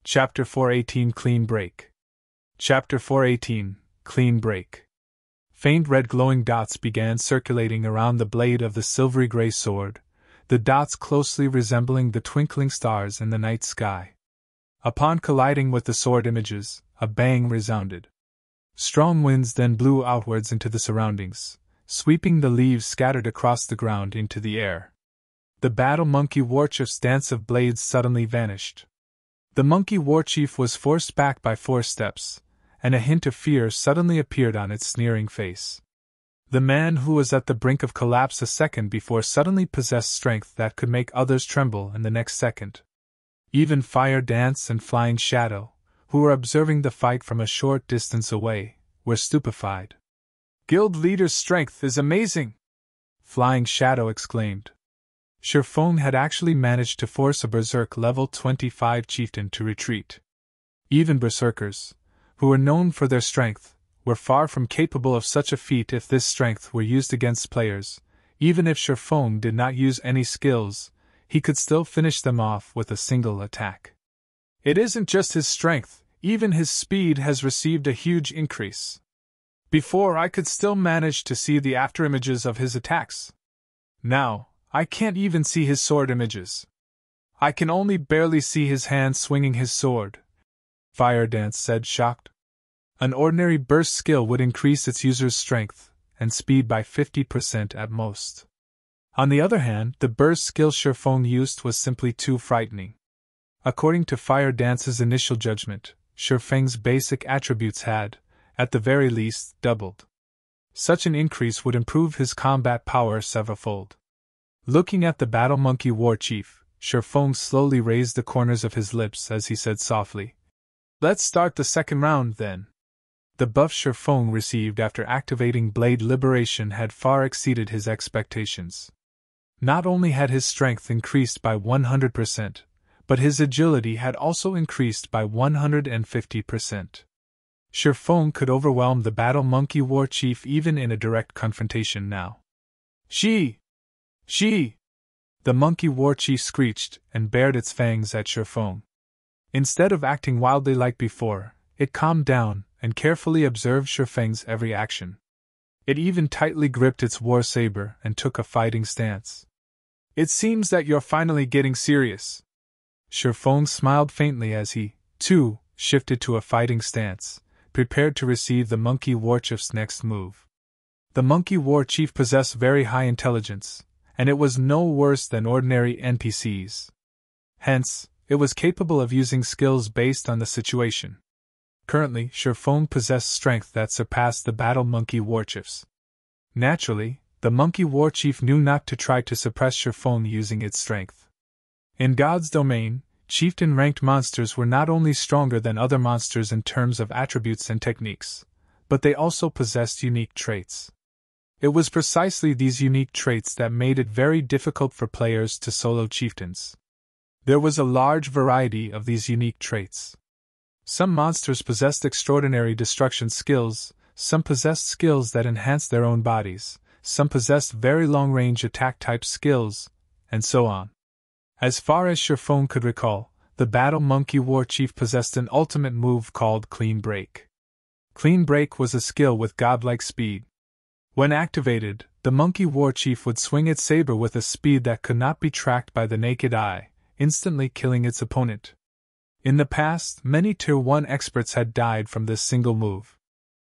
Chapter 418 Clean Break. Chapter 418 Clean Break. Faint red glowing dots began circulating around the blade of the silvery gray sword, the dots closely resembling the twinkling stars in the night sky. Upon colliding with the sword images, a bang resounded. Strong winds then blew outwards into the surroundings, sweeping the leaves scattered across the ground into the air. The battle monkey warchief's dance of blades suddenly vanished. The monkey warchief was forced back by 4 steps, and a hint of fear suddenly appeared on its sneering face. The man who was at the brink of collapse a second before suddenly possessed strength that could make others tremble in the next second. Even Fire Dance and Flying Shadow, who were observing the fight from a short distance away, were stupefied. "Guild leader's strength is amazing!" Flying Shadow exclaimed. Shifeng had actually managed to force a Berserk level 25 chieftain to retreat. Even Berserkers, who were known for their strength, were far from capable of such a feat if this strength were used against players. Even if Shifeng did not use any skills, he could still finish them off with a single attack. It isn't just his strength, even his speed has received a huge increase. Before I could still manage to see the afterimages of his attacks. Now, I can't even see his sword images. I can only barely see his hand swinging his sword," Fire Dance said, shocked. An ordinary burst skill would increase its user's strength and speed by 50% at most. On the other hand, the burst skill Shifeng used was simply too frightening. According to Fire Dance's initial judgment, Shifeng's basic attributes had, at the very least, doubled. Such an increase would improve his combat power severalfold. Looking at the battle monkey war chief, Shifeng slowly raised the corners of his lips as he said softly, "Let's start the second round, then." The buff Shifeng received after activating Blade Liberation had far exceeded his expectations. Not only had his strength increased by 100%, but his agility had also increased by 150%. Shifeng could overwhelm the battle monkey war chief even in a direct confrontation now. She! The monkey war chief screeched and bared its fangs at Shifeng. Instead of acting wildly like before, it calmed down and carefully observed Shifeng's every action. It even tightly gripped its war saber and took a fighting stance. "It seems that you're finally getting serious." Shifeng smiled faintly as he, too, shifted to a fighting stance, prepared to receive the monkey warchief's next move. The monkey war chief possessed very high intelligence, and it was no worse than ordinary NPCs. Hence, it was capable of using skills based on the situation. Currently, Shifeng possessed strength that surpassed the battle monkey warchief's. Naturally, the monkey warchief knew not to try to suppress Shifeng using its strength. In God's domain, chieftain-ranked monsters were not only stronger than other monsters in terms of attributes and techniques, but they also possessed unique traits. It was precisely these unique traits that made it very difficult for players to solo chieftains. There was a large variety of these unique traits. Some monsters possessed extraordinary destruction skills, some possessed skills that enhanced their own bodies, some possessed very long-range attack-type skills, and so on. As far as Shifeng could recall, the battle monkey war chief possessed an ultimate move called Clean Break. Clean Break was a skill with godlike speed. When activated, the monkey war chief would swing its saber with a speed that could not be tracked by the naked eye, instantly killing its opponent. In the past, many Tier 1 experts had died from this single move.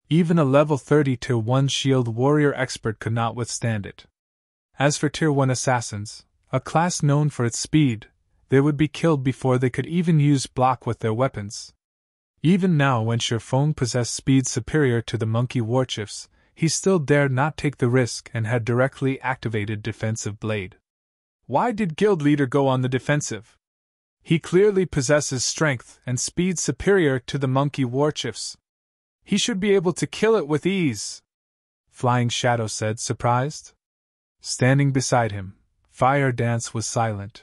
Even a level 30 Tier 1 shield warrior expert could not withstand it. As for Tier 1 assassins, a class known for its speed, they would be killed before they could even use block with their weapons. Even now, when Shifeng possessed speed superior to the monkey warchief's, he still dared not take the risk and had directly activated Defensive Blade. Why did Guild Leader go on the defensive? He clearly possesses strength and speed superior to the monkey warchief's. He should be able to kill it with ease, Flying Shadow said, surprised. Standing beside him, Fire Dance was silent.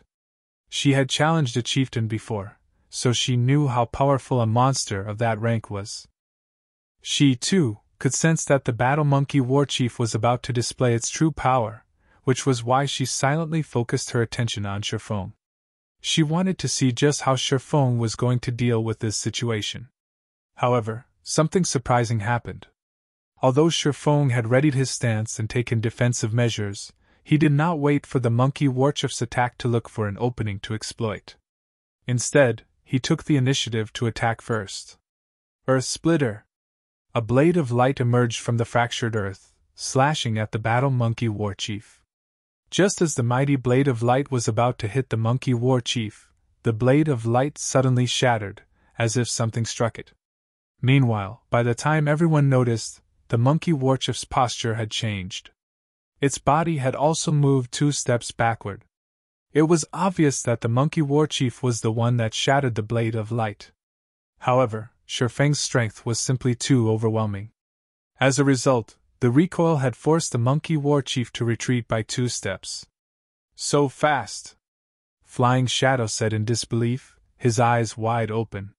She had challenged a chieftain before, so she knew how powerful a monster of that rank was. She, too, could sense that the battle monkey warchief was about to display its true power, which was why she silently focused her attention on Shifeng. She wanted to see just how Shifeng was going to deal with this situation. However, something surprising happened. Although Shifeng had readied his stance and taken defensive measures, he did not wait for the monkey warchief's attack to look for an opening to exploit. Instead, he took the initiative to attack first. Earth Splitter! A blade of light emerged from the fractured earth, slashing at the battle monkey warchief. Just as the mighty blade of light was about to hit the monkey warchief, the blade of light suddenly shattered, as if something struck it. Meanwhile, by the time everyone noticed, the monkey warchief's posture had changed. Its body had also moved 2 steps backward. It was obvious that the monkey warchief was the one that shattered the blade of light. However, Shifeng's strength was simply too overwhelming. As a result, the recoil had forced the monkey warchief to retreat by 2 steps. So fast! Flying Shadow said in disbelief, his eyes wide open.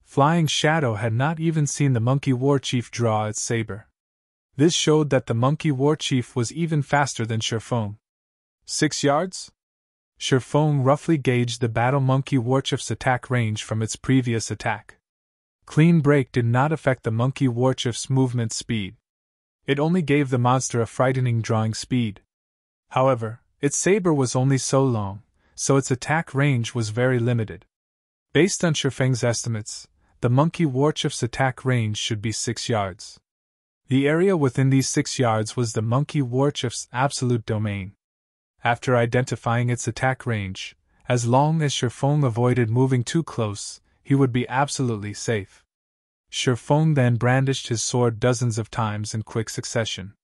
Flying Shadow had not even seen the monkey warchief draw its saber. This showed that the monkey warchief was even faster than Shifeng. 6 yards? Shifeng roughly gauged the battle monkey warchief's attack range from its previous attack. Clean break did not affect the monkey warchief's movement speed. It only gave the monster a frightening drawing speed. However, its saber was only so long, so its attack range was very limited. Based on Shifeng's estimates, the monkey warchief's attack range should be 6 yards. The area within these 6 yards was the monkey warchief's absolute domain. After identifying its attack range, as long as Shifeng avoided moving too close, he would be absolutely safe. Shifeng then brandished his sword dozens of times in quick succession.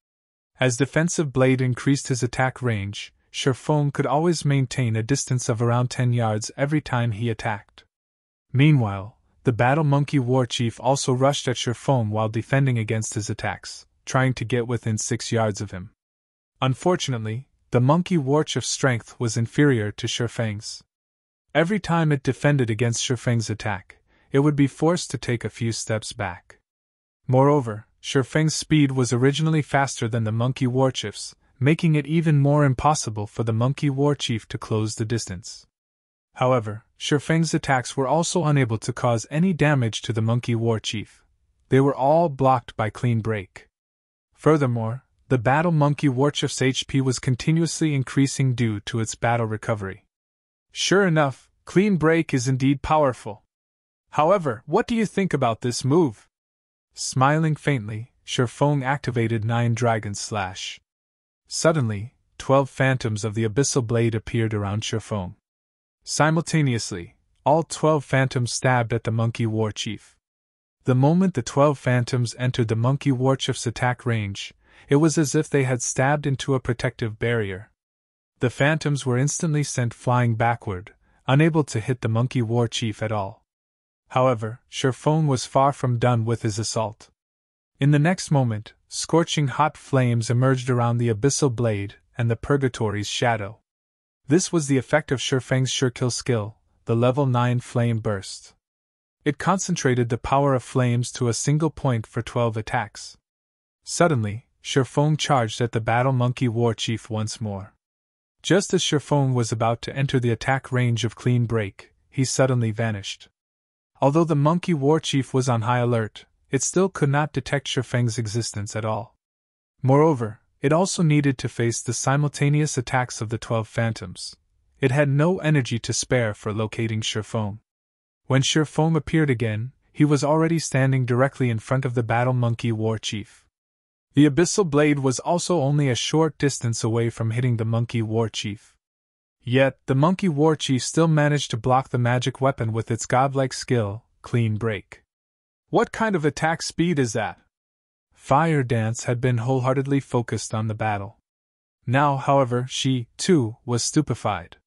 As defensive blade increased his attack range, Shifeng could always maintain a distance of around 10 yards every time he attacked. Meanwhile, the battle monkey warchief also rushed at Shifeng while defending against his attacks, trying to get within 6 yards of him. Unfortunately, the monkey warchief's strength was inferior to Shifeng's. Every time it defended against Shifeng's attack, it would be forced to take a few steps back. Moreover, Shifeng's speed was originally faster than the monkey warchief's, making it even more impossible for the monkey warchief to close the distance. However, Shifeng's attacks were also unable to cause any damage to the monkey warchief. They were all blocked by clean break. Furthermore, the battle monkey warchief's HP was continuously increasing due to its battle recovery. Sure enough, clean break is indeed powerful. However, what do you think about this move? Smiling faintly, Shifeng activated 9 Dragon Slash. Suddenly, 12 phantoms of the abyssal blade appeared around Shifeng. Simultaneously, all 12 phantoms stabbed at the monkey warchief. The moment the 12 phantoms entered the monkey warchief's attack range, it was as if they had stabbed into a protective barrier. The phantoms were instantly sent flying backward, unable to hit the monkey warchief at all. However, Shifeng was far from done with his assault. In the next moment, scorching hot flames emerged around the abyssal blade and the purgatory's shadow. This was the effect of Shifeng's surekill skill, the level 9 flame burst. It concentrated the power of flames to a single point for 12 attacks. Suddenly, Shifeng charged at the battle monkey warchief once more. Just as Shifeng was about to enter the attack range of clean break, he suddenly vanished. Although the monkey warchief was on high alert, it still could not detect Shifeng's existence at all. Moreover, it also needed to face the simultaneous attacks of the 12 phantoms. It had no energy to spare for locating Shifeng. When Shifeng appeared again, he was already standing directly in front of the battle monkey warchief. The abyssal blade was also only a short distance away from hitting the monkey warchief. Yet, the monkey warchief still managed to block the magic weapon with its godlike skill, clean break. What kind of attack speed is that? Fire Dance had been wholeheartedly focused on the battle. Now, however, she, too, was stupefied.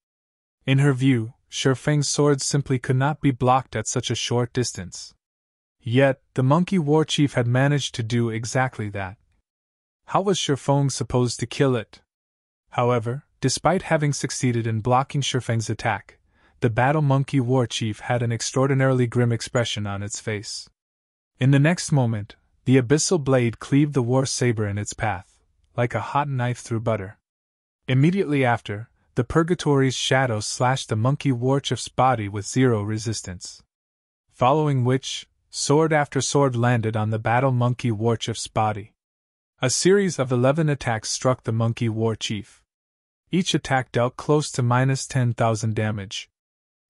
In her view, Shifeng's sword simply could not be blocked at such a short distance. Yet, the monkey warchief had managed to do exactly that. How was Shifeng supposed to kill it? However, despite having succeeded in blocking Shifeng's attack, the battle monkey warchief had an extraordinarily grim expression on its face. In the next moment, the abyssal blade cleaved the war saber in its path, like a hot knife through butter. Immediately after, the Purgatory's shadow slashed the monkey warchief's body with zero resistance. Following which, sword after sword landed on the battle monkey warchief's body. A series of 11 attacks struck the monkey warchief. Each attack dealt close to minus 10,000 damage.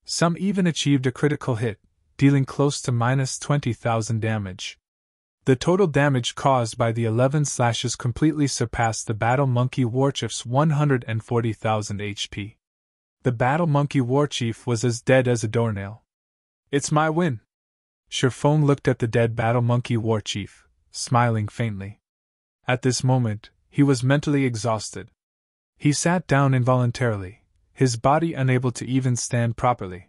Some even achieved a critical hit, dealing close to minus 20,000 damage. The total damage caused by the 11 slashes completely surpassed the battle monkey warchief's 140,000 HP. The battle monkey warchief was as dead as a doornail. It's my win. Sherfong looked at the dead battle monkey warchief, smiling faintly. At this moment, he was mentally exhausted. He sat down involuntarily, his body unable to even stand properly.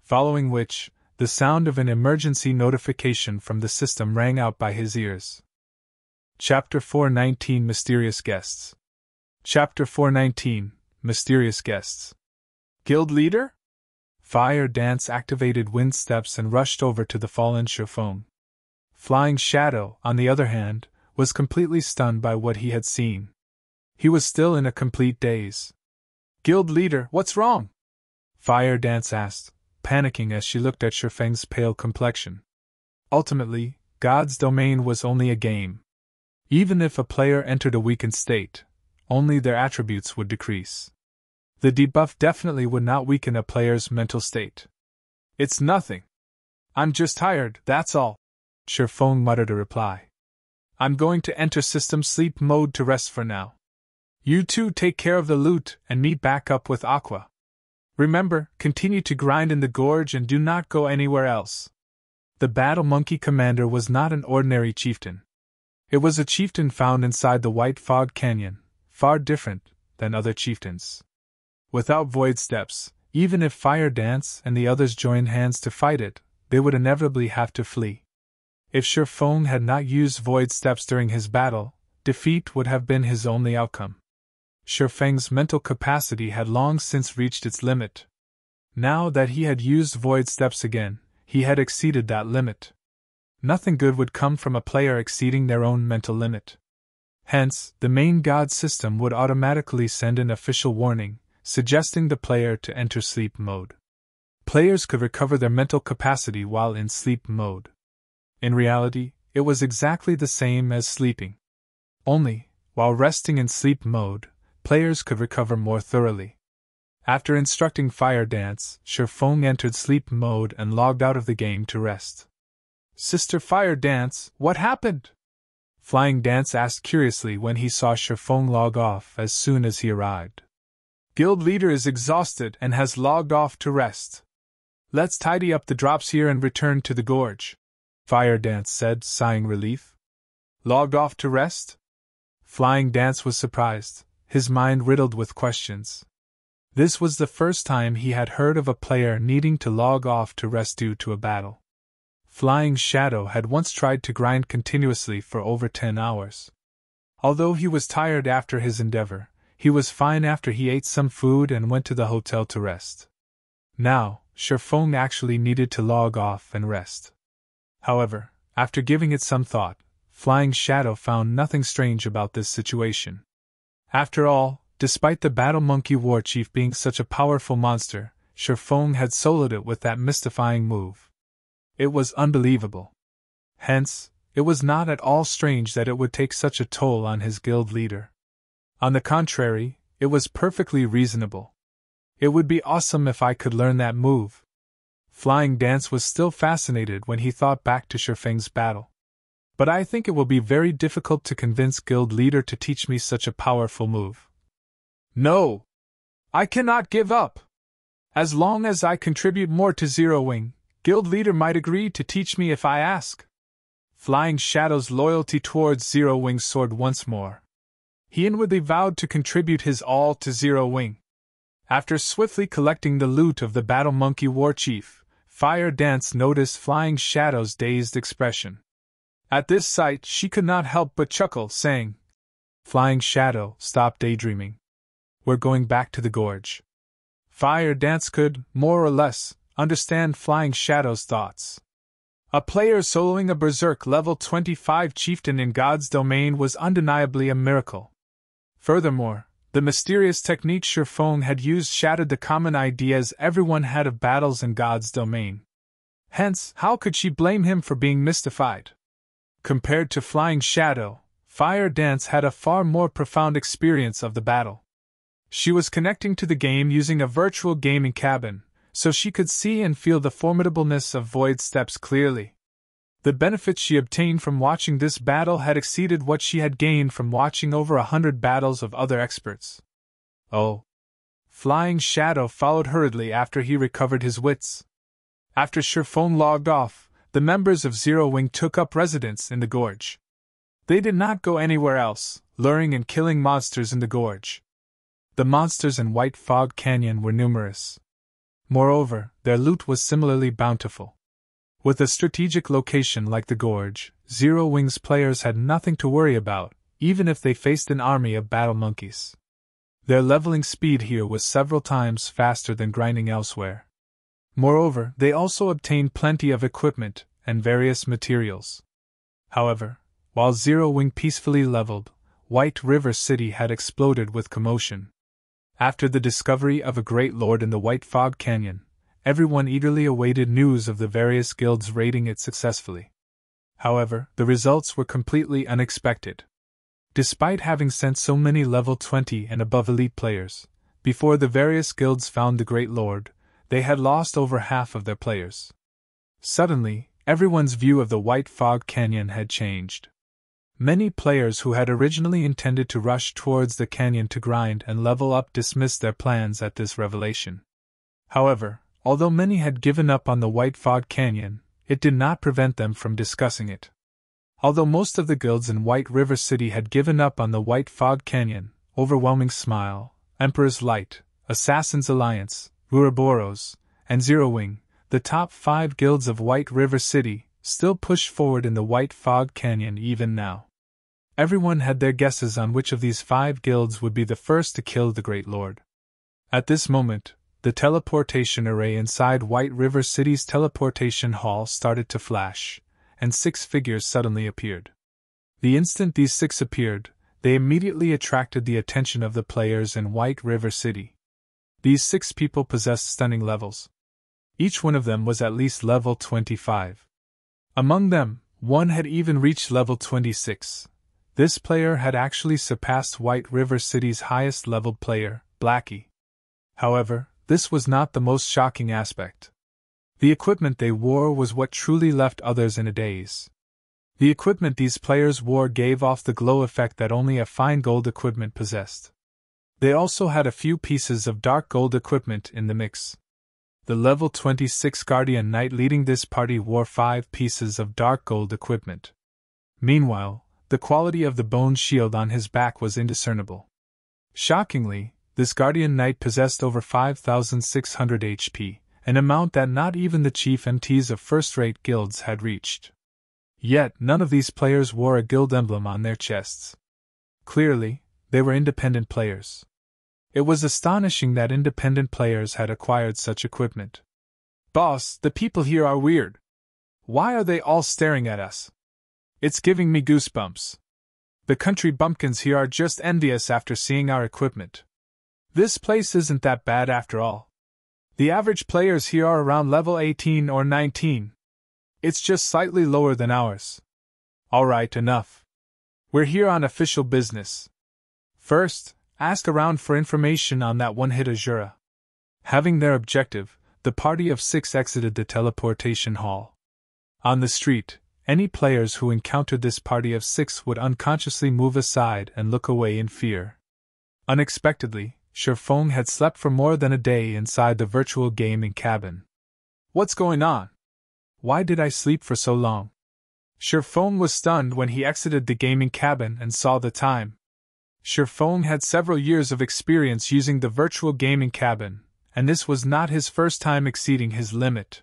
Following which, the sound of an emergency notification from the system rang out by his ears. Chapter 419 Mysterious Guests. Chapter 419 Mysterious Guests. Guild Leader? Fire Dance activated wind steps and rushed over to the fallen Sherfong. Flying Shadow, on the other hand, was completely stunned by what he had seen. He was still in a complete daze. Guild Leader, what's wrong? Fire Dance asked, panicking as she looked at Sherfeng's pale complexion. Ultimately, God's domain was only a game. Even if a player entered a weakened state, only their attributes would decrease. The debuff definitely would not weaken a player's mental state. It's nothing. I'm just tired, that's all. Sherfong muttered a reply. I'm going to enter system sleep mode to rest for now. You two take care of the loot and meet back up with Aqua. Remember, continue to grind in the gorge and do not go anywhere else. The battle monkey commander was not an ordinary chieftain. It was a chieftain found inside the White Fog Canyon, far different than other chieftains. Without void steps, even if Fire Dance and the others joined hands to fight it, they would inevitably have to flee. If Sherfong had not used void steps during his battle, defeat would have been his only outcome. Sherfeng's mental capacity had long since reached its limit. Now that he had used void steps again, he had exceeded that limit. Nothing good would come from a player exceeding their own mental limit. Hence, the main god system would automatically send an official warning, suggesting the player to enter sleep mode. Players could recover their mental capacity while in sleep mode. In reality, it was exactly the same as sleeping. Only, while resting in sleep mode, players could recover more thoroughly. After instructing Fire Dance, Sherfong entered sleep mode and logged out of the game to rest. Sister Fire Dance, what happened? Flying Dance asked curiously when he saw Sherfong log off as soon as he arrived. Guild Leader is exhausted and has logged off to rest. Let's tidy up the drops here and return to the gorge, Fire Dance said, sighing relief. Logged off to rest? Flying Dance was surprised, his mind riddled with questions. This was the first time he had heard of a player needing to log off to rest due to a battle. Flying Shadow had once tried to grind continuously for over 10 hours. Although he was tired after his endeavor, he was fine after he ate some food and went to the hotel to rest. Now, Sherfong actually needed to log off and rest. However, after giving it some thought, Flying Shadow found nothing strange about this situation. After all, despite the battle monkey warchief being such a powerful monster, Sherfong had soloed it with that mystifying move. It was unbelievable. Hence, it was not at all strange that it would take such a toll on his guild leader. On the contrary, it was perfectly reasonable. It would be awesome if I could learn that move. Flying Dance was still fascinated when he thought back to Sherfeng's battle. But I think it will be very difficult to convince guild leader to teach me such a powerful move. No! I cannot give up! As long as I contribute more to Zero Wing, guild leader might agree to teach me if I ask. Flying Shadow's loyalty towards Zero Wing soared once more. He inwardly vowed to contribute his all to Zero Wing. After swiftly collecting the loot of the battle monkey warchief, Fire Dance noticed Flying Shadow's dazed expression. At this sight, she could not help but chuckle, saying, Flying Shadow, stop daydreaming. We're going back to the gorge. Fire Dance could, more or less, understand Flying Shadow's thoughts. A player soloing a Berserk level 25 chieftain in God's domain was undeniably a miracle. Furthermore, The mysterious technique Shifeng had used shattered the common ideas everyone had of battles in God's domain. Hence, how could she blame him for being mystified? Compared to Flying Shadow, Fire Dance had a far more profound experience of the battle. She was connecting to the game using a virtual gaming cabin, so she could see and feel the formidableness of Void Steps clearly. The benefits she obtained from watching this battle had exceeded what she had gained from watching over 100 battles of other experts. Oh! Flying Shadow followed hurriedly after he recovered his wits. After Shifeng logged off, the members of Zero Wing took up residence in the gorge. They did not go anywhere else, luring and killing monsters in the gorge. The monsters in White Fog Canyon were numerous. Moreover, their loot was similarly bountiful. With a strategic location like the gorge, Zero Wing's players had nothing to worry about, even if they faced an army of battle monkeys. Their leveling speed here was several times faster than grinding elsewhere. Moreover, they also obtained plenty of equipment and various materials. However, while Zero Wing peacefully leveled, White River City had exploded with commotion. After the discovery of a great lord in the White Fog Canyon, everyone eagerly awaited news of the various guilds raiding it successfully. However, the results were completely unexpected. Despite having sent so many level 20 and above elite players, before the various guilds found the great lord, they had lost over half of their players. Suddenly, everyone's view of the White Fog Canyon had changed. Many players who had originally intended to rush towards the canyon to grind and level up dismissed their plans at this revelation. However, although many had given up on the White Fog Canyon, it did not prevent them from discussing it. Although most of the guilds in White River City had given up on the White Fog Canyon, Overwhelming Smile, Emperor's Light, Assassin's Alliance, Ouroboros, and Zero Wing, the top 5 guilds of White River City, still pushed forward in the White Fog Canyon even now. Everyone had their guesses on which of these 5 guilds would be the first to kill the Great Lord. At this moment, the teleportation array inside White River City's teleportation hall started to flash, and 6 figures suddenly appeared. The instant these 6 appeared, they immediately attracted the attention of the players in White River City. These 6 people possessed stunning levels. Each one of them was at least level 25. Among them, one had even reached level 26. This player had actually surpassed White River City's highest leveled player, Blackie. However, this was not the most shocking aspect. The equipment they wore was what truly left others in a daze. The equipment these players wore gave off the glow effect that only a fine gold equipment possessed. They also had a few pieces of dark gold equipment in the mix. The level 26 Guardian Knight leading this party wore 5 pieces of dark gold equipment. Meanwhile, the quality of the bone shield on his back was indiscernible. Shockingly, this Guardian Knight possessed over 5,600 HP, an amount that not even the chief MTs of first-rate guilds had reached. Yet none of these players wore a guild emblem on their chests. Clearly, they were independent players. It was astonishing that independent players had acquired such equipment. "Boss, the people here are weird. Why are they all staring at us? It's giving me goosebumps. The country bumpkins here are just envious after seeing our equipment. This place isn't that bad after all. The average players here are around level 18 or 19. It's just slightly lower than ours. Alright, enough. We're here on official business. First, ask around for information on that one-hit Azura." Having their objective, the party of 6 exited the teleportation hall. On the street, any players who encountered this party of 6 would unconsciously move aside and look away in fear. Unexpectedly, Shifeng had slept for more than a day inside the virtual gaming cabin. "What's going on? Why did I sleep for so long?" Shifeng was stunned when he exited the gaming cabin and saw the time. Shifeng had several years of experience using the virtual gaming cabin, and this was not his first time exceeding his limit.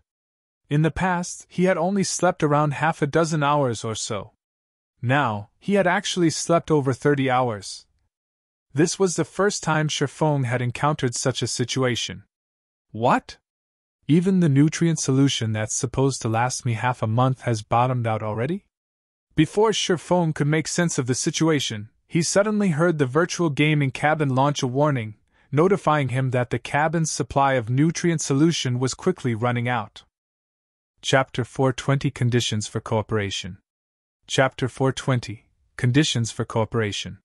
In the past, he had only slept around half a dozen hours or so. Now, he had actually slept over 30 hours. This was the first time Shifeng had encountered such a situation. "What? Even the nutrient solution that's supposed to last me half a month has bottomed out already?" Before Shifeng could make sense of the situation, he suddenly heard the virtual gaming cabin launch a warning, notifying him that the cabin's supply of nutrient solution was quickly running out. Chapter 420 Conditions for Cooperation. Chapter 420 Conditions for Cooperation.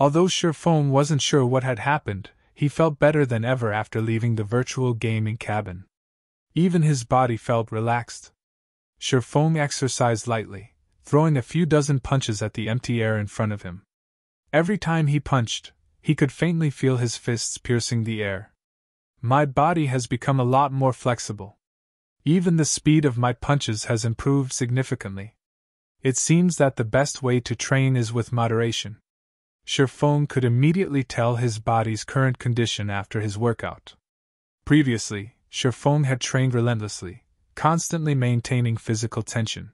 Although Sherfone wasn't sure what had happened, he felt better than ever after leaving the virtual gaming cabin. Even his body felt relaxed. Sherfone exercised lightly, throwing a few dozen punches at the empty air in front of him. Every time he punched, he could faintly feel his fists piercing the air. My body has become a lot more flexible. Even the speed of my punches has improved significantly. It seems that the best way to train is with moderation. Sherfone could immediately tell his body's current condition after his workout. Previously, Sherfone had trained relentlessly, constantly maintaining physical tension.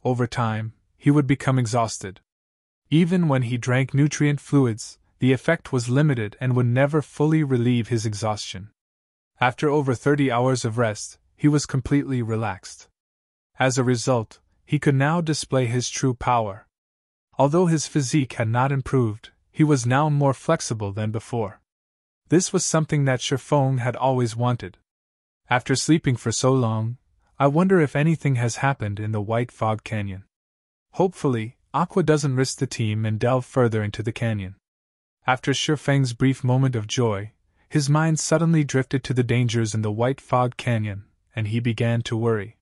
Over time, he would become exhausted. Even when he drank nutrient fluids, the effect was limited and would never fully relieve his exhaustion. After over 30 hours of rest, he was completely relaxed. As a result, he could now display his true power. Although his physique had not improved, he was now more flexible than before. This was something that Sherfone had always wanted. After sleeping for so long, I wonder if anything has happened in the White Fog Canyon. Hopefully, Aqua doesn't risk the team and delve further into the canyon. After Sherfang's brief moment of joy, his mind suddenly drifted to the dangers in the White Fog Canyon, and he began to worry.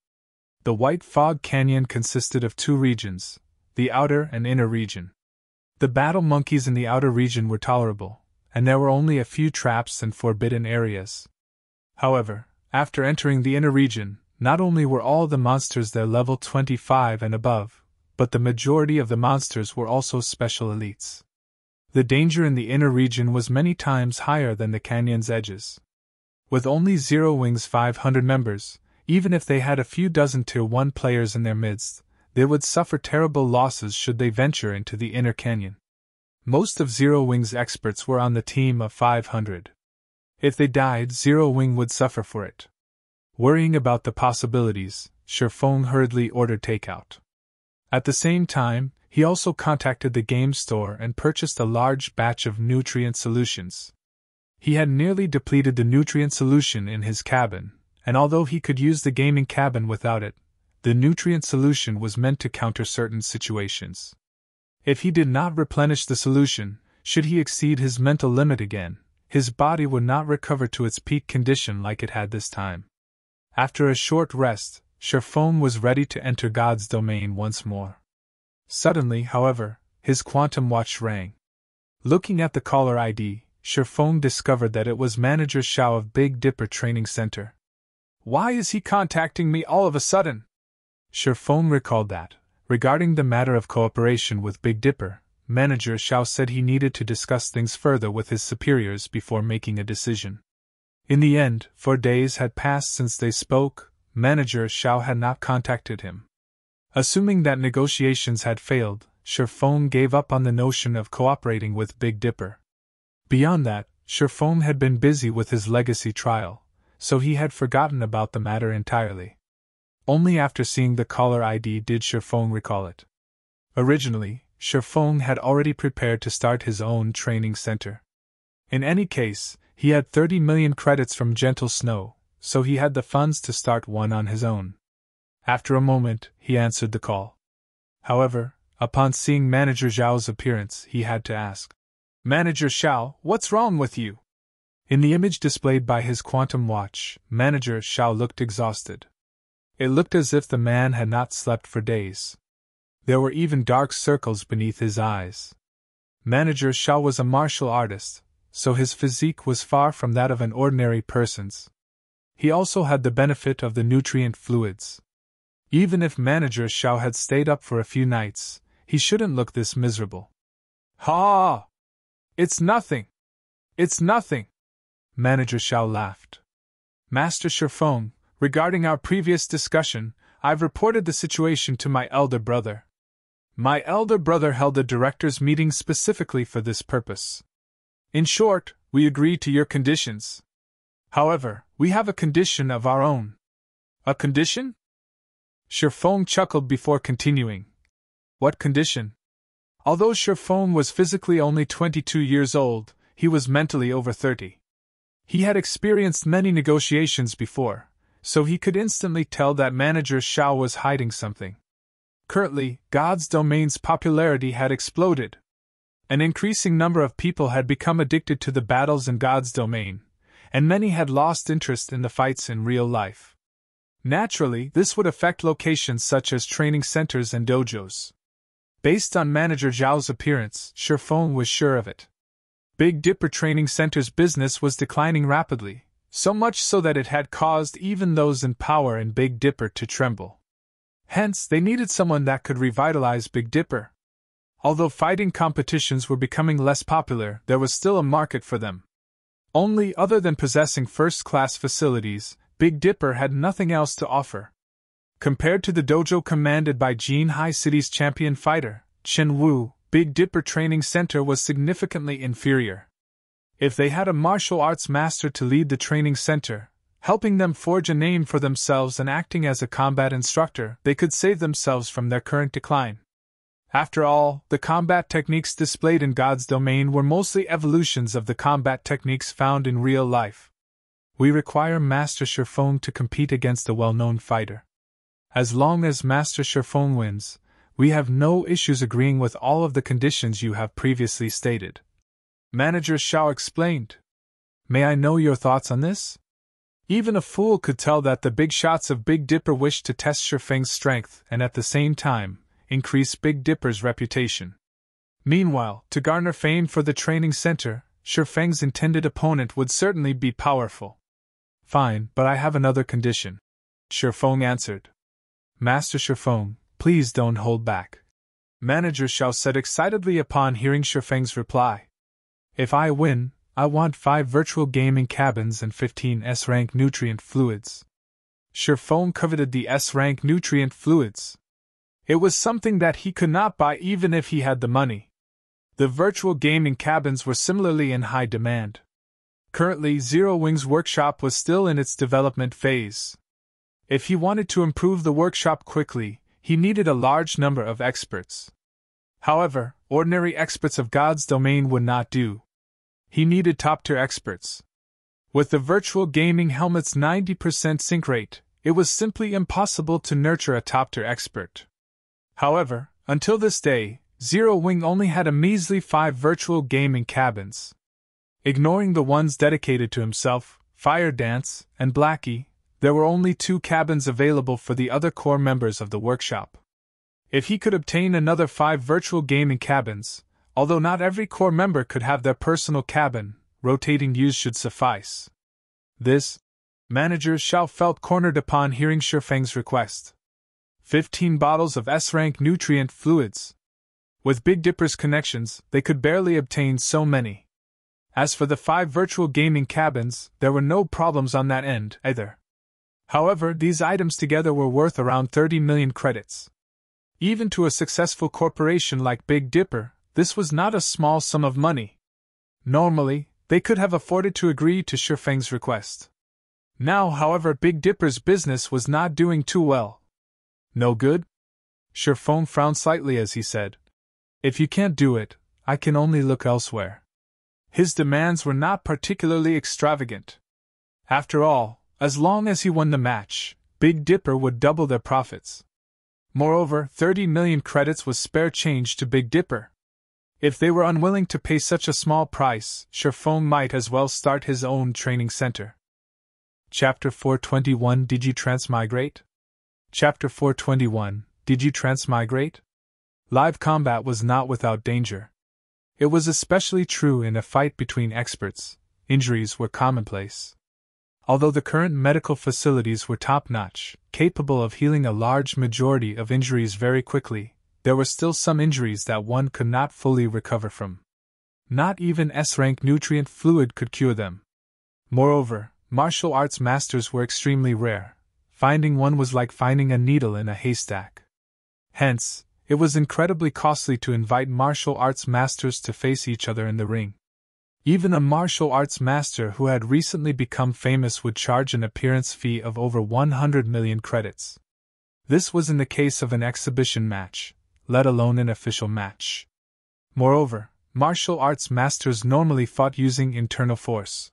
The White Fog Canyon consisted of two regions, the outer and inner region. The battle monkeys in the outer region were tolerable, and there were only a few traps and forbidden areas. However, after entering the inner region, not only were all the monsters there level 25 and above, but the majority of the monsters were also special elites. The danger in the inner region was many times higher than the canyon's edges. With only Zero Wing's 500 members, even if they had a few dozen Tier 1 players in their midst, they would suffer terrible losses should they venture into the inner canyon. Most of Zero Wing's experts were on the team of 500. If they died, Zero Wing would suffer for it. Worrying about the possibilities, Sherfone hurriedly ordered takeout. At the same time, he also contacted the game store and purchased a large batch of nutrient solutions. He had nearly depleted the nutrient solution in his cabin, and although he could use the gaming cabin without it, the nutrient solution was meant to counter certain situations. If he did not replenish the solution, should he exceed his mental limit again, his body would not recover to its peak condition like it had this time. After a short rest, Sherfone was ready to enter God's domain once more. Suddenly, however, his quantum watch rang. Looking at the caller ID, Sherfone discovered that it was Manager Shao of Big Dipper Training Center. Why is he contacting me all of a sudden? Sherfone recalled that, regarding the matter of cooperation with Big Dipper, Manager Shao said he needed to discuss things further with his superiors before making a decision. In the end, 4 days had passed since they spoke. Manager Shao had not contacted him. Assuming that negotiations had failed, Sherfone gave up on the notion of cooperating with Big Dipper. Beyond that, Sherfone had been busy with his legacy trial, so he had forgotten about the matter entirely. Only after seeing the caller ID did Sherfone recall it. Originally, Sherfone had already prepared to start his own training center. In any case, he had 30 million credits from Gentle Snow, so he had the funds to start one on his own. After a moment, he answered the call. However, upon seeing Manager Zhao's appearance, he had to ask, "Manager Shao, what's wrong with you?" In the image displayed by his quantum watch, Manager Shao looked exhausted. It looked as if the man had not slept for days. There were even dark circles beneath his eyes. Manager Shao was a martial artist, so his physique was far from that of an ordinary person's. He also had the benefit of the nutrient fluids. Even if Manager Shao had stayed up for a few nights, he shouldn't look this miserable. "Ha! It's nothing! It's nothing!" Manager Shao laughed. "Master Sherfone, regarding our previous discussion, I've reported the situation to my elder brother. My elder brother held a directors' meeting specifically for this purpose. In short, we agree to your conditions. However, we have a condition of our own." "A condition?" Sherfone chuckled before continuing. "What condition?" Although Shifeng was physically only 22 years old, he was mentally over 30. He had experienced many negotiations before, so he could instantly tell that manager Xiao was hiding something. Currently, God's domain's popularity had exploded. An increasing number of people had become addicted to the battles in God's domain, and many had lost interest in the fights in real life. Naturally, this would affect locations such as training centers and dojos. Based on Manager Zhao's appearance, Shifeng was sure of it. Big Dipper Training Center's business was declining rapidly, so much so that it had caused even those in power in Big Dipper to tremble. Hence, they needed someone that could revitalize Big Dipper. Although fighting competitions were becoming less popular, there was still a market for them. Only other than possessing first-class facilities, Big Dipper had nothing else to offer. Compared to the dojo commanded by Jinhai City's champion fighter, Chen Wu, Big Dipper Training Center was significantly inferior. If they had a martial arts master to lead the training center, helping them forge a name for themselves and acting as a combat instructor, they could save themselves from their current decline. After all, the combat techniques displayed in God's domain were mostly evolutions of the combat techniques found in real life. We require Master Shifeng to compete against a well-known fighter. As long as Master Shifeng wins, we have no issues agreeing with all of the conditions you have previously stated. Manager Xiao explained. May I know your thoughts on this? Even a fool could tell that the big shots of Big Dipper wished to test Shifeng's strength and at the same time, increase Big Dipper's reputation. Meanwhile, to garner fame for the training center, Shifeng's intended opponent would certainly be powerful. Fine, but I have another condition. Shifeng answered. Master Shifeng, please don't hold back. Manager Xiao said excitedly upon hearing Shifeng's reply. If I win, I want 5 virtual gaming cabins and 15 S-rank nutrient fluids. Shifeng coveted the S-rank nutrient fluids. It was something that he could not buy even if he had the money. The virtual gaming cabins were similarly in high demand. Currently, Zero Wing's workshop was still in its development phase. If he wanted to improve the workshop quickly, he needed a large number of experts. However, ordinary experts of God's domain would not do. He needed top-tier experts. With the virtual gaming helmet's 90% sync rate, it was simply impossible to nurture a top-tier expert. However, until this day, Zero Wing only had a measly 5 virtual gaming cabins. Ignoring the ones dedicated to himself, Fire Dance, and Blackie, there were only 2 cabins available for the other core members of the workshop. If he could obtain another 5 virtual gaming cabins, although not every core member could have their personal cabin, rotating use should suffice. Manager Xiao felt cornered upon hearing Shifeng's request. 15 bottles of S-rank nutrient fluids. With Big Dipper's connections, they could barely obtain so many. As for the 5 virtual gaming cabins, there were no problems on that end either. However, these items together were worth around 30 million credits. Even to a successful corporation like Big Dipper, this was not a small sum of money. Normally, they could have afforded to agree to Shifeng's request. Now, however, Big Dipper's business was not doing too well. No good? Shifeng frowned slightly as he said. If you can't do it, I can only look elsewhere. His demands were not particularly extravagant. After all, as long as he won the match, Big Dipper would double their profits. Moreover, 30 million credits was spare change to Big Dipper. If they were unwilling to pay such a small price, Shifeng might as well start his own training center. Chapter 421 Did You Transmigrate? Chapter 421 Did You Transmigrate? Live combat was not without danger. It was especially true in a fight between experts. Injuries were commonplace. Although the current medical facilities were top-notch, capable of healing a large majority of injuries very quickly, there were still some injuries that one could not fully recover from. Not even S-rank nutrient fluid could cure them. Moreover, martial arts masters were extremely rare. Finding one was like finding a needle in a haystack. Hence, it was incredibly costly to invite martial arts masters to face each other in the ring. Even a martial arts master who had recently become famous would charge an appearance fee of over 100 million credits. This was in the case of an exhibition match, let alone an official match. Moreover, martial arts masters normally fought using internal force.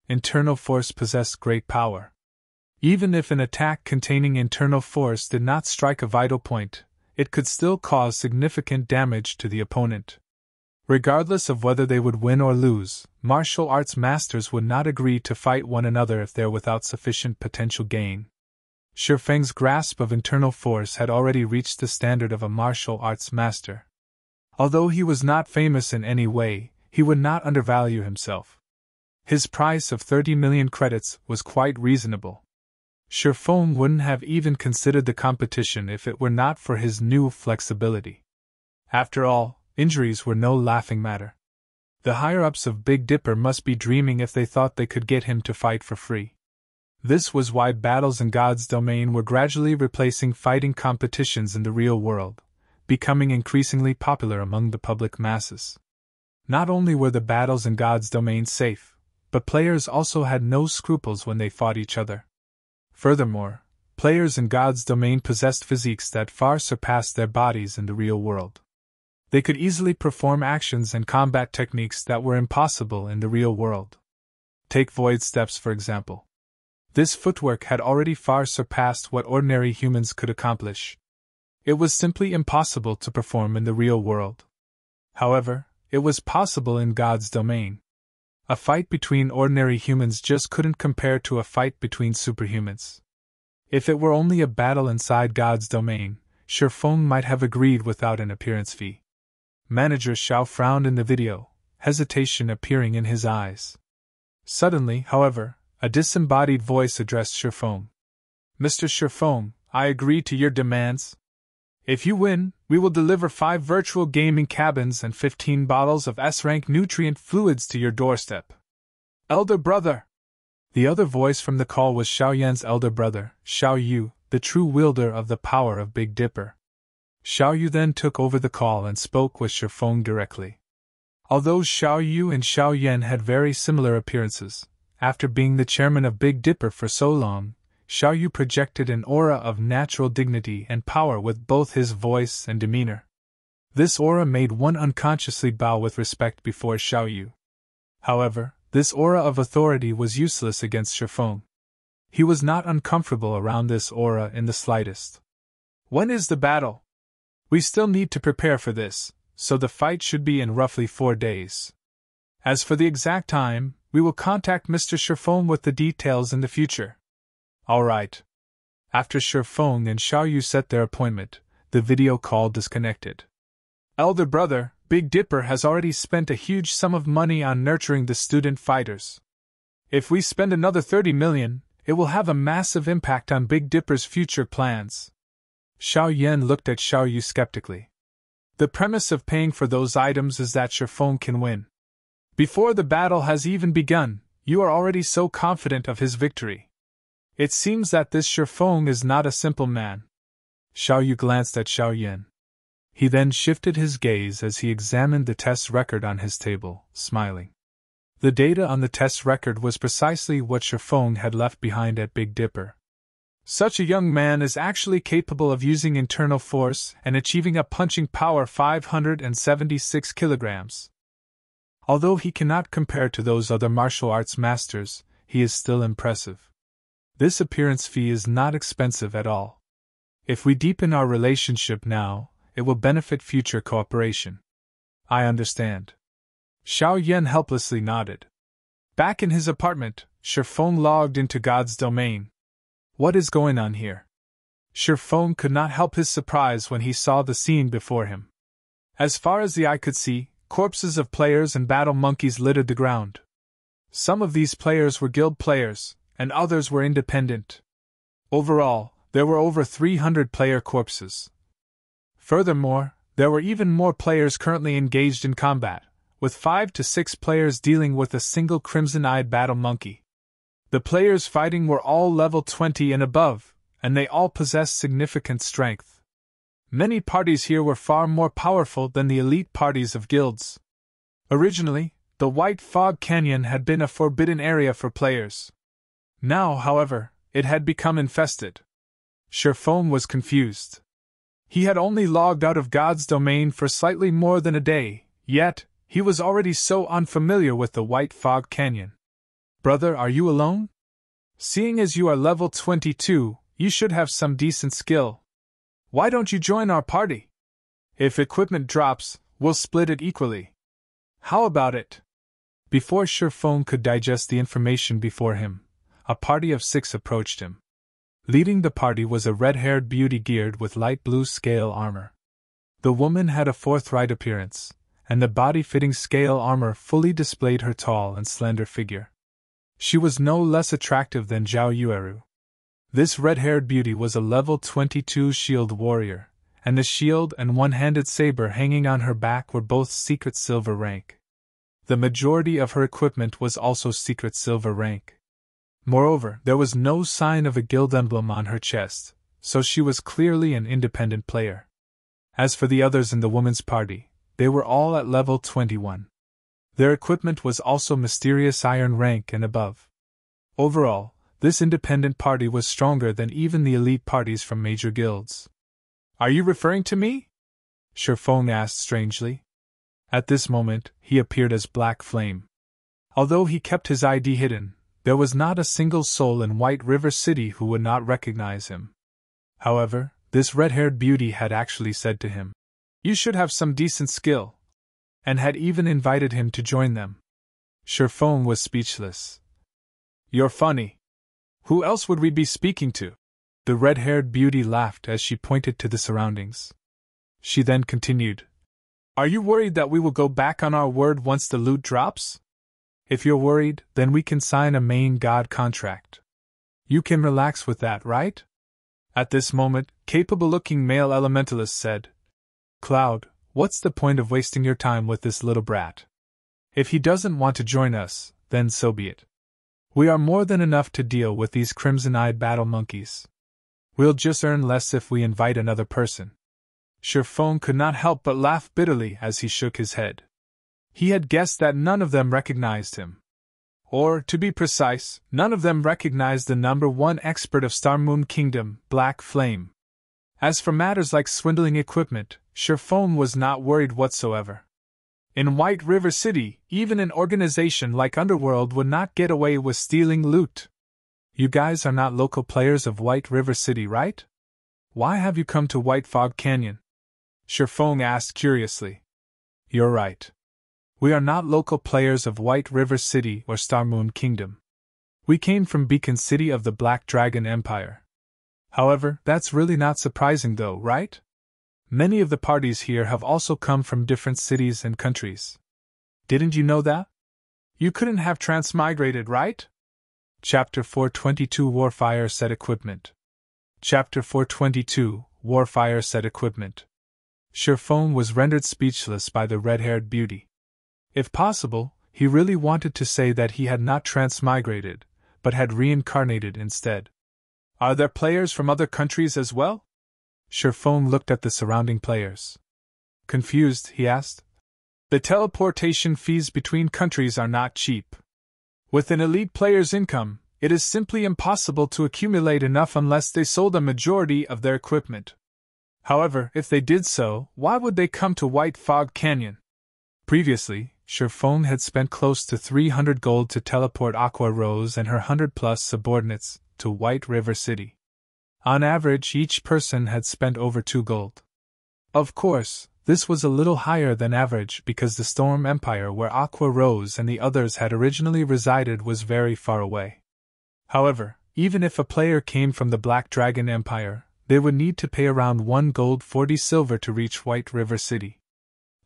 Internal force possessed great power. Even if an attack containing internal force did not strike a vital point, it could still cause significant damage to the opponent. Regardless of whether they would win or lose, martial arts masters would not agree to fight one another if they're without sufficient potential gain. Shi Feng's grasp of internal force had already reached the standard of a martial arts master. Although he was not famous in any way, he would not undervalue himself. His price of 30 million credits was quite reasonable. Shi Feng wouldn't have even considered the competition if it were not for his new flexibility. After all, injuries were no laughing matter. The higher-ups of Big Dipper must be dreaming if they thought they could get him to fight for free. This was why battles in God's domain were gradually replacing fighting competitions in the real world, becoming increasingly popular among the public masses. Not only were the battles in God's domain safe, but players also had no scruples when they fought each other. Furthermore, players in God's domain possessed physiques that far surpassed their bodies in the real world. They could easily perform actions and combat techniques that were impossible in the real world. Take void steps, for example. This footwork had already far surpassed what ordinary humans could accomplish. It was simply impossible to perform in the real world. However, it was possible in God's domain. A fight between ordinary humans just couldn't compare to a fight between superhumans. If it were only a battle inside God's domain, Shi Feng might have agreed without an appearance fee. Manager Xiao frowned in the video, hesitation appearing in his eyes. Suddenly, however, a disembodied voice addressed Shi Feng. Mr. Shi Feng, I agree to your demands. If you win, we will deliver 5 virtual gaming cabins and 15 bottles of S-rank nutrient fluids to your doorstep. Elder brother! The other voice from the call was Xiao Yan's elder brother, Xiao Yu, the true wielder of the power of Big Dipper. Xiao Yu then took over the call and spoke with Shi Feng directly. Although Xiao Yu and Xiao Yan had very similar appearances, after being the chairman of Big Dipper for so long, Xiao Yu projected an aura of natural dignity and power with both his voice and demeanor. This aura made one unconsciously bow with respect before Xiao Yu. However, this aura of authority was useless against Shi Feng. He was not uncomfortable around this aura in the slightest. When is the battle? We still need to prepare for this, so the fight should be in roughly 4 days. As for the exact time, we will contact Mr. Shi Feng with the details in the future. All right. After Shi Feng and Xiao Yu set their appointment, the video call disconnected. Elder brother, Big Dipper has already spent a huge sum of money on nurturing the student fighters. If we spend another 30 million, it will have a massive impact on Big Dipper's future plans. Xiao Yan looked at Xiao Yu skeptically. The premise of paying for those items is that Shi Feng can win. Before the battle has even begun, you are already so confident of his victory. It seems that this Shi Feng is not a simple man. Xiao Yu glanced at Xiao Yan. He then shifted his gaze as he examined the test record on his table, smiling. The data on the test record was precisely what Shi Feng had left behind at Big Dipper. Such a young man is actually capable of using internal force and achieving a punching power 576 kilograms. Although he cannot compare to those other martial arts masters, he is still impressive. This appearance fee is not expensive at all. If we deepen our relationship now, it will benefit future cooperation. I understand. Xiao Yan helplessly nodded. Back in his apartment, Shi Feng logged into God's domain. What is going on here? Shi Feng could not help his surprise when he saw the scene before him. As far as the eye could see, corpses of players and battle monkeys littered the ground. Some of these players were guild players, and others were independent. Overall, there were over 300 player corpses. Furthermore, there were even more players currently engaged in combat, with 5 to 6 players dealing with a single crimson-eyed battle monkey. The players fighting were all level 20 and above, and they all possessed significant strength. Many parties here were far more powerful than the elite parties of guilds. Originally, the White Fog Canyon had been a forbidden area for players. Now, however, it had become infested. Shi Feng was confused. He had only logged out of God's domain for slightly more than a day, Yet, he was already so unfamiliar with the White Fog Canyon. Brother, are you alone? Seeing as you are level 22, you should have some decent skill. Why don't you join our party? If equipment drops, we'll split it equally. How about it? Before Sherfone could digest the information before him, a party of 6 approached him. Leading the party was a red-haired beauty geared with light blue scale armor. The woman had a forthright appearance, and the body-fitting scale armor fully displayed her tall and slender figure. She was no less attractive than Zhao Yueru. This red-haired beauty was a level 22 shield warrior, and the shield and one-handed saber hanging on her back were both secret silver rank. The majority of her equipment was also secret silver rank. Moreover, there was no sign of a guild emblem on her chest, so she was clearly an independent player. As for the others in the woman's party, they were all at level 21. Their equipment was also mysterious iron rank and above. Overall, this independent party was stronger than even the elite parties from major guilds. Are you referring to me? Sherfone asked strangely. At this moment, he appeared as Black Flame. Although he kept his ID hidden, there was not a single soul in White River City who would not recognize him. However, this red-haired beauty had actually said to him, "You should have some decent skill," and had even invited him to join them. Sherfone was speechless. You're funny. Who else would we be speaking to? The red-haired beauty laughed as she pointed to the surroundings. She then continued, Are you worried that we will go back on our word once the loot drops? If you're worried, then we can sign a main god contract. You can relax with that, right? At this moment, capable-looking male elementalist said, Cloud, what's the point of wasting your time with this little brat? If he doesn't want to join us, then so be it. We are more than enough to deal with these crimson-eyed battle monkeys. We'll just earn less if we invite another person. Sherfone could not help but laugh bitterly as he shook his head. He had guessed that none of them recognized him. Or, to be precise, none of them recognized the #1 expert of Star Moon Kingdom, Black Flame. As for matters like swindling equipment, Sherfone was not worried whatsoever. In White River City, even an organization like Underworld would not get away with stealing loot. You guys are not local players of White River City, right? Why have you come to White Fog Canyon? Sherfone asked curiously. You're right. We are not local players of White River City or Star Moon Kingdom. We came from Beacon City of the Black Dragon Empire. However, that's really not surprising though, right? Many of the parties here have also come from different cities and countries. Didn't you know that? You couldn't have transmigrated, right? Chapter 422 Warfire Set Equipment. Chapter 422 Warfire Set Equipment. Sherfone was rendered speechless by the red-haired beauty. If possible, he really wanted to say that he had not transmigrated, but had reincarnated instead. Are there players from other countries as well? Sherfone looked at the surrounding players. Confused, he asked. The teleportation fees between countries are not cheap. With an elite player's income, it is simply impossible to accumulate enough unless they sold a majority of their equipment. However, if they did so, why would they come to White Fog Canyon? Previously, Sherfone had spent close to 300 gold to teleport Aqua Rose and her 100-plus subordinates to White River City. On average, each person had spent over 2 gold. Of course, this was a little higher than average because the Storm Empire where Aqua Rose and the others had originally resided was very far away. However, even if a player came from the Black Dragon Empire, they would need to pay around 1 gold 40 silver to reach White River City.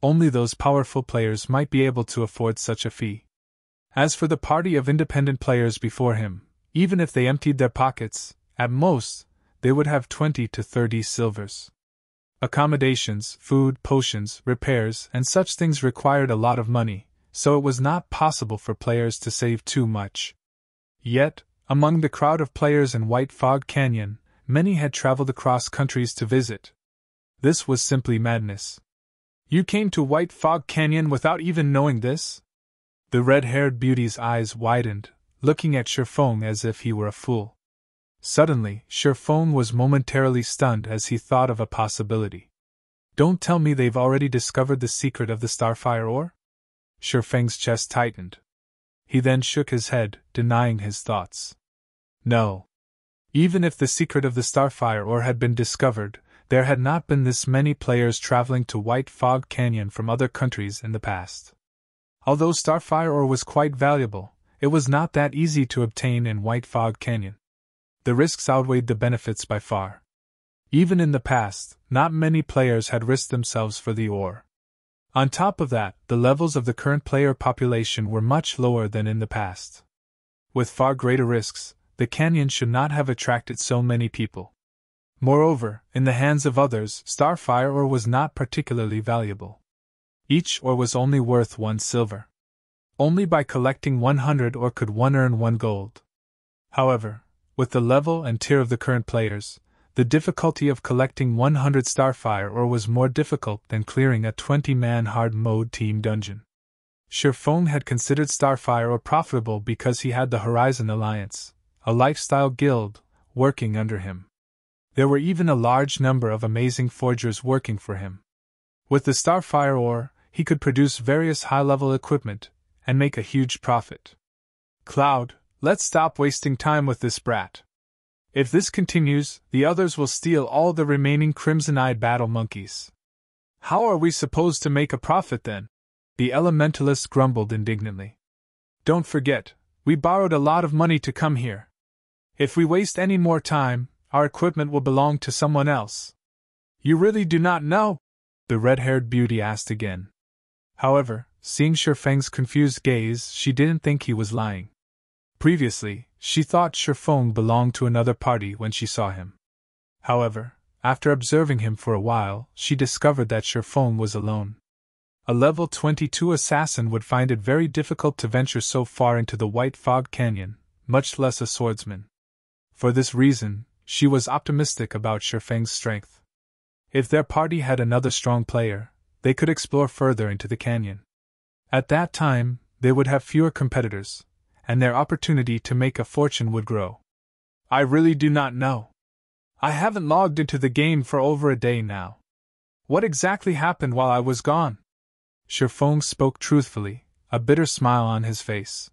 Only those powerful players might be able to afford such a fee. As for the party of independent players before him, even if they emptied their pockets, at most, they would have 20 to 30 silvers. Accommodations, food, potions, repairs, and such things required a lot of money, so it was not possible for players to save too much. Yet, among the crowd of players in White Fog Canyon, many had traveled across countries to visit. This was simply madness. You came to White Fog Canyon without even knowing this? The red-haired beauty's eyes widened, looking at Sherfone as if he were a fool. Suddenly, Sherfone was momentarily stunned as he thought of a possibility. Don't tell me they've already discovered the secret of the Starfire ore? Shifeng's chest tightened. He then shook his head, denying his thoughts. No. Even if the secret of the Starfire ore had been discovered, there had not been this many players traveling to White Fog Canyon from other countries in the past. Although Starfire ore was quite valuable, it was not that easy to obtain in White Fog Canyon. The risks outweighed the benefits by far. Even in the past, not many players had risked themselves for the ore. On top of that, the levels of the current player population were much lower than in the past. With far greater risks, the canyon should not have attracted so many people. Moreover, in the hands of others, Starfire ore was not particularly valuable. Each ore was only worth 1 silver. Only by collecting 100 ore could one earn 1 gold. However, with the level and tier of the current players, the difficulty of collecting 100 Starfire ore was more difficult than clearing a 20-man hard mode team dungeon. Shifeng had considered Starfire ore profitable because he had the Horizon Alliance, a lifestyle guild, working under him. There were even a large number of amazing forgers working for him. With the Starfire ore, he could produce various high-level equipment and make a huge profit. Cloud, let's stop wasting time with this brat. If this continues, the others will steal all the remaining crimson-eyed battle monkeys. How are we supposed to make a profit then? The elementalist grumbled indignantly. Don't forget, we borrowed a lot of money to come here. If we waste any more time, our equipment will belong to someone else. You really do not know? The red-haired beauty asked again. However, seeing Shifeng's confused gaze, she didn't think he was lying. Previously, she thought Shifeng belonged to another party when she saw him. However, after observing him for a while, she discovered that Shifeng was alone. A level 22 assassin would find it very difficult to venture so far into the White Fog Canyon, much less a swordsman. For this reason, she was optimistic about Shifeng's strength. If their party had another strong player, they could explore further into the canyon. At that time, they would have fewer competitors, and their opportunity to make a fortune would grow. I really do not know. I haven't logged into the game for over a day now. What exactly happened while I was gone? Shifeng spoke truthfully, a bitter smile on his face.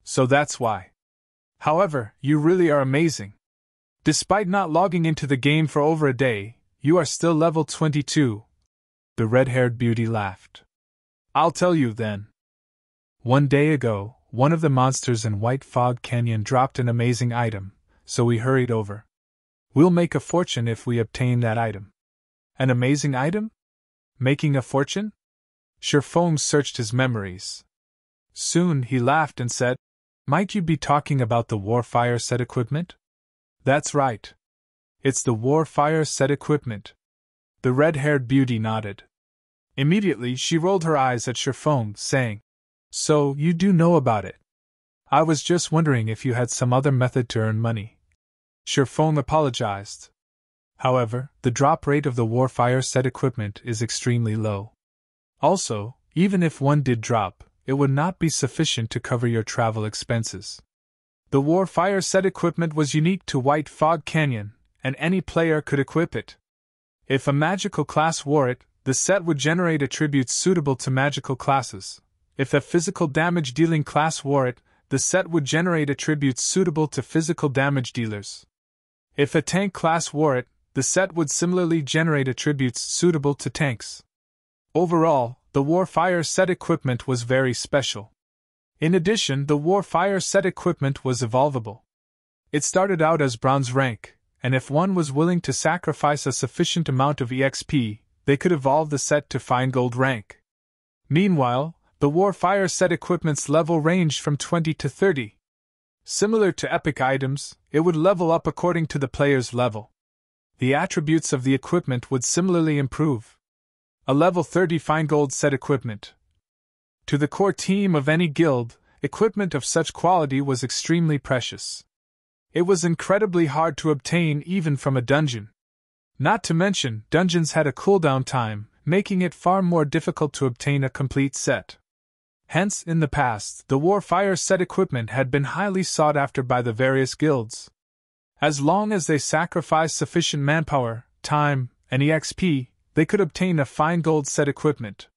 So that's why. However, you really are amazing. Despite not logging into the game for over a day, you are still level 22. The red-haired beauty laughed. I'll tell you then. One day ago, one of the monsters in White Fog Canyon dropped an amazing item, so we hurried over. We'll make a fortune if we obtain that item. An amazing item? Making a fortune? Shifeng searched his memories. Soon he laughed and said, Might you be talking about the Warfire set equipment? That's right. It's the Warfire set equipment. The red-haired beauty nodded. Immediately she rolled her eyes at Shifeng, saying, So, you do know about it. I was just wondering if you had some other method to earn money. Shifeng apologized. However, the drop rate of the Warfire set equipment is extremely low. Also, even if one did drop, it would not be sufficient to cover your travel expenses. The Warfire set equipment was unique to White Fog Canyon, and any player could equip it. If a magical class wore it, the set would generate attributes suitable to magical classes. If a physical damage dealing class wore it, the set would generate attributes suitable to physical damage dealers. If a tank class wore it, the set would similarly generate attributes suitable to tanks. Overall, the Warfire set equipment was very special. In addition, the Warfire set equipment was evolvable. It started out as bronze rank, and if one was willing to sacrifice a sufficient amount of EXP, they could evolve the set to fine gold rank. Meanwhile, the Warfire set equipment's level ranged from 20 to 30. Similar to epic items, it would level up according to the player's level. The attributes of the equipment would similarly improve. A level 30 fine gold set equipment. To the core team of any guild, equipment of such quality was extremely precious. It was incredibly hard to obtain even from a dungeon. Not to mention, dungeons had a cooldown time, making it far more difficult to obtain a complete set. Hence, in the past, the Warfire set equipment had been highly sought after by the various guilds. As long as they sacrificed sufficient manpower, time, and EXP, they could obtain a fine gold set equipment.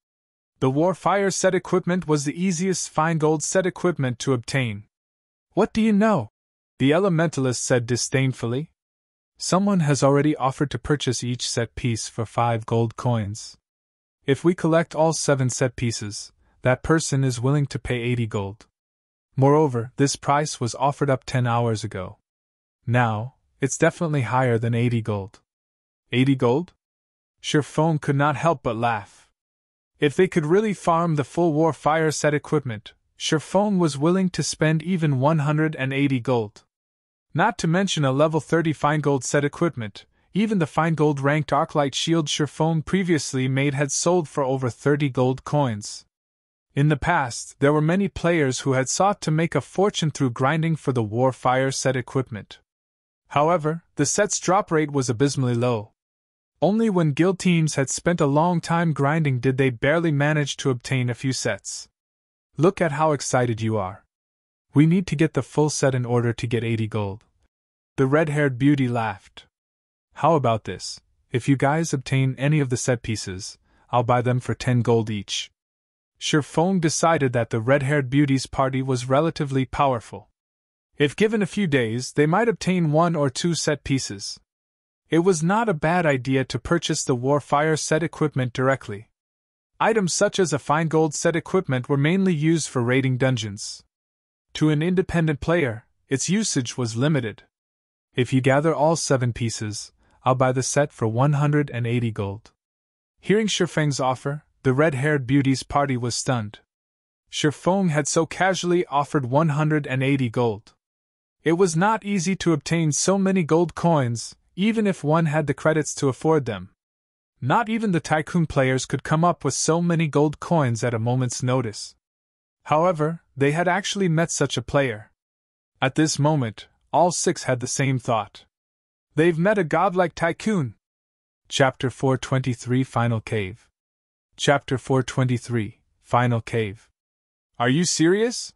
The Warfire set equipment was the easiest fine gold set equipment to obtain. What do you know? The elementalist said disdainfully. Someone has already offered to purchase each set piece for 5 gold coins. If we collect all 7 set pieces, that person is willing to pay 80 gold. Moreover, this price was offered up 10 hours ago. Now, it's definitely higher than 80 gold. 80 gold? Sherfone could not help but laugh. If they could really farm the full Warfire set equipment, Sherfone was willing to spend even 180 gold. Not to mention a level 30 fine gold set equipment, even the fine gold ranked arclight shield Sherfone previously made had sold for over 30 gold coins. In the past, there were many players who had sought to make a fortune through grinding for the Warfire set equipment. However, the set's drop rate was abysmally low. Only when guild teams had spent a long time grinding did they barely manage to obtain a few sets. Look at how excited you are. We need to get the full set in order to get 80 gold. The red-haired beauty laughed. How about this? If you guys obtain any of the set pieces, I'll buy them for 10 gold each. Sherfone decided that the red-haired beauty's party was relatively powerful. If given a few days, they might obtain 1 or 2 set pieces. It was not a bad idea to purchase the Warfire set equipment directly. Items such as a fine gold set equipment were mainly used for raiding dungeons. To an independent player, its usage was limited. If you gather all 7 pieces, I'll buy the set for 180 gold. Hearing Sherfeng's offer, the red-haired beauty's party was stunned. Sherfeng had so casually offered 180 gold. It was not easy to obtain so many gold coins, even if one had the credits to afford them. Not even the tycoon players could come up with so many gold coins at a moment's notice. However, they had actually met such a player. At this moment, all 6 had the same thought. They've met a godlike tycoon. Chapter 423 Final Cave. Chapter 423 Final Cave. Are you serious?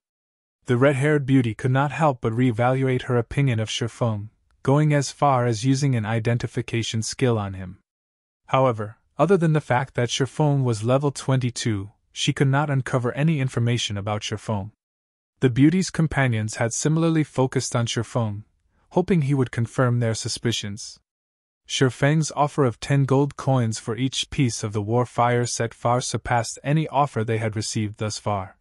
The red-haired beauty could not help but reevaluate her opinion of Sherfeng, going as far as using an identification skill on him. However, other than the fact that Sherfeng was level 22, she could not uncover any information about Sherfeng. The beauty's companions had similarly focused on Sherfeng, hoping he would confirm their suspicions. Sherfeng's offer of 10 gold coins for each piece of the Warfire set far surpassed any offer they had received thus far.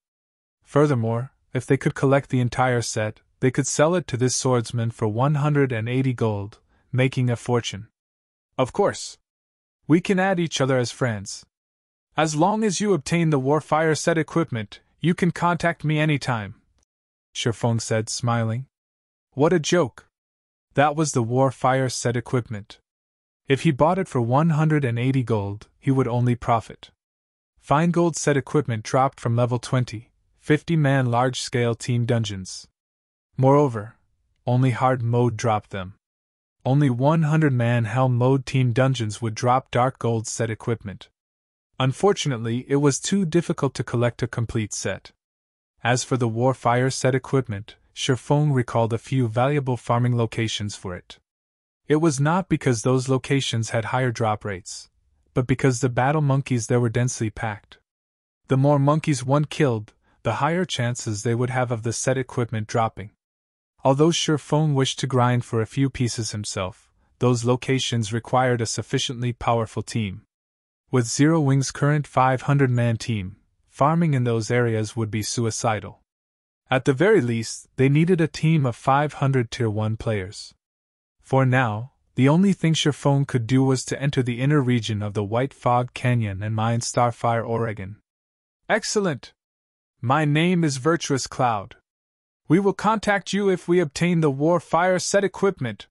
Furthermore, if they could collect the entire set, they could sell it to this swordsman for 180 gold, making a fortune. Of course. We can add each other as friends. As long as you obtain the Warfire set equipment, you can contact me anytime, Sherfeng said, smiling. What a joke. That was the Warfire set equipment. If he bought it for 180 gold, he would only profit. Fine gold set equipment dropped from level 20, 50-man large-scale team dungeons. Moreover, only hard mode dropped them. Only 100-man hell mode team dungeons would drop dark gold set equipment. Unfortunately, it was too difficult to collect a complete set. As for the Warfire set equipment, Sherfeng recalled a few valuable farming locations for it. It was not because those locations had higher drop rates, but because the battle monkeys there were densely packed. The more monkeys one killed, the higher chances they would have of the set equipment dropping. Although Sherfeng wished to grind for a few pieces himself, those locations required a sufficiently powerful team. With Zero Wing's current 500-man team, farming in those areas would be suicidal. At the very least, they needed a team of 500 Tier 1 players. For now, the only thing Sherfeng could do was to enter the inner region of the White Fog Canyon and mine Starfire Oregon. Excellent! My name is Virtuous Cloud. We will contact you if we obtain the Warfire set equipment.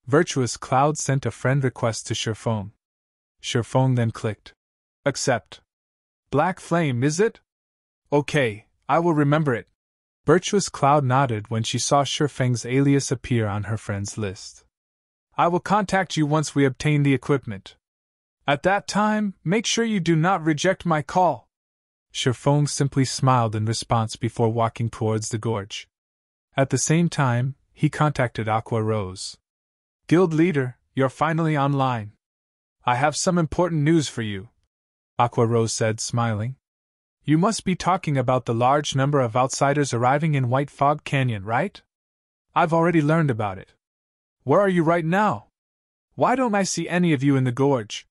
Virtuous Cloud sent a friend request to Sherfeng. Sherfeng then clicked. Accept. Black Flame, is it? Okay, I will remember it. Virtuous Cloud nodded when she saw Sherfeng's alias appear on her friend's list. I will contact you once we obtain the equipment. At that time, make sure you do not reject my call. Sherfeng simply smiled in response before walking towards the gorge. At the same time, he contacted Aqua Rose. Guild leader, you're finally online. I have some important news for you, Aqua Rose said, smiling. You must be talking about the large number of outsiders arriving in White Fog Canyon, right? I've already learned about it. Where are you right now? Why don't I see any of you in the gorge?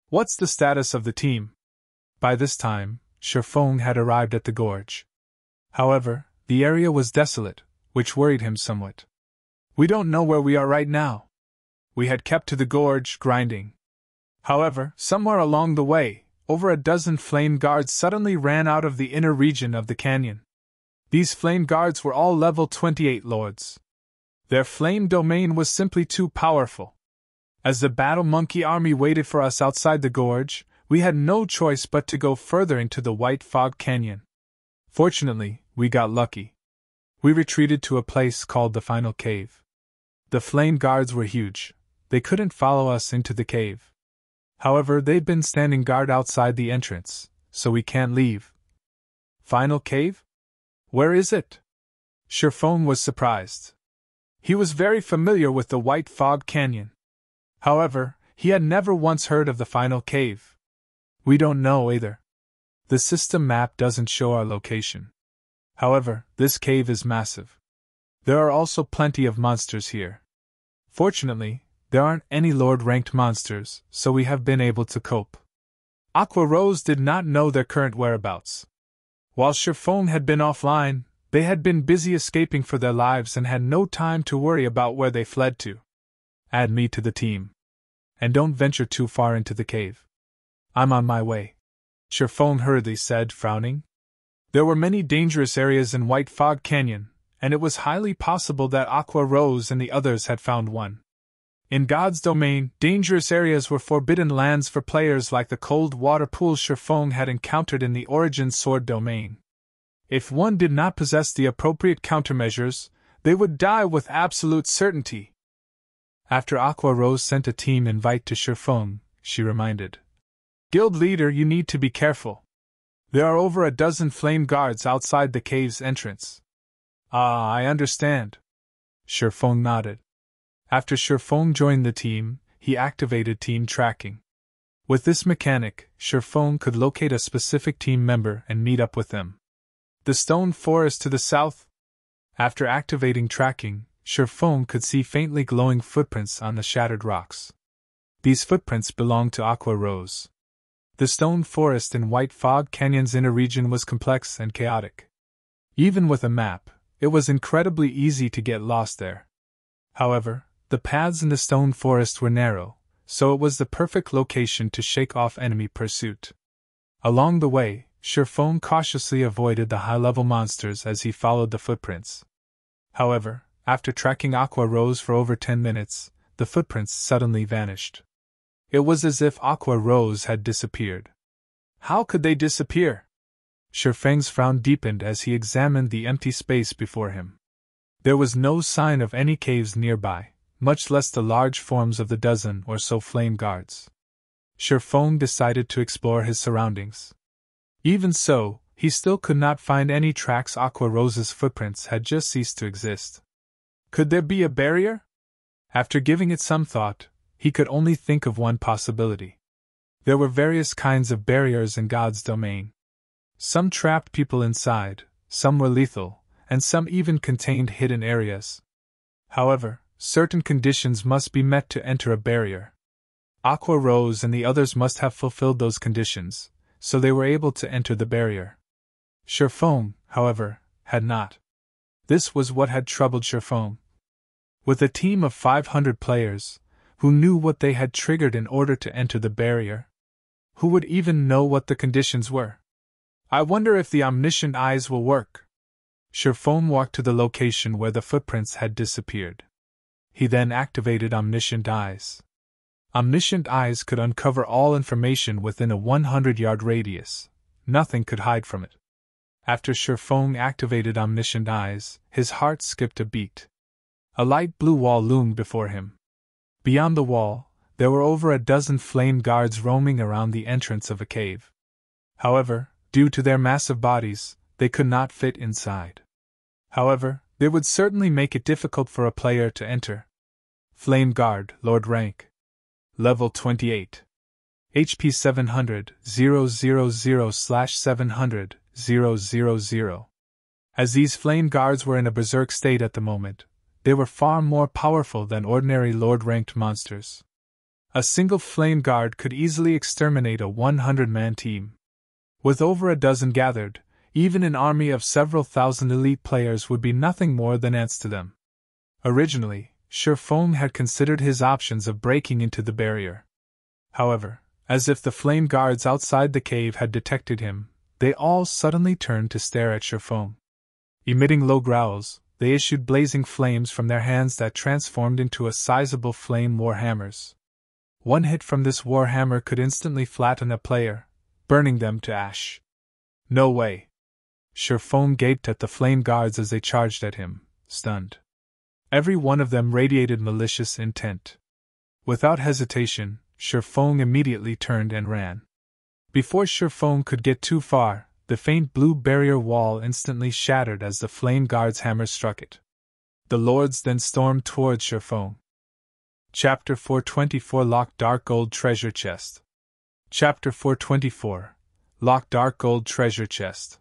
What's the status of the team? By this time, Shifeng had arrived at the gorge. However, the area was desolate, which worried him somewhat. We don't know where we are right now. We had kept to the gorge, grinding. However, somewhere along the way, over a dozen flame guards suddenly ran out of the inner region of the canyon. These flame guards were all level 28 lords. Their flame domain was simply too powerful. As the battle monkey army waited for us outside the gorge, we had no choice but to go further into the White Fog Canyon. Fortunately, we got lucky. We retreated to a place called the Final Cave. The flame guards were huge. They couldn't follow us into the cave. However, they've been standing guard outside the entrance, so we can't leave. Final Cave? Where is it? Shifeng was surprised. He was very familiar with the White Fog Canyon. However, he had never once heard of the Final Cave. We don't know either. The system map doesn't show our location. However, this cave is massive. There are also plenty of monsters here. Fortunately, there aren't any Lord-ranked monsters, so we have been able to cope. Aqua Rose did not know their current whereabouts. While Shifeng had been offline, they had been busy escaping for their lives and had no time to worry about where they fled to. Add me to the team. And don't venture too far into the cave. I'm on my way, Shifeng hurriedly said, frowning. There were many dangerous areas in White Fog Canyon, and it was highly possible that Aqua Rose and the others had found one. In God's domain, dangerous areas were forbidden lands for players like the cold water pools Shifeng had encountered in the Origin Sword domain. If one did not possess the appropriate countermeasures, they would die with absolute certainty. After Aqua Rose sent a team invite to Shifeng, she reminded. Guild leader, you need to be careful. There are over a dozen flame guards outside the cave's entrance. Ah, I understand. Shifeng nodded. After Shifeng joined the team, he activated team tracking. With this mechanic, Shifeng could locate a specific team member and meet up with them. The stone forest to the south? After activating tracking, Shifeng could see faintly glowing footprints on the shattered rocks. These footprints belonged to Aqua Rose. The stone forest in White Fog Canyon's inner region was complex and chaotic. Even with a map, it was incredibly easy to get lost there. However, the paths in the stone forest were narrow, so it was the perfect location to shake off enemy pursuit. Along the way, Shifeng cautiously avoided the high-level monsters as he followed the footprints. However, after tracking Aqua Rose for over 10 minutes, the footprints suddenly vanished. It was as if Aqua Rose had disappeared. How could they disappear? Shifeng's frown deepened as he examined the empty space before him. There was no sign of any caves nearby, much less the large forms of the dozen or so flame guards. Shifeng decided to explore his surroundings. Even so, he still could not find any tracks. Aqua Rose's footprints had just ceased to exist. Could there be a barrier? After giving it some thought, he could only think of one possibility. There were various kinds of barriers in God's domain. Some trapped people inside, some were lethal, and some even contained hidden areas. However, certain conditions must be met to enter a barrier. Aqua Rose and the others must have fulfilled those conditions, so they were able to enter the barrier. Shifeng, however, had not. This was what had troubled Shifeng. With a team of 500 players, who knew what they had triggered in order to enter the barrier? Who would even know what the conditions were? I wonder if the omniscient eyes will work. Shifeng walked to the location where the footprints had disappeared. He then activated omniscient eyes. Omniscient eyes could uncover all information within a 100-yard radius. Nothing could hide from it. After Shifeng activated omniscient eyes, his heart skipped a beat. A light blue wall loomed before him. Beyond the wall, there were over a dozen flame guards roaming around the entrance of a cave. However, due to their massive bodies, they could not fit inside. However, they would certainly make it difficult for a player to enter. Flame Guard, Lord Rank. Level 28. HP 700, 000/700, 000. As these flame guards were in a berserk state at the moment, they were far more powerful than ordinary Lord-ranked monsters. A single flame guard could easily exterminate a 100-man team. With over a dozen gathered, even an army of several thousand elite players would be nothing more than ants to them. Originally, Shurfong had considered his options of breaking into the barrier. However, as if the flame guards outside the cave had detected him, they all suddenly turned to stare at Shurfong. Emitting low growls, they issued blazing flames from their hands that transformed into a sizable flame warhammers. One hit from this warhammer could instantly flatten a player, burning them to ash. No way! Shurfong gaped at the flame guards as they charged at him, stunned. Every one of them radiated malicious intent. Without hesitation, Shurfong immediately turned and ran. Before Shurfong could get too far, the faint blue barrier wall instantly shattered as the flame guard's hammer struck it. The lords then stormed towards Shurfong. Chapter 424 Locked Dark Gold Treasure Chest. Chapter 424 Locked Dark Gold Treasure Chest.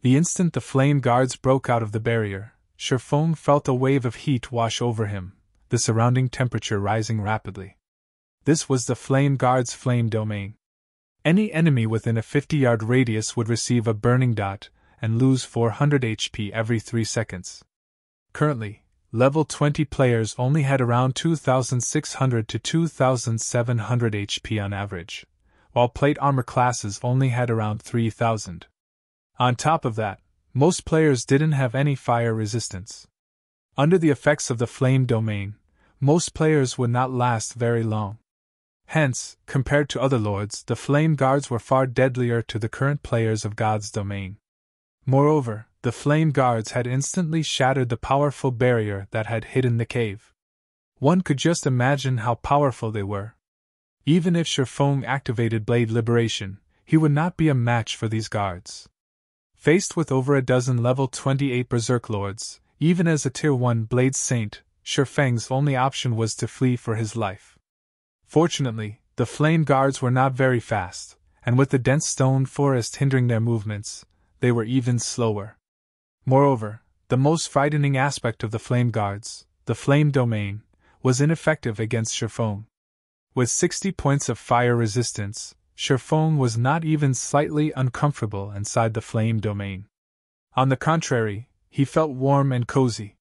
The instant the flame guards broke out of the barrier, Shurfong felt a wave of heat wash over him, the surrounding temperature rising rapidly. This was the flame guard's flame domain. Any enemy within a 50-yard radius would receive a burning dot and lose 400 HP every 3 seconds. Currently, level 20 players only had around 2,600 to 2,700 HP on average, while plate armor classes only had around 3,000. On top of that, most players didn't have any fire resistance. Under the effects of the flame domain, most players would not last very long. Hence, compared to other lords, the flame guards were far deadlier to the current players of God's domain. Moreover, the flame guards had instantly shattered the powerful barrier that had hidden the cave. One could just imagine how powerful they were. Even if Shurfong activated Blade Liberation, he would not be a match for these guards. Faced with over a dozen level 28 Berserk Lords, even as a Tier 1 Blade Saint, Shurfeng's only option was to flee for his life. Fortunately, the flame guards were not very fast, and with the dense stone forest hindering their movements, they were even slower. Moreover, the most frightening aspect of the flame guards, the flame domain, was ineffective against Shurfong. With 60 points of fire resistance, Shurfong was not even slightly uncomfortable inside the flame domain. On the contrary, he felt warm and cozy.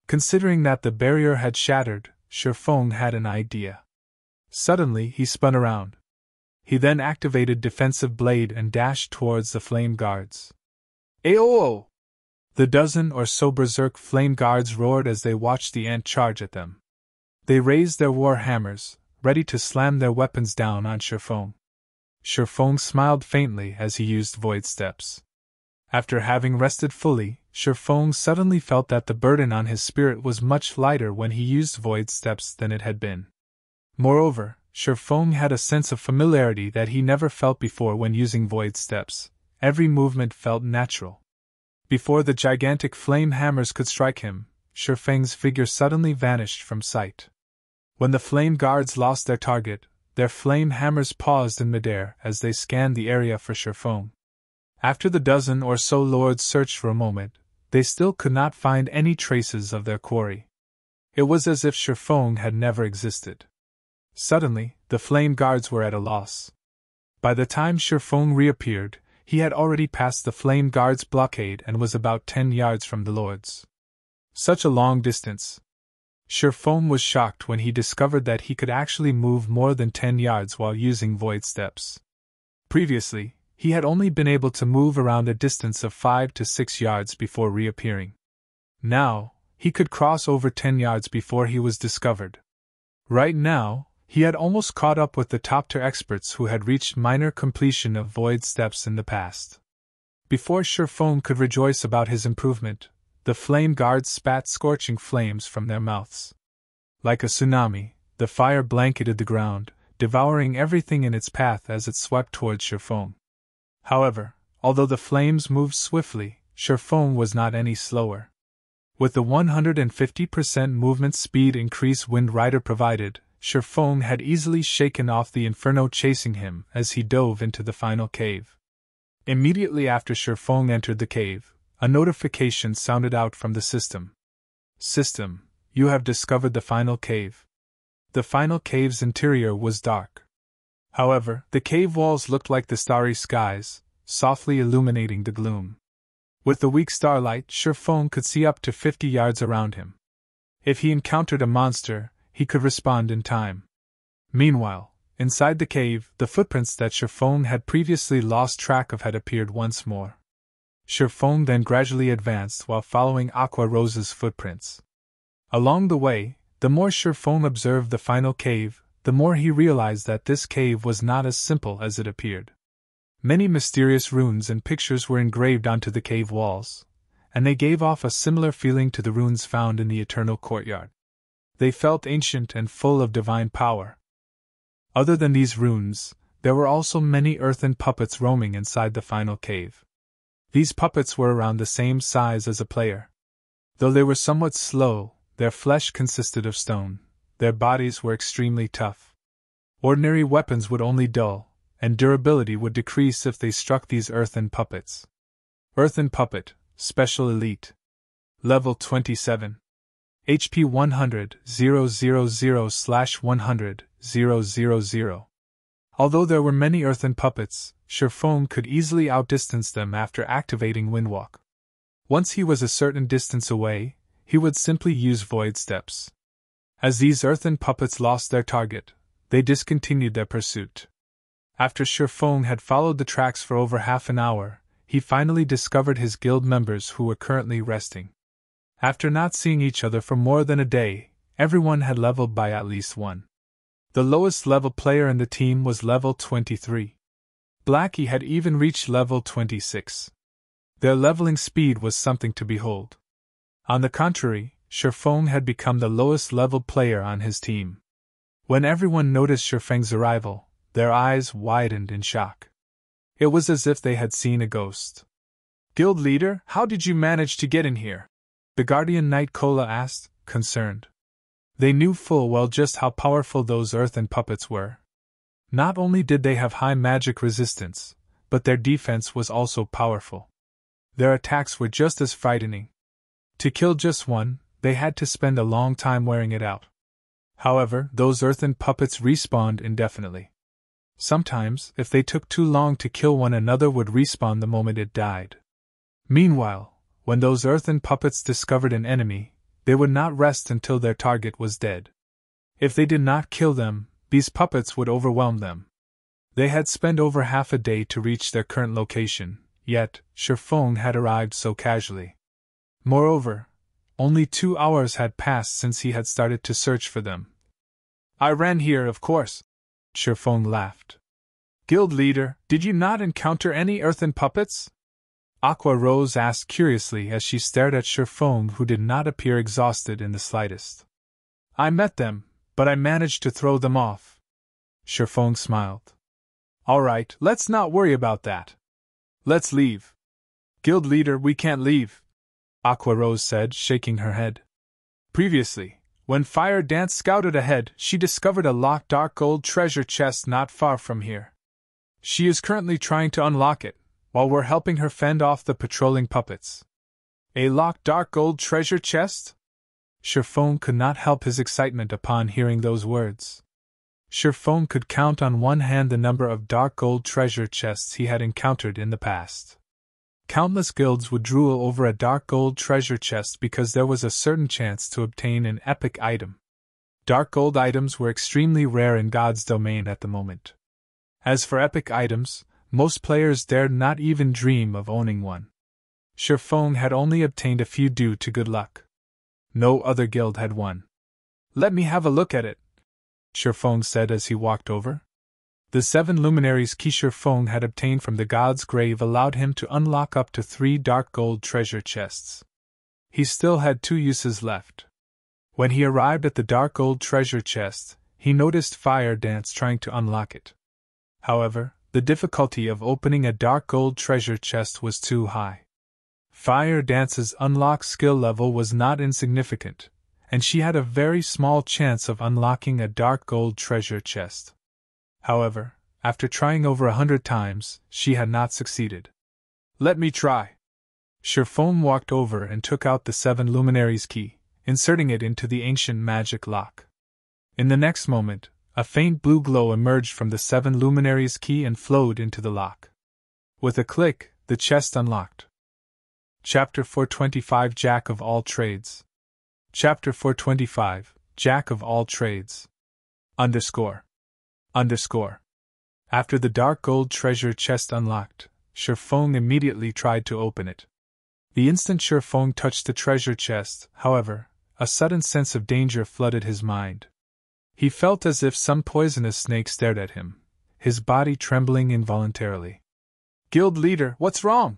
Considering that the barrier had shattered, Shurfong had an idea. Suddenly he spun around. He then activated Defensive Blade and dashed towards the flame guards. Aoo! The dozen or so berserk flame guards roared as they watched the ant charge at them. They raised their war hammers, ready to slam their weapons down on Shurfong. Shurfong smiled faintly as he used Void Steps. After having rested fully, Shurfong suddenly felt that the burden on his spirit was much lighter when he used Void Steps than it had been. Moreover, Shurfong had a sense of familiarity that he never felt before when using Void Steps. Every movement felt natural. Before the gigantic flame hammers could strike him, Shurfeng's figure suddenly vanished from sight. When the flame guards lost their target, their flame hammers paused in midair as they scanned the area for Shurfong. After the dozen or so lords searched for a moment, they still could not find any traces of their quarry. It was as if Shurfong had never existed. Suddenly, the flame guards were at a loss. By the time Shurfong reappeared, he had already passed the flame guards' blockade and was about 10 yards from the lords. Such a long distance. Shurfong was shocked when he discovered that he could actually move more than 10 yards while using Void Steps. Previously, he had only been able to move around a distance of 5 to 6 yards before reappearing. Now, he could cross over 10 yards before he was discovered. Right now, he had almost caught up with the top-tier experts who had reached minor completion of Void Steps in the past. Before Shurfong could rejoice about his improvement, the flame guards spat scorching flames from their mouths. Like a tsunami, the fire blanketed the ground, devouring everything in its path as it swept towards Shurfong. However, although the flames moved swiftly, Shurfong was not any slower. With the 150% movement speed increase Wind Rider provided, Shifeng had easily shaken off the inferno chasing him as he dove into the final cave. Immediately after Shifeng entered the cave, a notification sounded out from the system. System, you have discovered the final cave. The final cave's interior was dark. However, the cave walls looked like the starry skies, softly illuminating the gloom. With the weak starlight, Shifeng could see up to 50 yards around him. If he encountered a monster, he could respond in time. Meanwhile, inside the cave, the footprints that Shifeng had previously lost track of had appeared once more. Shifeng then gradually advanced while following Aqua Rose's footprints. Along the way, the more Shifeng observed the final cave, the more he realized that this cave was not as simple as it appeared. Many mysterious runes and pictures were engraved onto the cave walls, and they gave off a similar feeling to the runes found in the Eternal Courtyard. They felt ancient and full of divine power. Other than these runes, there were also many earthen puppets roaming inside the final cave. These puppets were around the same size as a player. Though they were somewhat slow, their flesh consisted of stone, their bodies were extremely tough. Ordinary weapons would only dull, and durability would decrease if they struck these earthen puppets. Earthen Puppet, Special Elite. Level 27. HP 100, 000/100, 000. Although there were many earthen puppets, Shifeng could easily outdistance them after activating Windwalk. Once he was a certain distance away, he would simply use Void Steps. As these earthen puppets lost their target, they discontinued their pursuit. After Shifeng had followed the tracks for over half an hour, he finally discovered his guild members who were currently resting. After not seeing each other for more than a day, everyone had leveled by at least one. The lowest level player in the team was level 23. Blackie had even reached level 26. Their leveling speed was something to behold. On the contrary, Shifeng had become the lowest level player on his team. When everyone noticed Shifeng's arrival, their eyes widened in shock. It was as if they had seen a ghost. "Guild leader, how did you manage to get in here?" the Guardian Knight Kola asked, concerned. They knew full well just how powerful those earthen puppets were. Not only did they have high magic resistance, but their defense was also powerful. Their attacks were just as frightening. To kill just one, they had to spend a long time wearing it out. However, those earthen puppets respawned indefinitely. Sometimes, if they took too long to kill one, another would respawn the moment it died. Meanwhile, when those earthen puppets discovered an enemy, they would not rest until their target was dead. If they did not kill them, these puppets would overwhelm them. They had spent over half a day to reach their current location, yet Shifeng had arrived so casually. Moreover, only 2 hours had passed since he had started to search for them. "I ran here, of course," Shifeng laughed. "Guild leader, did you not encounter any earthen puppets?" Aqua Rose asked curiously as she stared at Shifeng, who did not appear exhausted in the slightest. "I met them, but I managed to throw them off." Shifeng smiled. "All right, let's not worry about that. Let's leave." "Guild leader, we can't leave," Aqua Rose said, shaking her head. "Previously, when Fire Dance scouted ahead, she discovered a locked dark gold treasure chest not far from here. She is currently trying to unlock it, while we're helping her fend off the patrolling puppets." "A locked dark gold treasure chest?" Shifeng could not help his excitement upon hearing those words. Shifeng could count on one hand the number of dark gold treasure chests he had encountered in the past. Countless guilds would drool over a dark gold treasure chest because there was a certain chance to obtain an epic item. Dark gold items were extremely rare in God's domain at the moment. As for epic items, most players dared not even dream of owning one. Shifeng had only obtained a few due to good luck. No other guild had one. "Let me have a look at it," Shifeng said as he walked over. The 7 luminaries key Shifeng had obtained from the god's grave allowed him to unlock up to 3 dark gold treasure chests. He still had 2 uses left. When he arrived at the dark gold treasure chest, he noticed Fire Dance trying to unlock it. However, the difficulty of opening a dark gold treasure chest was too high. Fire Dance's unlock skill level was not insignificant, and she had a very small chance of unlocking a dark gold treasure chest. However, after trying over 100 times, she had not succeeded. "Let me try." Sherfone walked over and took out the 7 luminaries key, inserting it into the ancient magic lock. In the next moment, a faint blue glow emerged from the 7 luminaries key and flowed into the lock. With a click, the chest unlocked. Chapter 425 Jack of All Trades. Chapter 425 Jack of All Trades. Underscore. After the dark gold treasure chest unlocked, Sherfone immediately tried to open it. The instant Sherfone touched the treasure chest, however, a sudden sense of danger flooded his mind. He felt as if some poisonous snake stared at him, his body trembling involuntarily. "Guild leader, what's wrong?"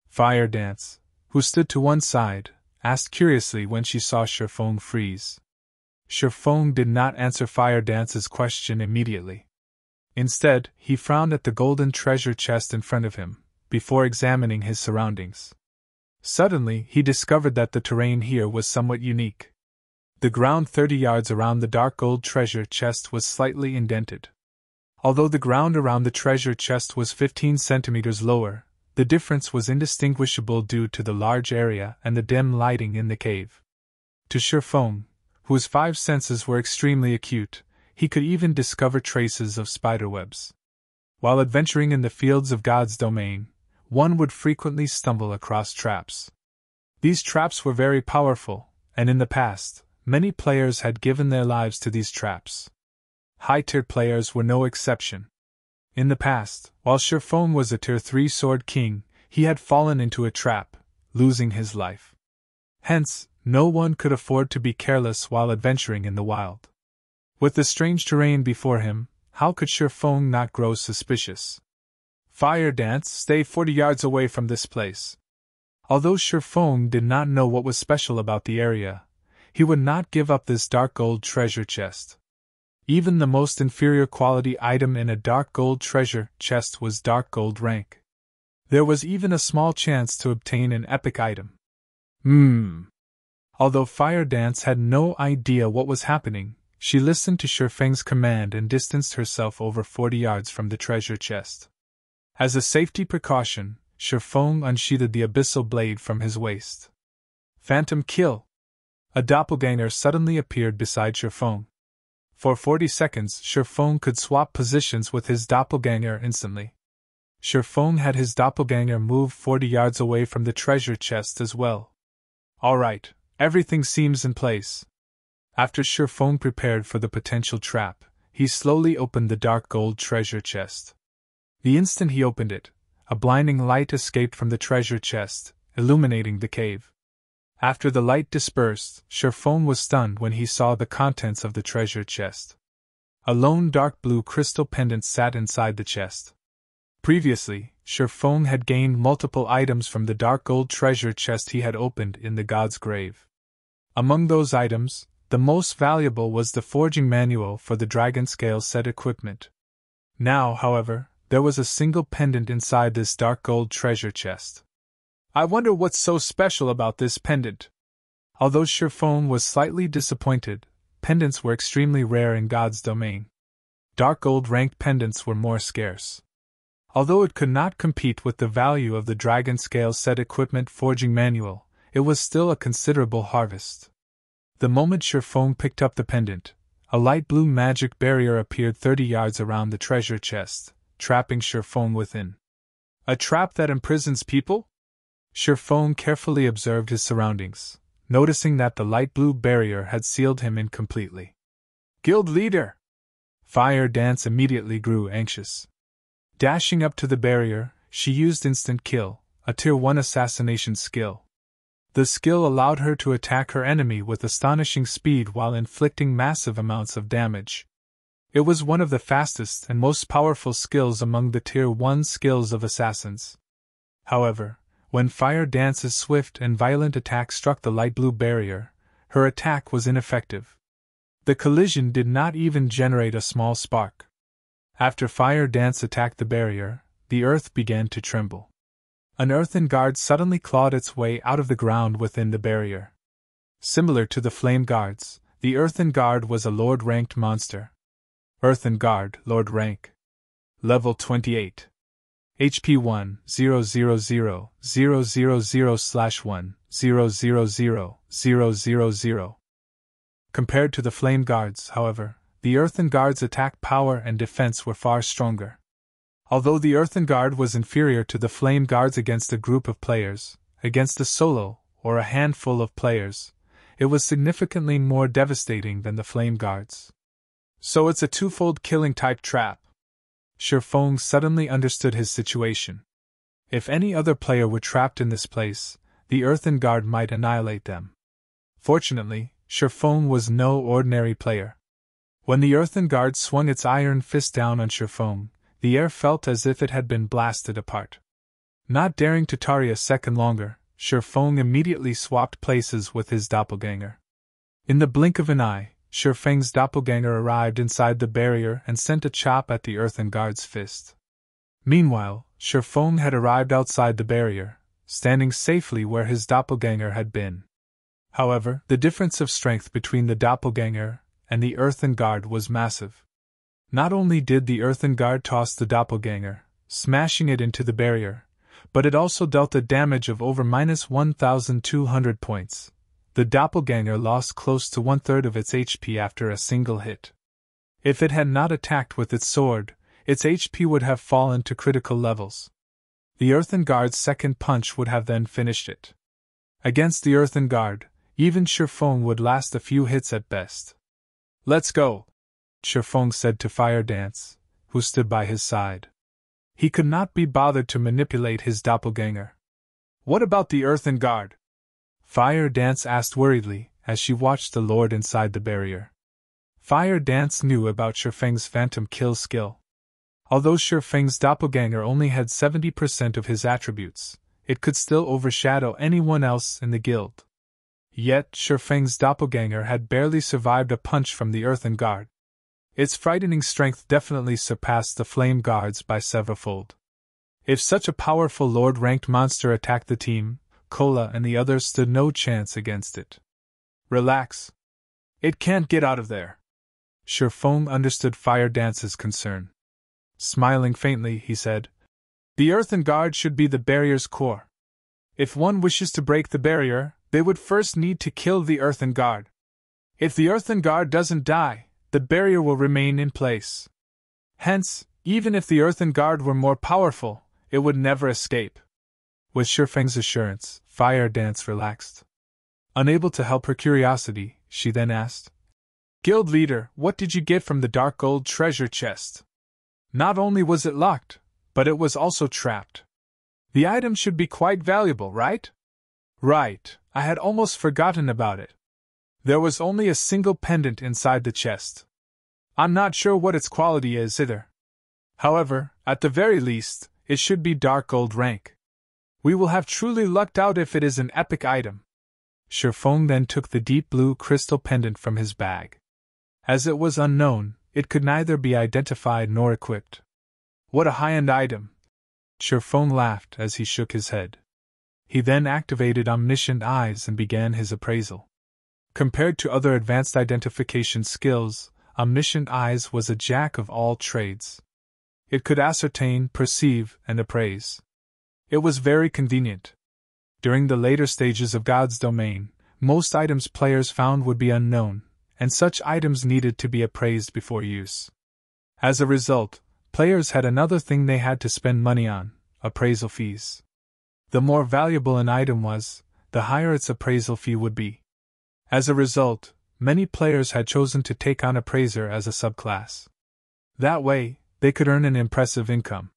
Fire Dance, who stood to one side, asked curiously when she saw Sherfone freeze. Sherfone did not answer Fire Dance's question immediately. Instead, he frowned at the golden treasure chest in front of him, before examining his surroundings. Suddenly, he discovered that the terrain here was somewhat unique. The ground 30 yards around the dark gold treasure chest was slightly indented. Although the ground around the treasure chest was 15 centimeters lower, the difference was indistinguishable due to the large area and the dim lighting in the cave. To Sherfone, whose 5 senses were extremely acute, he could even discover traces of spiderwebs. While adventuring in the fields of God's domain, one would frequently stumble across traps. These traps were very powerful, and in the past, many players had given their lives to these traps. High-tiered players were no exception. In the past, while Sherfone was a Tier 3 Sword King, he had fallen into a trap, losing his life. Hence, no one could afford to be careless while adventuring in the wild. With the strange terrain before him, how could Sherfone not grow suspicious? "Fire Dance, stay 40 yards away from this place." Although Sherfone did not know what was special about the area, he would not give up this dark gold treasure chest. Even the most inferior quality item in a dark gold treasure chest was dark gold rank. There was even a small chance to obtain an epic item. Although Fire Dance had no idea what was happening, she listened to Sherfeng's command and distanced herself over 40 yards from the treasure chest. As a safety precaution, Sherfone unsheathed the abyssal blade from his waist. Phantom kill! A doppelganger suddenly appeared beside Sherfone. For 40 seconds, Sherfone could swap positions with his doppelganger instantly. Sherfone had his doppelganger move 40 yards away from the treasure chest as well. "All right, everything seems in place." After Sherfone prepared for the potential trap, he slowly opened the dark gold treasure chest. The instant he opened it, a blinding light escaped from the treasure chest, illuminating the cave. After the light dispersed, Sherfone was stunned when he saw the contents of the treasure chest. A lone dark blue crystal pendant sat inside the chest. Previously, Sherfone had gained multiple items from the dark gold treasure chest he had opened in the god's grave. Among those items, the most valuable was the forging manual for the dragon scale set equipment. Now, however, there was a single pendant inside this dark gold treasure chest. "I wonder what's so special about this pendant." Although Sherfone was slightly disappointed, pendants were extremely rare in God's domain. Dark gold ranked pendants were more scarce. Although it could not compete with the value of the dragon scale set equipment forging manual, it was still a considerable harvest. The moment Sherfone picked up the pendant, a light blue magic barrier appeared 30 yards around the treasure chest, trapping Sherfone within. "A trap that imprisons people?" Sherfone carefully observed his surroundings, noticing that the light blue barrier had sealed him in completely. "Guild leader!" Fire Dance immediately grew anxious. Dashing up to the barrier, she used Instant Kill, a Tier 1 assassination skill. The skill allowed her to attack her enemy with astonishing speed while inflicting massive amounts of damage. It was one of the fastest and most powerful skills among the Tier 1 skills of assassins. However, when Fire Dance's swift and violent attack struck the light blue barrier, her attack was ineffective. The collision did not even generate a small spark. After Fire Dance attacked the barrier, the earth began to tremble. An earthen guard suddenly clawed its way out of the ground within the barrier. Similar to the Flame Guards, the Earthen Guard was a Lord-ranked monster. Earthen Guard, Lord rank. Level 28. HP 1-000-000/1-000-000. Compared to the Flame Guards, however, the Earthen Guard's attack power and defense were far stronger. Although the Earthen Guard was inferior to the Flame Guards against a group of players, against a solo, or a handful of players, it was significantly more devastating than the Flame Guards. So it's a twofold killing type trap. Shifeng suddenly understood his situation. If any other player were trapped in this place, the Earthen Guard might annihilate them. Fortunately, Shifeng was no ordinary player. When the Earthen Guard swung its iron fist down on Shifeng, the air felt as if it had been blasted apart. Not daring to tarry a second longer, Shifeng immediately swapped places with his doppelganger. In the blink of an eye, Shifeng's doppelganger arrived inside the barrier and sent a chop at the Earthen Guard's fist. Meanwhile, Shifeng had arrived outside the barrier, standing safely where his doppelganger had been. However, the difference of strength between the doppelganger and the Earthen Guard was massive. Not only did the Earthen Guard toss the doppelganger, smashing it into the barrier, but it also dealt a damage of over -1,200 points. The doppelganger lost close to 1/3 of its HP after a single hit. If it had not attacked with its sword, its HP would have fallen to critical levels. The Earthen Guard's second punch would have then finished it. Against the Earthen Guard, even Shifeng would last a few hits at best. "Let's go," Shifeng said to Fire Dance, who stood by his side. He could not be bothered to manipulate his doppelganger. "What about the Earthen Guard?" Fire Dance asked worriedly, as she watched the Lord inside the barrier. Fire Dance knew about Shifeng's phantom kill skill. Although Shifeng's doppelganger only had 70% of his attributes, it could still overshadow anyone else in the guild. Yet, Shifeng's doppelganger had barely survived a punch from the Earthen Guard. Its frightening strength definitely surpassed the Flame Guards by severalfold. If such a powerful Lord-ranked monster attacked the team, Kola and the others stood no chance against it. "Relax. It can't get out of there." Shifeng understood Fire Dance's concern. Smiling faintly, he said, "The Earthen Guard should be the barrier's core. If one wishes to break the barrier, they would first need to kill the Earthen Guard. If the Earthen Guard doesn't die, the barrier will remain in place. Hence, even if the Earthen Guard were more powerful, it would never escape." With Shifeng's assurance, Fire Dance relaxed. Unable to help her curiosity, she then asked, "Guild leader, what did you get from the dark gold treasure chest? Not only was it locked, but it was also trapped. The item should be quite valuable, right?" "Right, I had almost forgotten about it. There was only a single pendant inside the chest. I'm not sure what its quality is either. However, at the very least, it should be dark gold rank. We will have truly lucked out if it is an epic item." Shifeng then took the deep blue crystal pendant from his bag. As it was unknown, it could neither be identified nor equipped. "What a high-end item!" Shifeng laughed as he shook his head. He then activated Omniscient Eyes and began his appraisal. Compared to other advanced identification skills, Omniscient Eyes was a jack of all trades. It could ascertain, perceive, and appraise. It was very convenient. During the later stages of God's domain, most items players found would be unknown, and such items needed to be appraised before use. As a result, players had another thing they had to spend money on: appraisal fees. The more valuable an item was, the higher its appraisal fee would be. As a result, many players had chosen to take on Appraiser as a subclass. That way, they could earn an impressive income.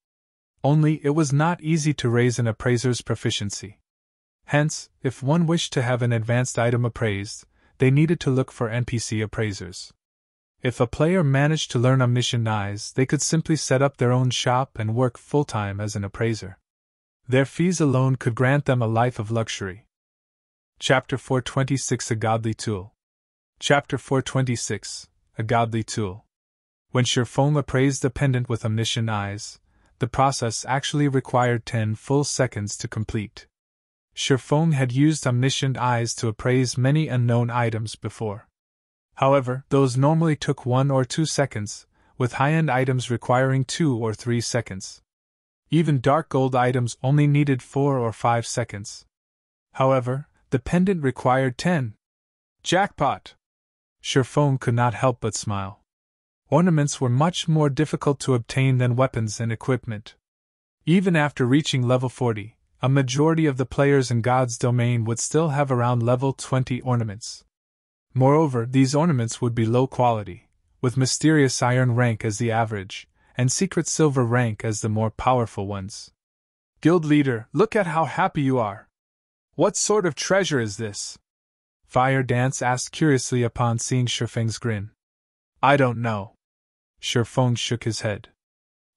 Only it was not easy to raise an appraiser's proficiency. Hence, if one wished to have an advanced item appraised, they needed to look for NPC appraisers. If a player managed to learn Omniscient Eyes, they could simply set up their own shop and work full-time as an appraiser. Their fees alone could grant them a life of luxury. Chapter 426 A Godly Tool. Chapter 426 A Godly Tool. When Shifeng appraised the pendant with Omniscient Eyes, the process actually required 10 full seconds to complete. Shifeng had used omniscient eyes to appraise many unknown items before. However, those normally took 1 or 2 seconds, with high-end items requiring 2 or 3 seconds. Even dark gold items only needed 4 or 5 seconds. However, the pendant required 10. Jackpot! Shifeng could not help but smile. Ornaments were much more difficult to obtain than weapons and equipment. Even after reaching level 40, a majority of the players in God's domain would still have around level 20 ornaments. Moreover, these ornaments would be low quality, with mysterious iron rank as the average, and secret silver rank as the more powerful ones. Guild leader, look at how happy you are. What sort of treasure is this? Fire Dance asked curiously upon seeing Shifeng's grin. I don't know. Shifeng shook his head.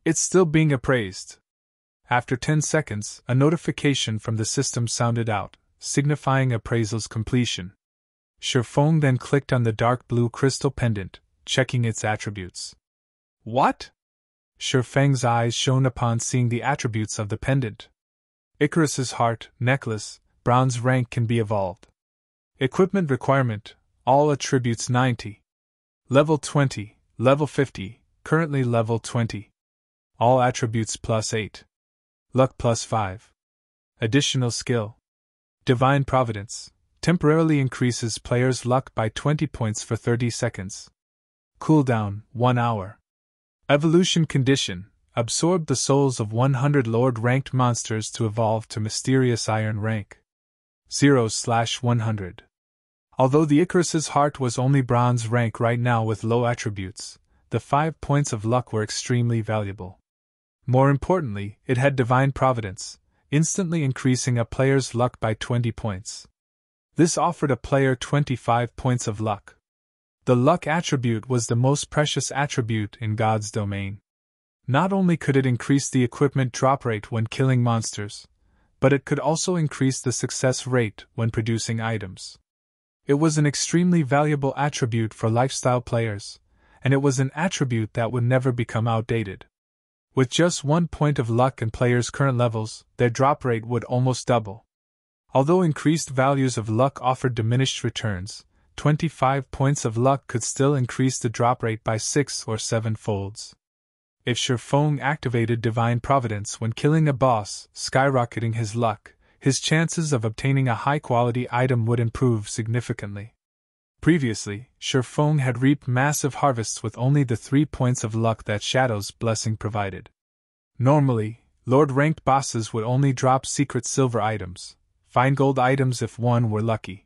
It's still being appraised. After 10 seconds, a notification from the system sounded out, signifying appraisal's completion. Shifeng then clicked on the dark blue crystal pendant, checking its attributes. What? Shifeng's eyes shone upon seeing the attributes of the pendant. Icarus's heart, necklace, bronze rank can be evolved. Equipment requirement, all attributes 90. Level 20, level 50, currently level 20. All attributes plus 8. Luck plus 5. Additional skill. Divine Providence, temporarily increases players' luck by 20 points for 30 seconds. Cooldown, 1 hour. Evolution condition, absorb the souls of 100 Lord-ranked monsters to evolve to mysterious iron rank. 0/100. Although the Icarus's heart was only bronze rank right now with low attributes, the 5 points of luck were extremely valuable. More importantly, it had Divine Providence, instantly increasing a player's luck by 20 points. This offered a player 25 points of luck. The luck attribute was the most precious attribute in God's domain. Not only could it increase the equipment drop rate when killing monsters, but it could also increase the success rate when producing items. It was an extremely valuable attribute for lifestyle players, and it was an attribute that would never become outdated. With just 1 point of luck in players' current levels, their drop rate would almost double. Although increased values of luck offered diminished returns, 25 points of luck could still increase the drop rate by 6 or 7 folds. If Shifeng activated Divine Providence when killing a boss, skyrocketing his luck, his chances of obtaining a high-quality item would improve significantly. Previously, Shifeng had reaped massive harvests with only the 3 points of luck that Shadow's blessing provided. Normally, Lord-ranked bosses would only drop secret silver items, fine gold items if one were lucky.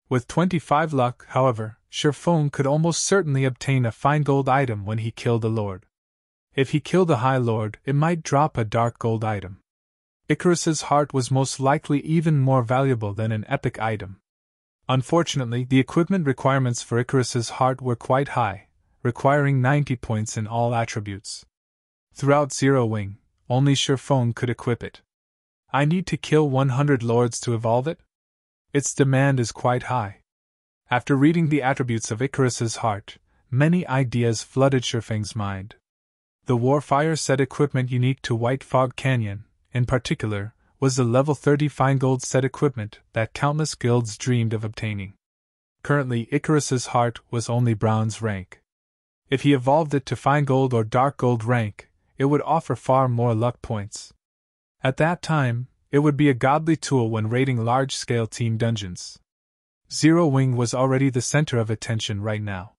With 25 luck, however, Shifeng could almost certainly obtain a fine gold item when he killed a lord. If he killed a high lord, it might drop a dark gold item. Icarus's heart was most likely even more valuable than an epic item. Unfortunately, the equipment requirements for Icarus's heart were quite high, requiring 90 points in all attributes. Throughout Zero Wing, only Shifeng could equip it. I need to kill 100 lords to evolve it? Its demand is quite high. After reading the attributes of Icarus's heart, many ideas flooded Shifeng's mind. The Warfire set equipment unique to White Fog Canyon, in particular, was the level 30 fine gold set equipment that countless guilds dreamed of obtaining. Currently, Icarus's heart was only bronze rank. If he evolved it to fine gold or dark gold rank, it would offer far more luck points. At that time, it would be a godly tool when raiding large-scale team dungeons. Zero Wing was already the center of attention right now.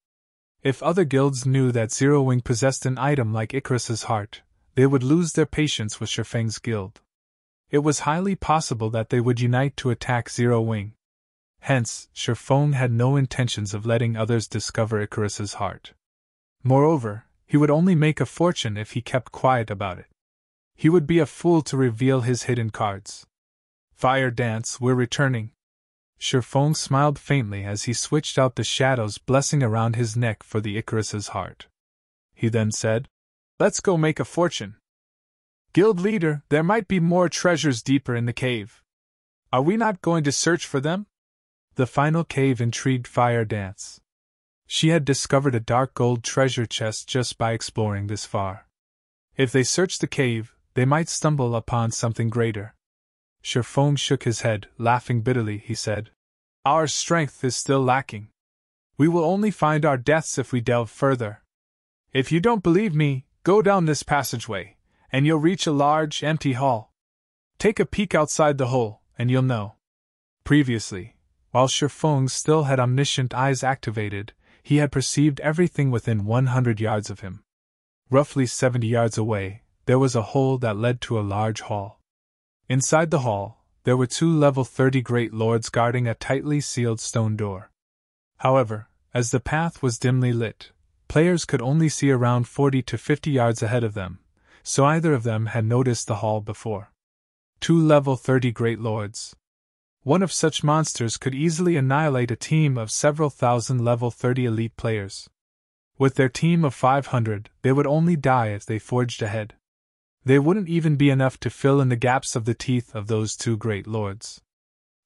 If other guilds knew that Zero Wing possessed an item like Icarus's heart, they would lose their patience with Shifeng's guild. It was highly possible that they would unite to attack Zero Wing. Hence, Shifeng had no intentions of letting others discover Icarus's heart. Moreover, he would only make a fortune if he kept quiet about it. He would be a fool to reveal his hidden cards. Fire Dance, we're returning. Shifeng smiled faintly as he switched out the Shadow's blessing around his neck for the Icarus's heart. He then said, Let's go make a fortune. Guild leader, there might be more treasures deeper in the cave. Are we not going to search for them? The final cave intrigued Fire Dance. She had discovered a dark gold treasure chest just by exploring this far. If they searched the cave, they might stumble upon something greater. Shifeng shook his head, laughing bitterly. He said, "Our strength is still lacking. We will only find our deaths if we delve further. If you don't believe me, go down this passageway, and you'll reach a large, empty hall. Take a peek outside the hole, and you'll know." Previously, while Shifeng still had omniscient eyes activated, he had perceived everything within 100 yards of him. Roughly 70 yards away, there was a hole that led to a large hall. Inside the hall, there were 2 level 30 Great Lords guarding a tightly sealed stone door. However, as the path was dimly lit, players could only see around 40 to 50 yards ahead of them, so either of them had noticed the hall before. 2 level 30 Great Lords. One of such monsters could easily annihilate a team of several thousand level 30 elite players. With their team of 500, they would only die if they forged ahead. They wouldn't even be enough to fill in the gaps of the teeth of those 2 Great Lords.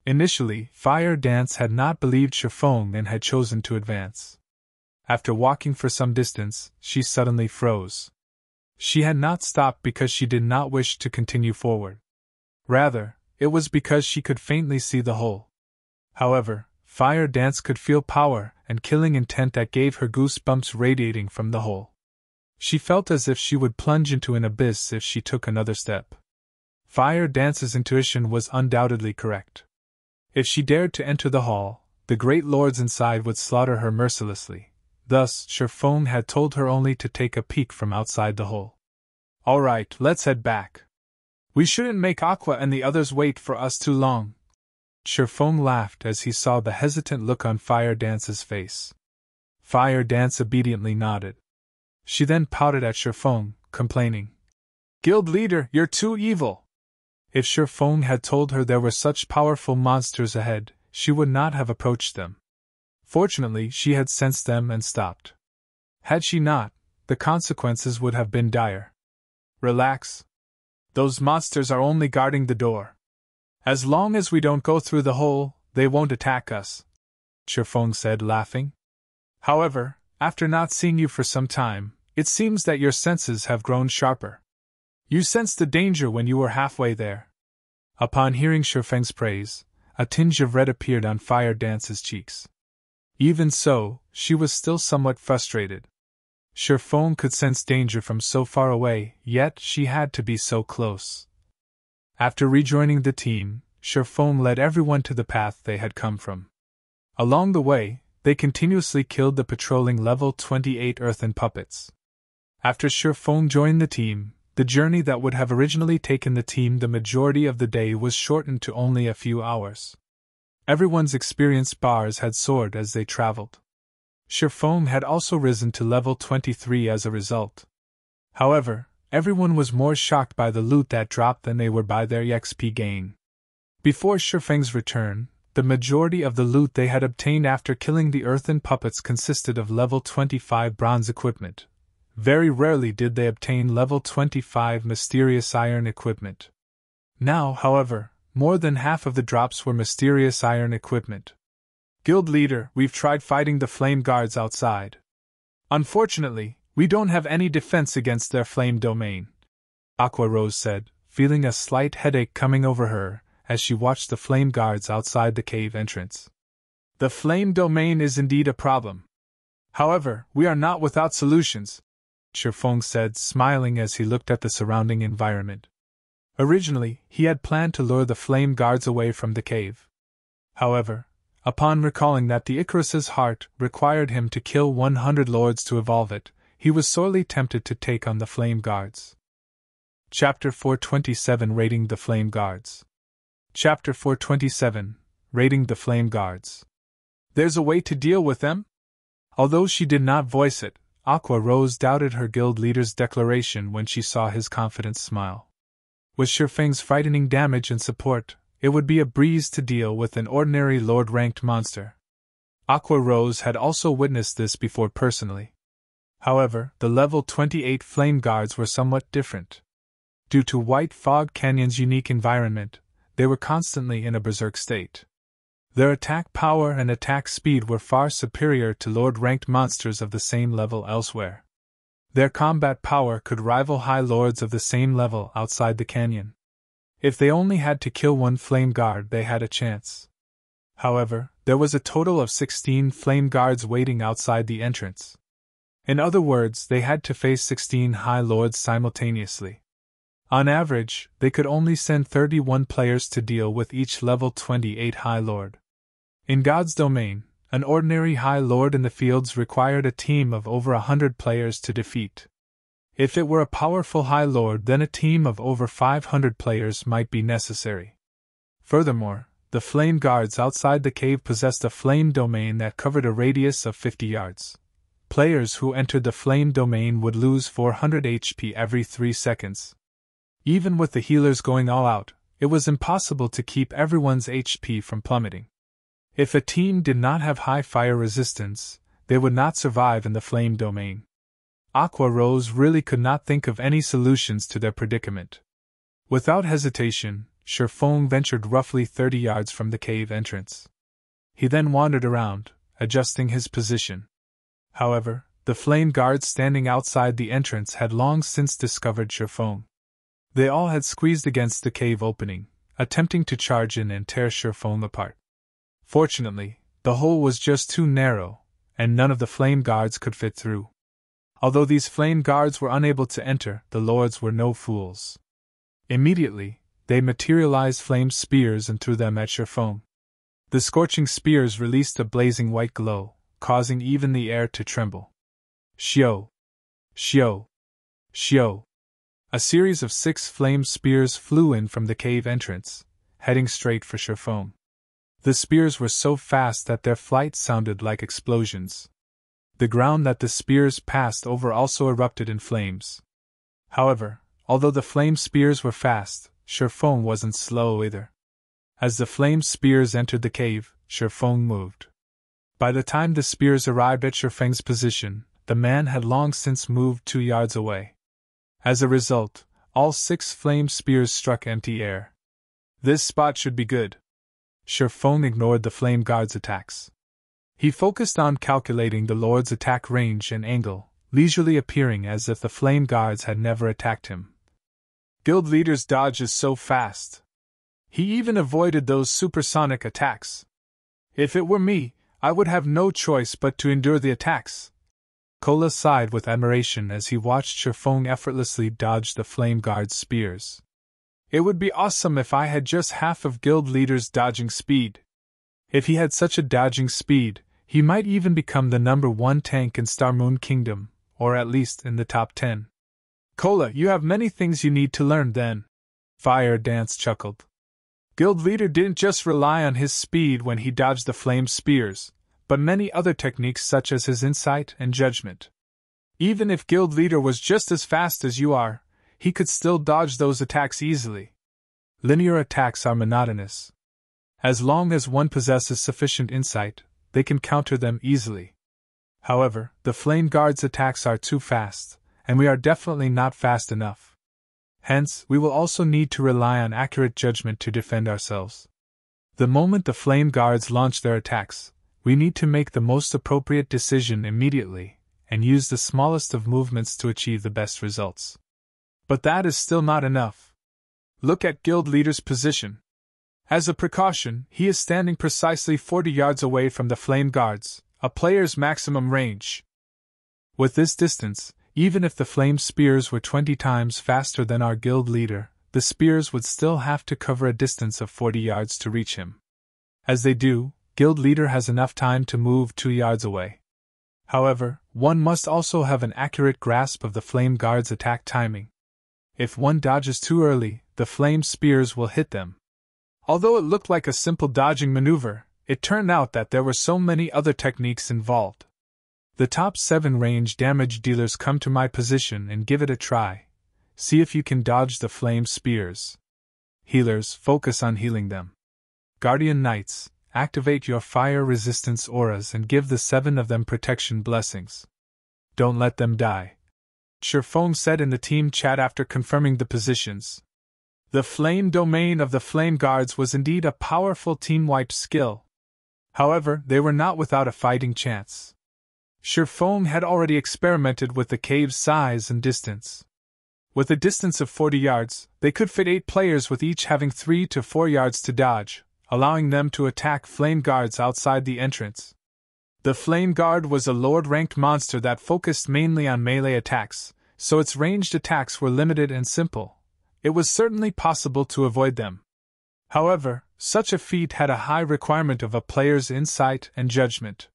Initially, Fire Dance had not believed Shifeng and had chosen to advance. After walking for some distance, she suddenly froze. She had not stopped because she did not wish to continue forward. Rather, it was because she could faintly see the hole. However, Fire Dance could feel power and killing intent that gave her goosebumps radiating from the hole. She felt as if she would plunge into an abyss if she took another step. Fire Dance's intuition was undoubtedly correct. If she dared to enter the hall, the Great Lords inside would slaughter her mercilessly. Thus, Shifeng had told her only to take a peek from outside the hole. "All right, let's head back. We shouldn't make Aqua and the others wait for us too long." Shifeng laughed as he saw the hesitant look on Fire Dance's face. Fire Dance obediently nodded. She then pouted at Shifeng, complaining, "Guild leader, you're too evil." If Shifeng had told her there were such powerful monsters ahead, she would not have approached them. Fortunately, she had sensed them and stopped. Had she not, the consequences would have been dire. "Relax. Those monsters are only guarding the door. As long as we don't go through the hole, they won't attack us," Shifeng said, laughing. "However, after not seeing you for some time, it seems that your senses have grown sharper. You sensed the danger when you were halfway there." Upon hearing Shifeng's praise, a tinge of red appeared on Fire Dance's cheeks. Even so, she was still somewhat frustrated. Shifeng could sense danger from so far away, yet she had to be so close. After rejoining the team, Shifeng led everyone to the path they had come from. Along the way, they continuously killed the patrolling level 28 earthen puppets. After Shifeng joined the team, the journey that would have originally taken the team the majority of the day was shortened to only a few hours. Everyone's experience bars had soared as they traveled. Shifeng had also risen to level 23 as a result. However, everyone was more shocked by the loot that dropped than they were by their XP gain. Before Shifeng's return, the majority of the loot they had obtained after killing the earthen puppets consisted of level 25 bronze equipment. Very rarely did they obtain level 25 mysterious iron equipment. Now, however, more than half of the drops were mysterious iron equipment. "Guild leader, we've tried fighting the flame guards outside. Unfortunately, we don't have any defense against their flame domain," Aqua Rose said, feeling a slight headache coming over her as she watched the flame guards outside the cave entrance. "The flame domain is indeed a problem. However, we are not without solutions," Shifeng said, smiling as he looked at the surrounding environment. Originally, he had planned to lure the flame guards away from the cave. However, upon recalling that the Icarus's heart required him to kill 100 lords to evolve it, he was sorely tempted to take on the flame guards. Chapter 427 Raiding the Flame Guards. Chapter 427 Raiding the Flame Guards. "There's a way to deal with them?" Although she did not voice it, Aqua Rose doubted her guild leader's declaration when she saw his confident smile. With Shifeng's frightening damage and support, it would be a breeze to deal with an ordinary Lord-ranked monster. Aqua Rose had also witnessed this before personally. However, the level 28 flame guards were somewhat different. Due to White Fog Canyon's unique environment, they were constantly in a berserk state. Their attack power and attack speed were far superior to Lord-ranked monsters of the same level elsewhere. Their combat power could rival high lords of the same level outside the canyon. If they only had to kill one flame guard, they had a chance. However, there was a total of 16 flame guards waiting outside the entrance. In other words, they had to face 16 High Lords simultaneously. On average, they could only send 31 players to deal with each level 28 High Lord. In God's domain, an ordinary High Lord in the fields required a team of over 100 players to defeat. If it were a powerful High Lord, then a team of over 500 players might be necessary. Furthermore, the flame guards outside the cave possessed a flame domain that covered a radius of 50 yards. Players who entered the flame domain would lose 400 HP every 3 seconds. Even with the healers going all out, it was impossible to keep everyone's HP from plummeting. If a team did not have high fire resistance, they would not survive in the flame domain. Aqua Rose really could not think of any solutions to their predicament. Without hesitation, Sherfong ventured roughly 30 yards from the cave entrance. He then wandered around, adjusting his position. However, the flame guards standing outside the entrance had long since discovered Sherfong. They all had squeezed against the cave opening, attempting to charge in and tear Sherfong apart. Fortunately, the hole was just too narrow, and none of the flame guards could fit through. Although these flame guards were unable to enter, the lords were no fools. Immediately, they materialized flame spears and threw them at Sherfong. The scorching spears released a blazing white glow, causing even the air to tremble. Shio! Shio! Shio! A series of 6 flame spears flew in from the cave entrance, heading straight for Sherfong. The spears were so fast that their flight sounded like explosions. The ground that the spears passed over also erupted in flames. However, although the flame spears were fast, Sherfong wasn't slow either. As the flame spears entered the cave, Sherfong moved. By the time the spears arrived at Sherfeng's position, the man had long since moved 2 yards away. As a result, all 6 flame spears struck empty air. This spot should be good. Sherfong ignored the flame guard's attacks. He focused on calculating the Lord's attack range and angle, leisurely appearing as if the flame guards had never attacked him. Guild leader's dodge is so fast. He even avoided those supersonic attacks. If it were me, I would have no choice but to endure the attacks. Kola sighed with admiration as he watched Sherfong effortlessly dodge the flame guard's spears. It would be awesome if I had just half of guild leader's dodging speed. If he had such a dodging speed, he might even become the #1 tank in Star Moon Kingdom, or at least in the top 10. Kola, you have many things you need to learn then. Fire Dance chuckled. Guild leader didn't just rely on his speed when he dodged the flame spears, but many other techniques such as his insight and judgment. Even if guild leader was just as fast as you are, he could still dodge those attacks easily. Linear attacks are monotonous. As long as one possesses sufficient insight, they can counter them easily. However, the flame guard's attacks are too fast, and we are definitely not fast enough. Hence, we will also need to rely on accurate judgment to defend ourselves. The moment the flame guards launch their attacks, we need to make the most appropriate decision immediately, and use the smallest of movements to achieve the best results. But that is still not enough. Look at guild leader's position. As a precaution, he is standing precisely 40 yards away from the flame guards, a player's maximum range. With this distance, even if the flame spears were 20 times faster than our guild leader, the spears would still have to cover a distance of 40 yards to reach him. As they do, guild leader has enough time to move 2 yards away. However, one must also have an accurate grasp of the flame guard's attack timing. If one dodges too early, the flame spears will hit them. Although it looked like a simple dodging maneuver, it turned out that there were so many other techniques involved. The top 7 range damage dealers come to my position and give it a try. See if you can dodge the flame spears. Healers, focus on healing them. Guardian Knights, activate your fire resistance auras and give the 7 of them protection blessings. Don't let them die. Sherfong said in the team chat after confirming the positions. The flame domain of the flame guards was indeed a powerful team-wipe skill. However, they were not without a fighting chance. Sherfong had already experimented with the cave's size and distance. With a distance of 40 yards, they could fit 8 players with each having 3 to 4 yards to dodge, allowing them to attack flame guards outside the entrance. The flame guard was a lower-ranked monster that focused mainly on melee attacks, so its ranged attacks were limited and simple. It was certainly possible to avoid them. However, such a feat had a high requirement of a player's insight and judgment.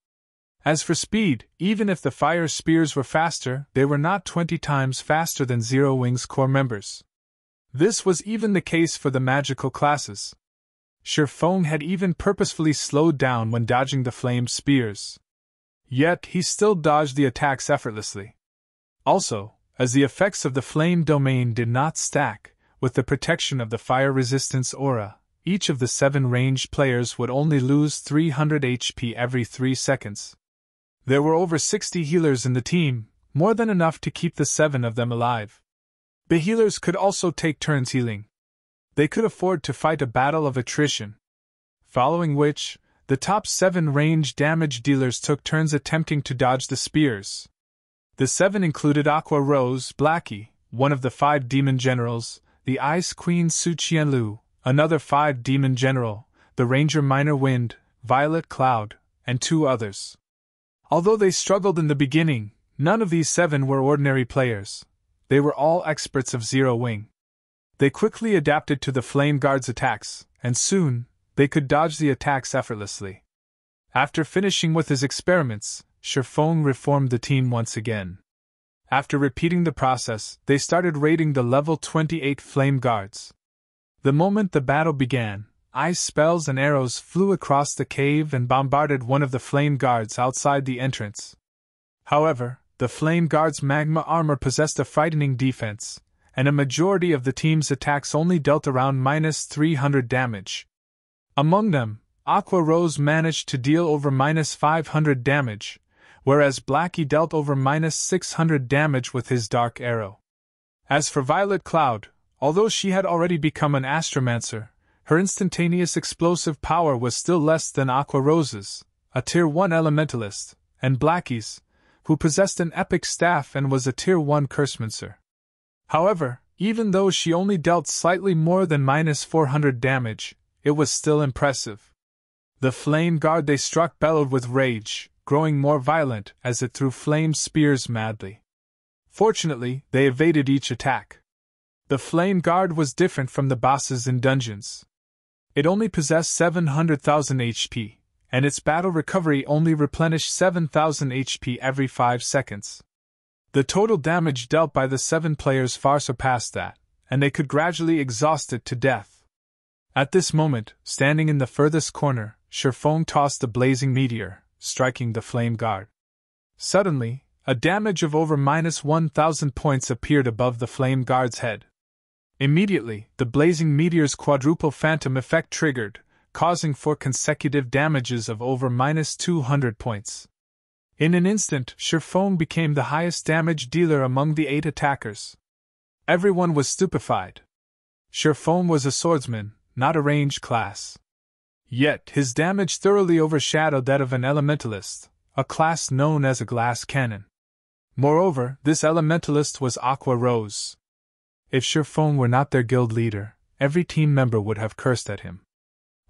As for speed, even if the fire spears were faster, they were not 20 times faster than Zero Wing's core members. This was even the case for the magical classes. Shifeng had even purposefully slowed down when dodging the flamed spears. Yet he still dodged the attacks effortlessly. Also, as the effects of the flame domain did not stack with the protection of the fire resistance aura, each of the 7 ranged players would only lose 300 HP every 3 seconds. There were over 60 healers in the team, more than enough to keep the 7 of them alive. The healers could also take turns healing. They could afford to fight a battle of attrition. Following which, the top 7 range damage dealers took turns attempting to dodge the spears. The 7 included Aqua Rose Blackie, one of the 5 demon generals, the Ice Queen Su Qianlu, another 5 demon general, the Ranger Minor Wind, Violet Cloud, and 2 others. Although they struggled in the beginning, none of these 7 were ordinary players. They were all experts of Zero Wing. They quickly adapted to the Flame Guard's attacks, and soon, they could dodge the attacks effortlessly. After finishing with his experiments, Shifeng reformed the team once again. After repeating the process, they started raiding the level 28 Flame Guards. The moment the battle began, ice spells and arrows flew across the cave and bombarded one of the Flame Guards outside the entrance. However, the Flame Guard's magma armor possessed a frightening defense, and a majority of the team's attacks only dealt around -300 damage. Among them, Aqua Rose managed to deal over -500 damage, whereas Blackie dealt over -600 damage with his dark arrow. As for Violet Cloud, although she had already become an astromancer, her instantaneous explosive power was still less than Aqua Rose's, a Tier 1 elementalist, and Blackie's, who possessed an epic staff and was a Tier 1 cursemancer. However, even though she only dealt slightly more than -400 damage, it was still impressive. The flame guard they struck bellowed with rage, growing more violent as it threw flame spears madly. Fortunately, they evaded each attack. The flame guard was different from the bosses in dungeons. It only possessed 700,000 HP, and its battle recovery only replenished 7,000 HP every 5 seconds. The total damage dealt by the 7 players far surpassed that, and they could gradually exhaust it to death. At this moment, standing in the furthest corner, Shifeng tossed the blazing meteor, striking the flame guard. Suddenly, a damage of over -1,000 points appeared above the flame guard's head. Immediately, the blazing meteor's quadruple phantom effect triggered, causing 4 consecutive damages of over -200 points. In an instant, Shifeng became the highest damage dealer among the 8 attackers. Everyone was stupefied. Shifeng was a swordsman, not a ranged class. Yet his damage thoroughly overshadowed that of an elementalist, a class known as a glass cannon. Moreover, this elementalist was Aqua Rose. If Shifeng were not their guild leader, every team member would have cursed at him.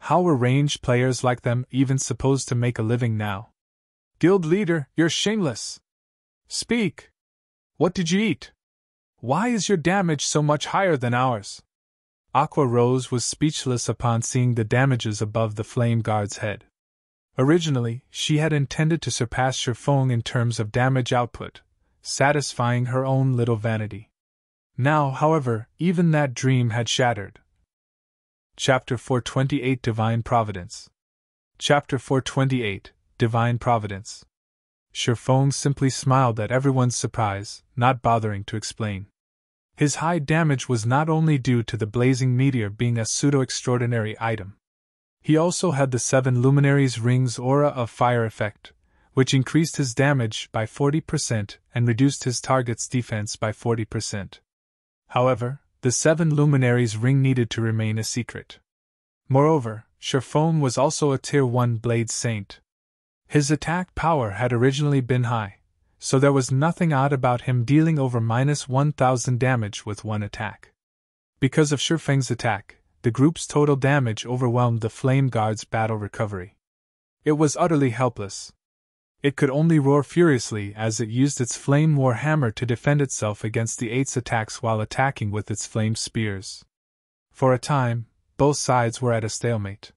How were ranged players like them even supposed to make a living now? Guild leader, you're shameless! Speak! What did you eat? Why is your damage so much higher than ours? Aqua Rose was speechless upon seeing the damages above the flame guard's head. Originally, she had intended to surpass Shifeng in terms of damage output, satisfying her own little vanity. Now, however, even that dream had shattered. Chapter 428 Divine Providence. Chapter 428 Divine Providence. Shifeng simply smiled at everyone's surprise, not bothering to explain. His high damage was not only due to the blazing meteor being a pseudo-extraordinary item. He also had the 7 Luminaries' Rings Aura of Fire effect, which increased his damage by 40% and reduced his target's defense by 40%. However, the 7 Luminaries' Ring needed to remain a secret. Moreover, Shifeng was also a Tier 1 Blade Saint. His attack power had originally been high, so there was nothing odd about him dealing over -1000 damage with one attack. Because of Shifeng's attack, the group's total damage overwhelmed the Flame Guard's battle recovery. It was utterly helpless. It could only roar furiously as it used its Flame War Hammer to defend itself against the Eight's attacks while attacking with its flame spears. For a time, both sides were at a stalemate.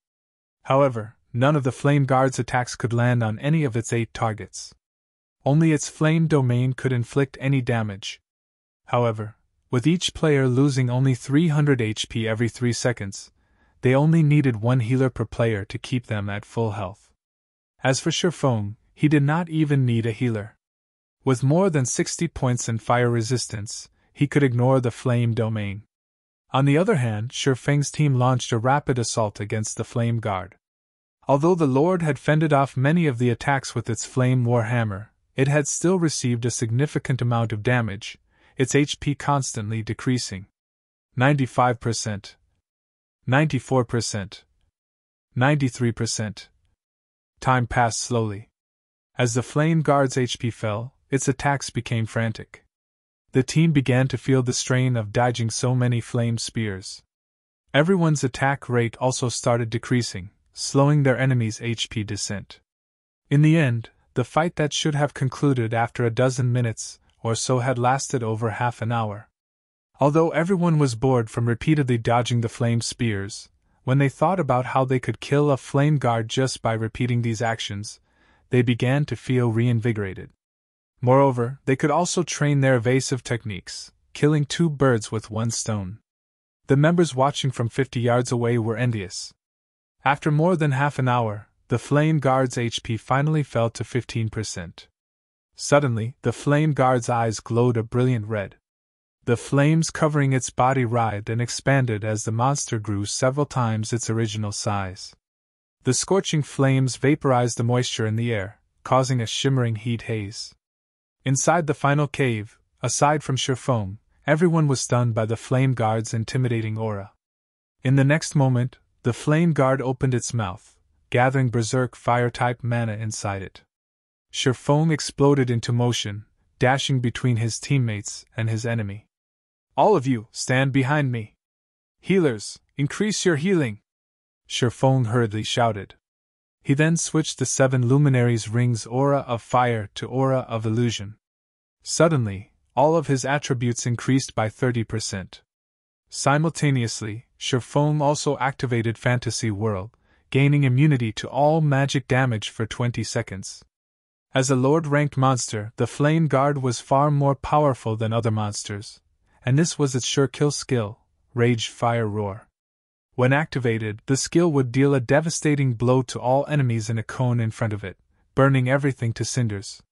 However, none of the Flame Guard's attacks could land on any of its 8 targets. Only its flame domain could inflict any damage. However, with each player losing only 300 HP every 3 seconds, they only needed 1 healer per player to keep them at full health. As for Shifeng, he did not even need a healer. With more than 60 points in fire resistance, he could ignore the flame domain. On the other hand, Shifeng's team launched a rapid assault against the Flame Guard. Although the Lord had fended off many of the attacks with its Flame War Hammer, it had still received a significant amount of damage, its HP constantly decreasing. 95%, 94%, 93%. Time passed slowly. As the Flame Guard's HP fell, its attacks became frantic. The team began to feel the strain of dodging so many flame spears. Everyone's attack rate also started decreasing, slowing their enemy's HP descent. In the end, the fight that should have concluded after a dozen minutes or so had lasted over half an hour. Although everyone was bored from repeatedly dodging the flame spears, when they thought about how they could kill a Flame Guard just by repeating these actions, they began to feel reinvigorated. Moreover, they could also train their evasive techniques, killing 2 birds with 1 stone. The members watching from 50 yards away were envious. After more than half an hour, the Flame Guard's HP finally fell to 15%. Suddenly, the Flame Guard's eyes glowed a brilliant red. The flames covering its body writhed and expanded as the monster grew several times its original size. The scorching flames vaporized the moisture in the air, causing a shimmering heat haze. Inside the final cave, aside from Shifeng, everyone was stunned by the Flame Guard's intimidating aura. In the next moment, the Flame Guard opened its mouth, gathering berserk fire-type mana inside it. Shifeng exploded into motion, dashing between his teammates and his enemy. "All of you, stand behind me! Healers, increase your healing!" Shifeng hurriedly shouted. He then switched the 7 luminaries' rings aura of fire to aura of illusion. Suddenly, all of his attributes increased by 30%. Simultaneously, Shifeng also activated Fantasy World, gaining immunity to all magic damage for 20 seconds. As a Lord-ranked monster, the Flame Guard was far more powerful than other monsters, and this was its sure kill skill, Rage Fire Roar. When activated, the skill would deal a devastating blow to all enemies in a cone in front of it, burning everything to cinders.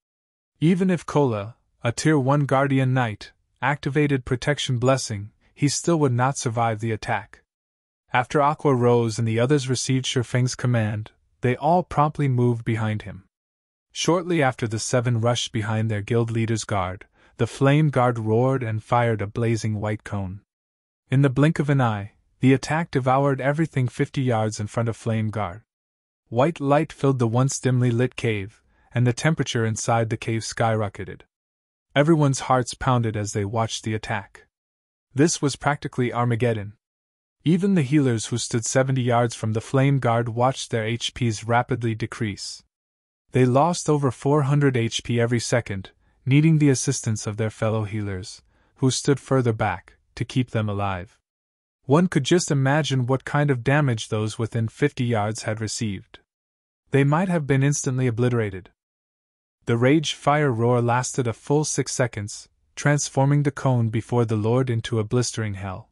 Even if Kola, a Tier 1 Guardian Knight, activated Protection Blessing, he still would not survive the attack. After Aqua Rose and the others received Shifeng's command, they all promptly moved behind him. Shortly after the 7 rushed behind their guild leader's guard, the Flame Guard roared and fired a blazing white cone. In the blink of an eye, the attack devoured everything 50 yards in front of Flame Guard. White light filled the once dimly lit cave, and the temperature inside the cave skyrocketed. Everyone's hearts pounded as they watched the attack. This was practically Armageddon. Even the healers who stood 70 yards from the Flame Guard watched their HPs rapidly decrease. They lost over 400 HP every second, needing the assistance of their fellow healers, who stood further back, to keep them alive. One could just imagine what kind of damage those within 50 yards had received. They might have been instantly obliterated. The Rage Fire Roar lasted a full 6 seconds, transforming the cone before the Lord into a blistering hell.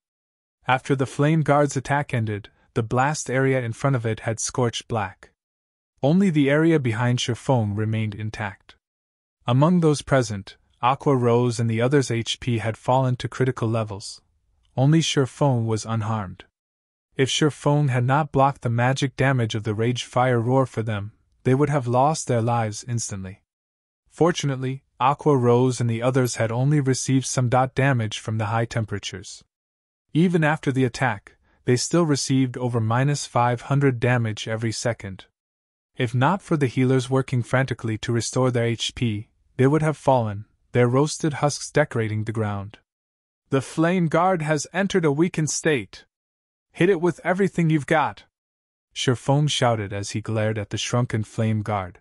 After the Flame Guard's attack ended, the blast area in front of it had scorched black. Only the area behind Shifeng remained intact. Among those present, Aqua Rose and the others' HP had fallen to critical levels. Only Shifeng was unharmed. If Shifeng had not blocked the magic damage of the Rage Fire Roar for them, they would have lost their lives instantly. Fortunately, Aqua Rose and the others had only received some damage from the high temperatures. Even after the attack, they still received over -500 damage every second. If not for the healers working frantically to restore their HP, they would have fallen, their roasted husks decorating the ground. The flame guard has entered a weakened state. Hit it with everything you've got, Shifeng shouted as he glared at the shrunken flame guard.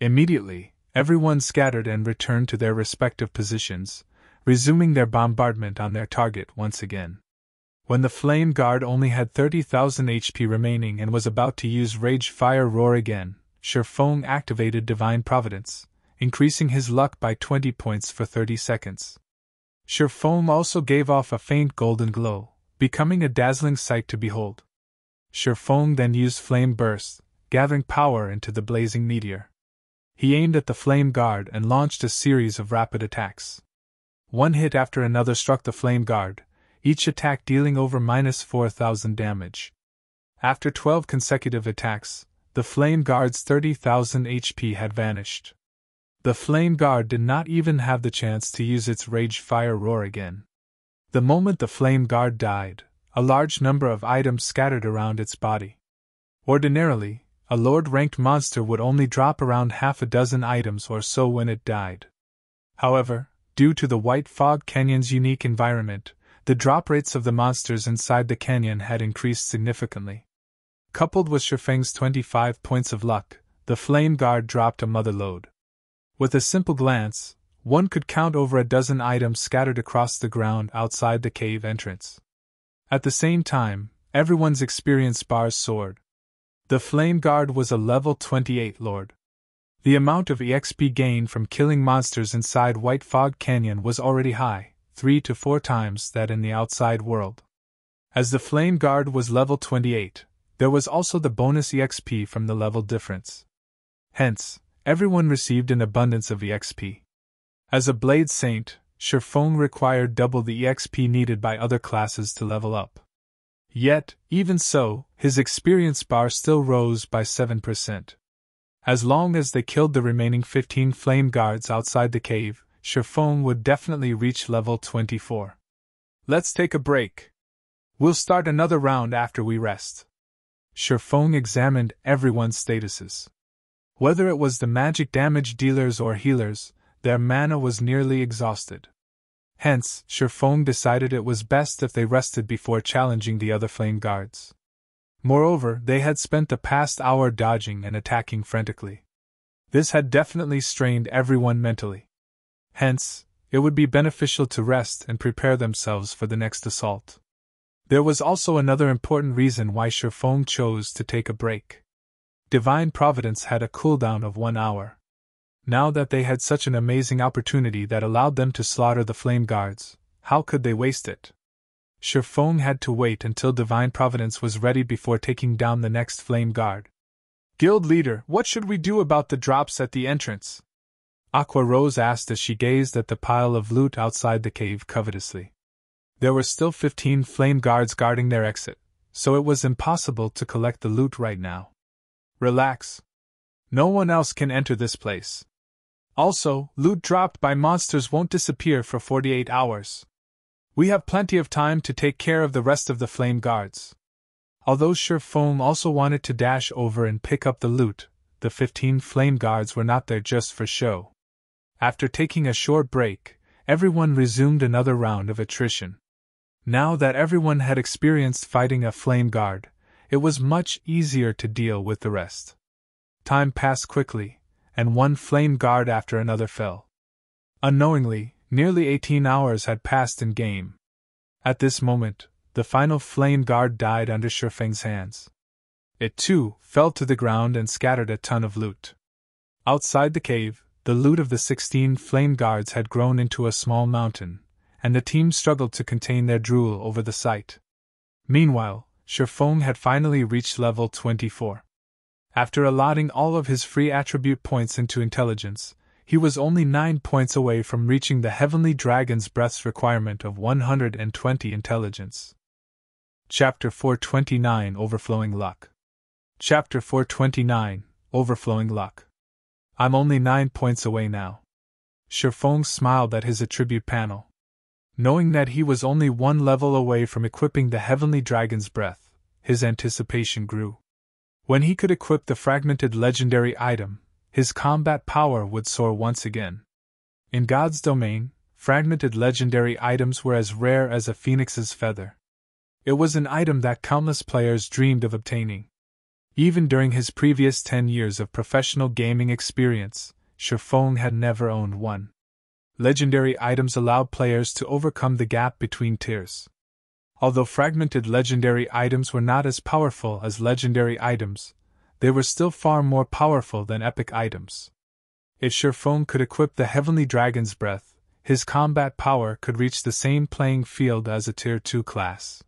Immediately, everyone scattered and returned to their respective positions, resuming their bombardment on their target once again. When the flame guard only had 30,000 HP remaining and was about to use Rage Fire Roar again, Shifeng activated Divine Providence, increasing his luck by 20 points for 30 seconds. Shifeng also gave off a faint golden glow, becoming a dazzling sight to behold. Shifeng then used Flame Burst, gathering power into the blazing meteor. He aimed at the flame guard and launched a series of rapid attacks. One hit after another struck the flame guard, each attack dealing over -4,000 damage. After 12 consecutive attacks, the flame guard's 30,000 HP had vanished. The flame guard did not even have the chance to use its Rage Fire Roar again. The moment the flame guard died, a large number of items scattered around its body. Ordinarily, a Lord-ranked monster would only drop around half a dozen items or so when it died. However, due to the White Fog Canyon's unique environment, the drop rates of the monsters inside the canyon had increased significantly. Coupled with Shifeng's 25 points of luck, the flame guard dropped a mother load. With a simple glance, one could count over a dozen items scattered across the ground outside the cave entrance. At the same time, everyone's experience bars soared. The flame guard was a level 28 lord. The amount of EXP gained from killing monsters inside White Fog Canyon was already high, 3 to 4 times that in the outside world. As the flame guard was level 28, there was also the bonus EXP from the level difference. Hence, everyone received an abundance of EXP. As a Blade Saint, Shifeng required double the EXP needed by other classes to level up. Yet, even so, his experience bar still rose by 7%. As long as they killed the remaining 15 flame guards outside the cave, Shifeng would definitely reach level 24. Let's take a break. We'll start another round after we rest. Shifeng examined everyone's statuses. Whether it was the magic damage dealers or healers, their mana was nearly exhausted. Hence, Shifeng decided it was best if they rested before challenging the other flame guards. Moreover, they had spent the past hour dodging and attacking frantically. This had definitely strained everyone mentally. Hence, it would be beneficial to rest and prepare themselves for the next assault. There was also another important reason why Shifeng chose to take a break. Divine Providence had a cooldown of 1 hour. Now that they had such an amazing opportunity that allowed them to slaughter the flame guards, how could they waste it? Shifeng had to wait until Divine Providence was ready before taking down the next flame guard. Guild leader, what should we do about the drops at the entrance? Aqua Rose asked as she gazed at the pile of loot outside the cave covetously. There were still 15 flame guards guarding their exit, so it was impossible to collect the loot right now. Relax. No one else can enter this place. Also, loot dropped by monsters won't disappear for 48 hours. We have plenty of time to take care of the rest of the flame guards. Although Shifeng also wanted to dash over and pick up the loot, the 15 flame guards were not there just for show. After taking a short break, everyone resumed another round of attrition. Now that everyone had experienced fighting a flame guard, it was much easier to deal with the rest. Time passed quickly, and one flame guard after another fell. Unknowingly, nearly 18 hours had passed in game. At this moment, the final flame guard died under Shifeng's hands. It too fell to the ground and scattered a ton of loot. Outside the cave, the loot of the 16 flame guards had grown into a small mountain, and the team struggled to contain their drool over the sight. Meanwhile, Shifeng had finally reached level 24. After allotting all of his free attribute points into intelligence, he was only 9 points away from reaching the Heavenly Dragon's Breath's requirement of 120 intelligence. Chapter 429 Overflowing Luck. Chapter 429 Overflowing Luck. I'm only 9 points away now. Shifeng smiled at his attribute panel. Knowing that he was only 1 level away from equipping the Heavenly Dragon's Breath, his anticipation grew. When he could equip the fragmented legendary item, his combat power would soar once again. In God's domain, fragmented legendary items were as rare as a phoenix's feather. It was an item that countless players dreamed of obtaining. Even during his previous 10 years of professional gaming experience, Shifeng had never owned one. Legendary items allowed players to overcome the gap between tiers. Although fragmented legendary items were not as powerful as legendary items, they were still far more powerful than epic items. If Shifeng could equip the Heavenly Dragon's Breath, his combat power could reach the same playing field as a Tier 2 class.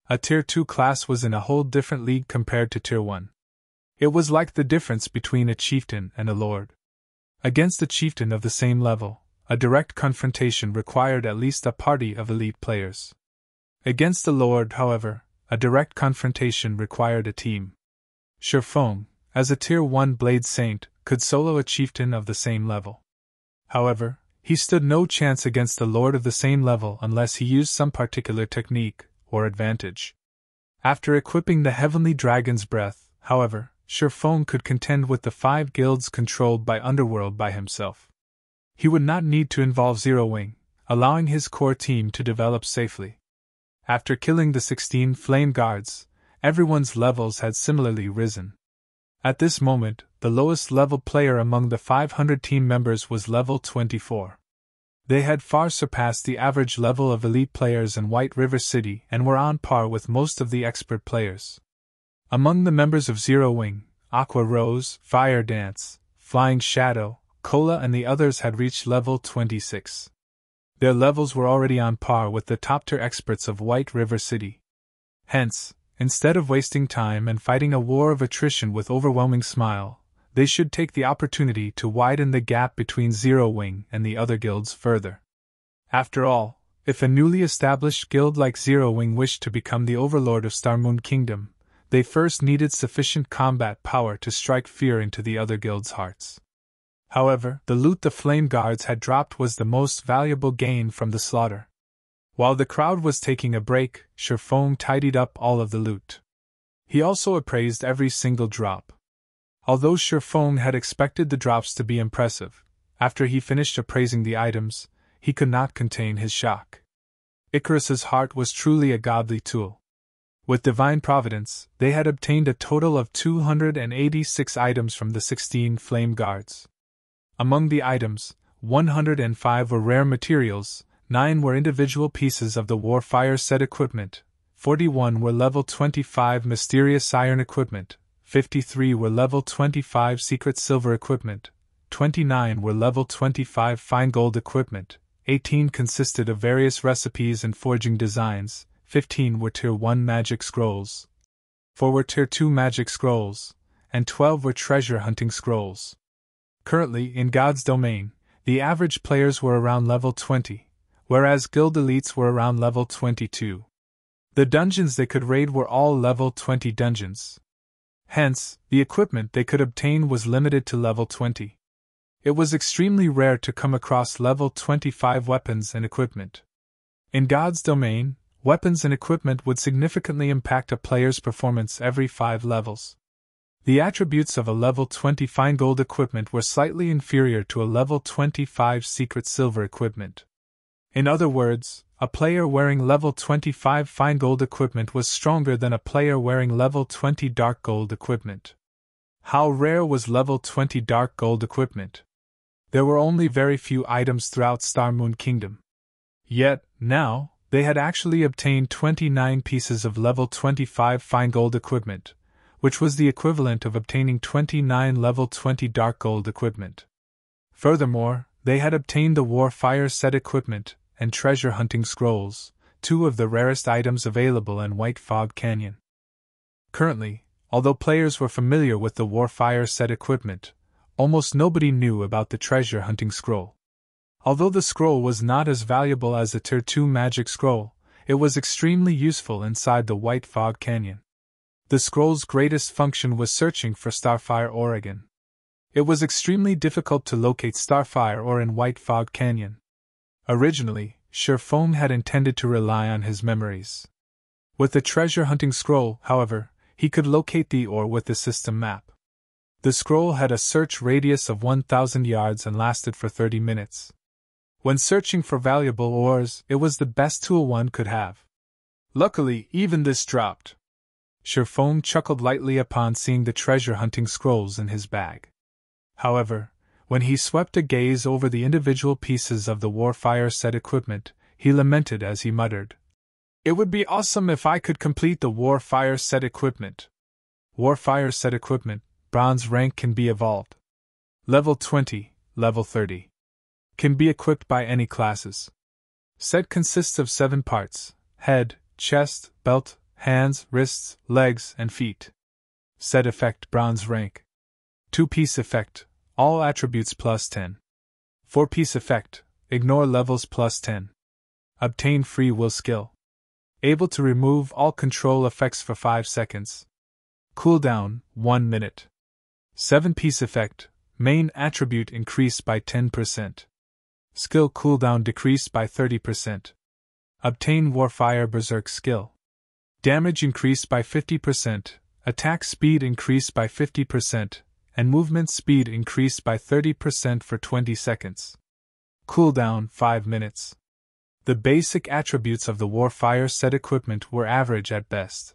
A Tier 2 class was in a whole different league compared to Tier 1. It was like the difference between a chieftain and a lord. Against a chieftain of the same level, a direct confrontation required at least a party of elite players. Against a lord, however, a direct confrontation required a team. Shifeng, as a Tier 1 Blade Saint, could solo a chieftain of the same level. However, he stood no chance against a lord of the same level unless he used some particular technique or advantage. After equipping the Heavenly Dragon's Breath, however, Shifeng could contend with the 5 guilds controlled by Underworld by himself. He would not need to involve Zero Wing, allowing his core team to develop safely. After killing the 16 flame guards, everyone's levels had similarly risen. At this moment, the lowest level player among the 500 team members was level 24. They had far surpassed the average level of elite players in White River City and were on par with most of the expert players. Among the members of Zero Wing, Aqua Rose, Fire Dance, Flying Shadow, Cola and the others had reached level 26. Their levels were already on par with the top-tier experts of White River City. Hence, instead of wasting time and fighting a war of attrition with overwhelming Smile, they should take the opportunity to widen the gap between Zero Wing and the other guilds further. After all, if a newly established guild like Zero Wing wished to become the overlord of Starmoon Kingdom, they first needed sufficient combat power to strike fear into the other guilds' hearts. However, the loot the Flame Guards had dropped was the most valuable gain from the slaughter. While the crowd was taking a break, Shifeng tidied up all of the loot. He also appraised every single drop. Although Shifeng had expected the drops to be impressive, after he finished appraising the items, he could not contain his shock. Icarus's heart was truly a godly tool. With divine providence, they had obtained a total of 286 items from the 16 Flame Guards. Among the items, 105 were rare materials, 9 were individual pieces of the Warfire set equipment, 41 were level 25 mysterious iron equipment, 53 were level 25 secret silver equipment, 29 were level 25 fine gold equipment, 18 consisted of various recipes and forging designs, 15 were Tier 1 magic scrolls, 4 were Tier 2 magic scrolls, and 12 were treasure hunting scrolls. Currently, in God's domain, the average players were around level 20, whereas guild elites were around level 22. The dungeons they could raid were all level 20 dungeons. Hence, the equipment they could obtain was limited to level 20. It was extremely rare to come across level 25 weapons and equipment. In God's domain, weapons and equipment would significantly impact a player's performance every 5 levels. The attributes of a level 20 fine gold equipment were slightly inferior to a level 25 secret silver equipment. In other words, a player wearing level 25 fine gold equipment was stronger than a player wearing level 20 dark gold equipment. How rare was level 20 dark gold equipment? There were only very few items throughout Starmoon Kingdom. Yet, now, they had actually obtained 29 pieces of level 25 fine gold equipment, which was the equivalent of obtaining 29 level 20 dark gold equipment. Furthermore, they had obtained the Warfire set equipment and treasure hunting scrolls, 2 of the rarest items available in White Fog Canyon. Currently, although players were familiar with the Warfire set equipment, almost nobody knew about the treasure hunting scroll. Although the scroll was not as valuable as the Tier 2 magic scroll, it was extremely useful inside the White Fog Canyon. The scroll's greatest function was searching for Starfire Oregon. It was extremely difficult to locate Starfire ore in White Fog Canyon. Originally, Shifeng had intended to rely on his memories. With the treasure hunting scroll, however, he could locate the ore with the system map. The scroll had a search radius of 1,000 yards and lasted for 30 minutes. When searching for valuable ores, it was the best tool one could have. Luckily, even this dropped. Sherfong chuckled lightly upon seeing the treasure-hunting scrolls in his bag. However, when he swept a gaze over the individual pieces of the Warfire set equipment, he lamented as he muttered, "It would be awesome if I could complete the Warfire set equipment." Warfire set equipment, bronze rank, can be evolved. Level 20, level 30. Can be equipped by any classes. Set consists of 7 parts: head, chest, belt, hands, wrists, legs, and feet. Set effect, bronze rank. 2-piece effect, all attributes plus 10. 4-piece effect, ignore levels plus 10. Obtain free will skill. Able to remove all control effects for 5 seconds. Cooldown, 1 minute. 7-piece effect, main attribute increased by 10%. Skill cooldown decreased by 30%. Obtain Warfire Berserk skill. Damage increased by 50%, attack speed increased by 50%, and movement speed increased by 30% for 20 seconds. Cooldown, 5 minutes. The basic attributes of the Warfire set equipment were average at best.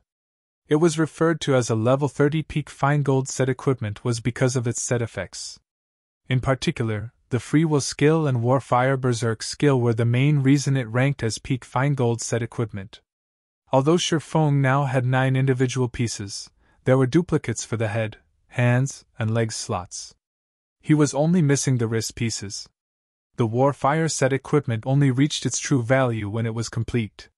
It was referred to as a level 30 peak fine gold set equipment was because of its set effects. In particular, the Free Will skill and Warfire Berserk skill were the main reason it ranked as peak fine gold set equipment. Although Sherfong now had 9 individual pieces, there were duplicates for the head, hands, and legs slots. He was only missing the wrist pieces. The Warfire set equipment only reached its true value when it was complete.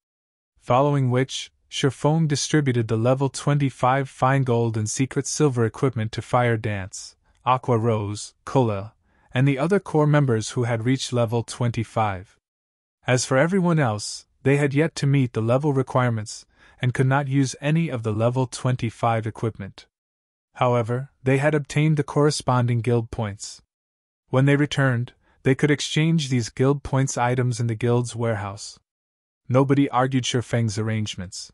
Following which, Sherfong distributed the level 25 fine gold and secret silver equipment to Fire Dance, Aqua Rose, Cola, and the other core members who had reached level 25. As for everyone else, they had yet to meet the level requirements, and could not use any of the level 25 equipment. However, they had obtained the corresponding guild points. When they returned, they could exchange these guild points items in the guild's warehouse. Nobody argued Sherfeng's arrangements.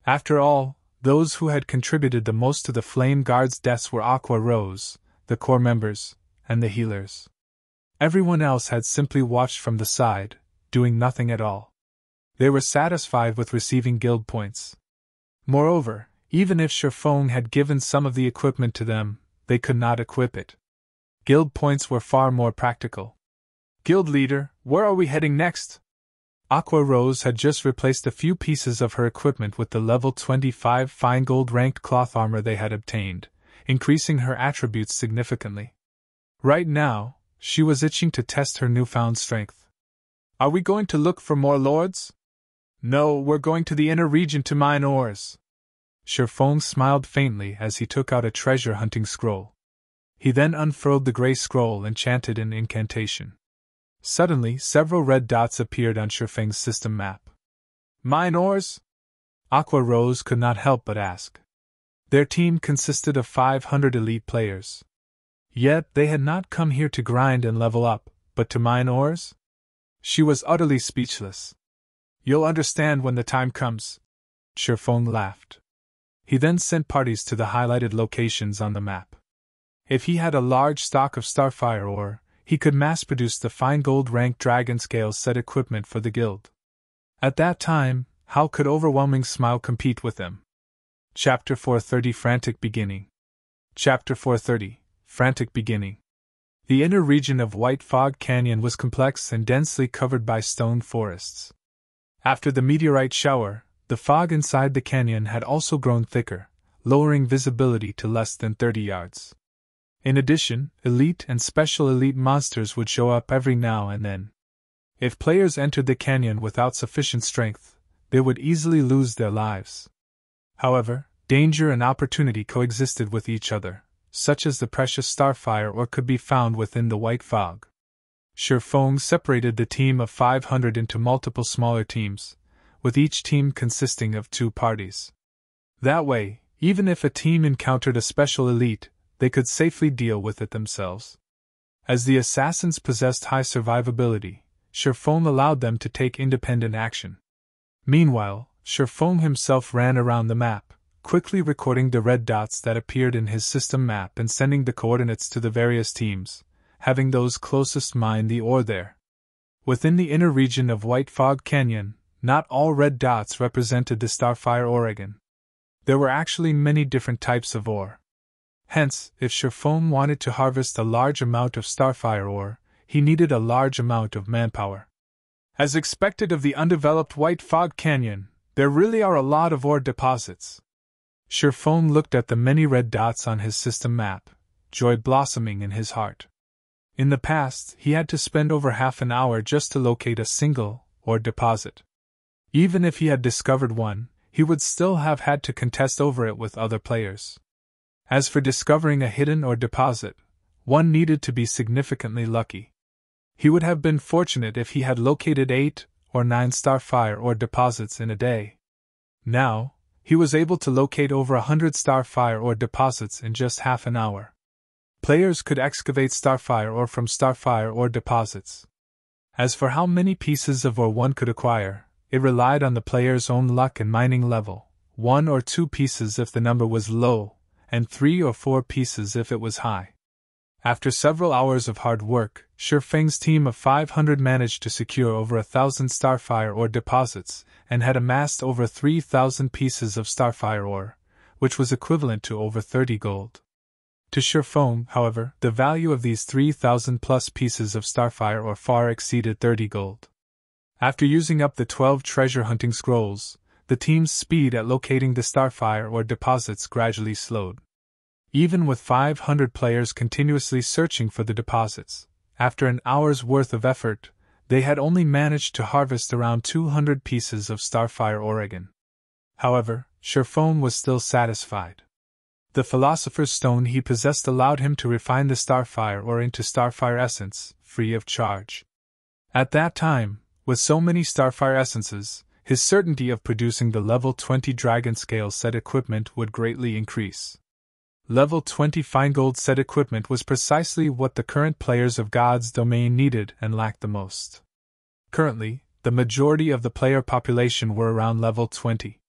After all, those who had contributed the most to the Flame Guard's deaths were Aqua Rose, the core members, and the healers. Everyone else had simply watched from the side, doing nothing at all. They were satisfied with receiving guild points. Moreover, even if Sherfong had given some of the equipment to them, they could not equip it. Guild points were far more practical. "Guild leader, where are we heading next?" Aqua Rose had just replaced a few pieces of her equipment with the level 25 fine gold ranked cloth armor they had obtained, increasing her attributes significantly. Right now, she was itching to test her newfound strength. "Are we going to look for more lords?" "No, we're going to the inner region to mine ores." Sherfong smiled faintly as he took out a treasure-hunting scroll. He then unfurled the gray scroll and chanted an incantation. Suddenly, several red dots appeared on Sherfeng's system map. "Mine ores?" Aqua Rose could not help but ask. Their team consisted of 500 elite players. Yet they had not come here to grind and level up, but to mine ores? She was utterly speechless. "You'll understand when the time comes." Sherfong laughed. He then sent parties to the highlighted locations on the map. If he had a large stock of Starfire ore, he could mass-produce the fine gold rank dragon scale set equipment for the guild. At that time, how could Overwhelming Smile compete with them? Chapter 430 Frantic Beginning. Chapter 430 Frantic Beginning. The inner region of White Fog Canyon was complex and densely covered by stone forests. After the meteorite shower, the fog inside the canyon had also grown thicker, lowering visibility to less than 30 yards. In addition, elite and special elite monsters would show up every now and then. If players entered the canyon without sufficient strength, they would easily lose their lives. However, danger and opportunity coexisted with each other, such as the precious starfire ore could be found within the white fog. Sherfong separated the team of 500 into multiple smaller teams, with each team consisting of 2 parties. That way, even if a team encountered a special elite, they could safely deal with it themselves. As the assassins possessed high survivability, Sherfong allowed them to take independent action. Meanwhile, Sherfong himself ran around the map, quickly recording the red dots that appeared in his system map and sending the coordinates to the various teams, having those closest mine the ore there. Within the inner region of White Fog Canyon, not all red dots represented the Starfire ore. There were actually many different types of ore. Hence, if Sherfone wanted to harvest a large amount of Starfire ore, he needed a large amount of manpower. As expected of the undeveloped White Fog Canyon, there really are a lot of ore deposits. Sherfone looked at the many red dots on his system map, joy blossoming in his heart. In the past, he had to spend over half an hour just to locate a single ore deposit. Even if he had discovered one, he would still have had to contest over it with other players. As for discovering a hidden ore deposit, one needed to be significantly lucky. He would have been fortunate if he had located 8 or 9 Starfire ore deposits in a day. Now, he was able to locate over 100 Starfire ore deposits in just half an hour. Players could excavate Starfire ore from Starfire ore deposits. As for how many pieces of ore one could acquire, it relied on the player's own luck and mining level, 1 or 2 pieces if the number was low, and 3 or 4 pieces if it was high. After several hours of hard work, Sherfeng's team of 500 managed to secure over 1,000 Starfire ore deposits, and had amassed over 3,000 pieces of Starfire ore, which was equivalent to over 30 gold. To Sherfeng, however, the value of these 3,000 plus pieces of Starfire ore far exceeded 30 gold. After using up the 12 treasure hunting scrolls, the team's speed at locating the Starfire ore deposits gradually slowed. Even with 500 players continuously searching for the deposits, after an hour's worth of effort, they had only managed to harvest around 200 pieces of Starfire ore. However, Sherfeng was still satisfied. The Philosopher's Stone he possessed allowed him to refine the Starfire ore into Starfire Essence, free of charge. At that time, with so many Starfire Essences, his certainty of producing the level 20 Dragon Scale set equipment would greatly increase. Level 20 Fine Gold set equipment was precisely what the current players of God's Domain needed and lacked the most. Currently, the majority of the player population were around level 20.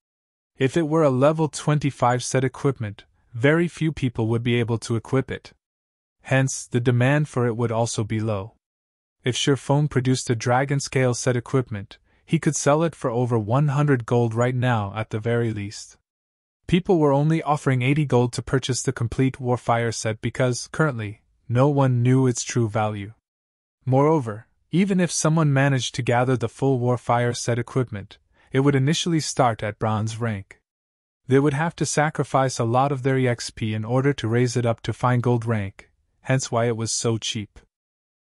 If it were a level 25 set equipment, very few people would be able to equip it. Hence, the demand for it would also be low. If Sherfeng produced a Dragon Scale set equipment, he could sell it for over 100 gold right now at the very least. People were only offering 80 gold to purchase the complete Warfire set because, currently, no one knew its true value. Moreover, even if someone managed to gather the full Warfire set equipment, it would initially start at bronze rank. They would have to sacrifice a lot of their EXP in order to raise it up to fine gold rank, hence why it was so cheap.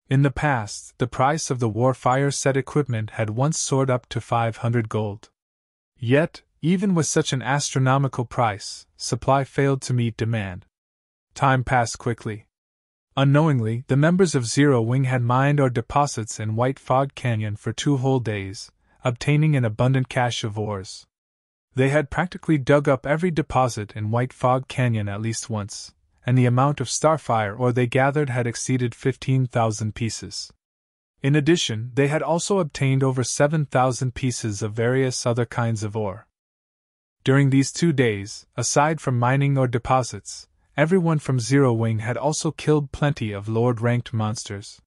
In the past, the price of the Warfire set equipment had once soared up to 500 gold. Yet, even with such an astronomical price, supply failed to meet demand. Time passed quickly. Unknowingly, the members of Zero Wing had mined ore deposits in White Fog Canyon for 2 whole days, obtaining an abundant cache of ores. They had practically dug up every deposit in White Fog Canyon at least once, and the amount of Starfire ore they gathered had exceeded 15,000 pieces. In addition, they had also obtained over 7,000 pieces of various other kinds of ore. During these 2 days, aside from mining ore deposits, everyone from Zero Wing had also killed plenty of Lord-ranked monsters.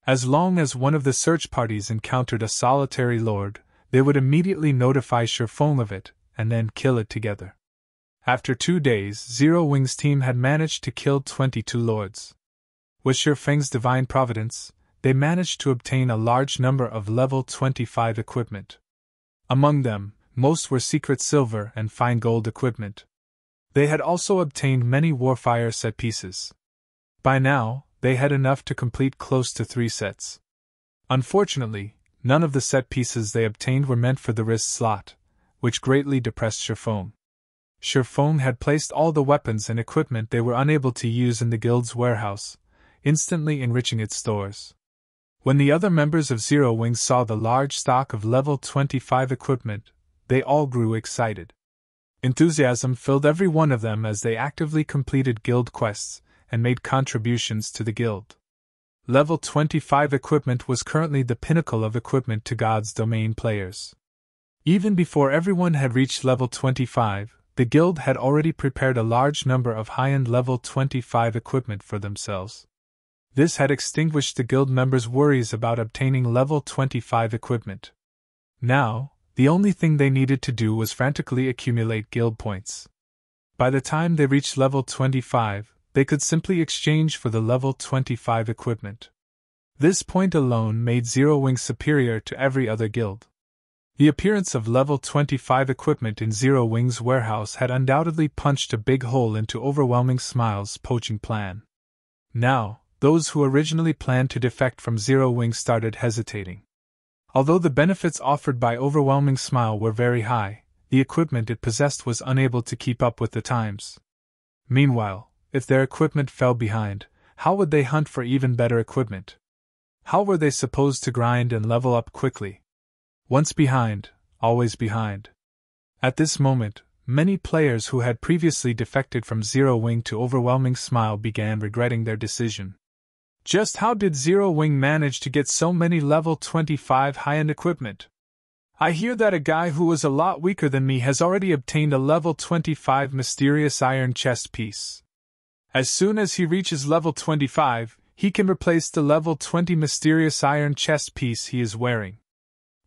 As long as one of the search parties encountered a solitary Lord, they would immediately notify Sherfeng of it, and then kill it together. After 2 days, Zero Wing's team had managed to kill 22 Lords. With Sherfeng's divine providence, they managed to obtain a large number of level 25 equipment. Among them, most were secret silver and fine gold equipment. They had also obtained many Warfire set pieces. By now, they had enough to complete close to 3 sets. Unfortunately, none of the set pieces they obtained were meant for the wrist slot, which greatly depressed Sherfeng. Sherfeng had placed all the weapons and equipment they were unable to use in the guild's warehouse, instantly enriching its stores. When the other members of Zero Wing saw the large stock of level 25 equipment, they all grew excited. Enthusiasm filled every one of them as they actively completed guild quests and made contributions to the guild. Level 25 equipment was currently the pinnacle of equipment to God's Domain players. Even before everyone had reached level 25, the guild had already prepared a large number of high-end level 25 equipment for themselves. This had extinguished the guild members' worries about obtaining level 25 equipment. Now, the only thing they needed to do was frantically accumulate guild points. By the time they reached level 25, they could simply exchange for the level 25 equipment. This point alone made Zero Wing superior to every other guild. The appearance of level 25 equipment in Zero Wing's warehouse had undoubtedly punched a big hole into Overwhelming Smile's poaching plan. Now, those who originally planned to defect from Zero Wing started hesitating. Although the benefits offered by Overwhelming Smile were very high, the equipment it possessed was unable to keep up with the times. Meanwhile, if their equipment fell behind, how would they hunt for even better equipment? How were they supposed to grind and level up quickly? Once behind, always behind. At this moment, many players who had previously defected from Zero Wing to Overwhelming Smile began regretting their decision. Just how did Zero Wing manage to get so many level 25 high-end equipment? I hear that a guy who was a lot weaker than me has already obtained a level 25 mysterious iron chest piece. As soon as he reaches level 25, he can replace the level 20 mysterious iron chest piece he is wearing.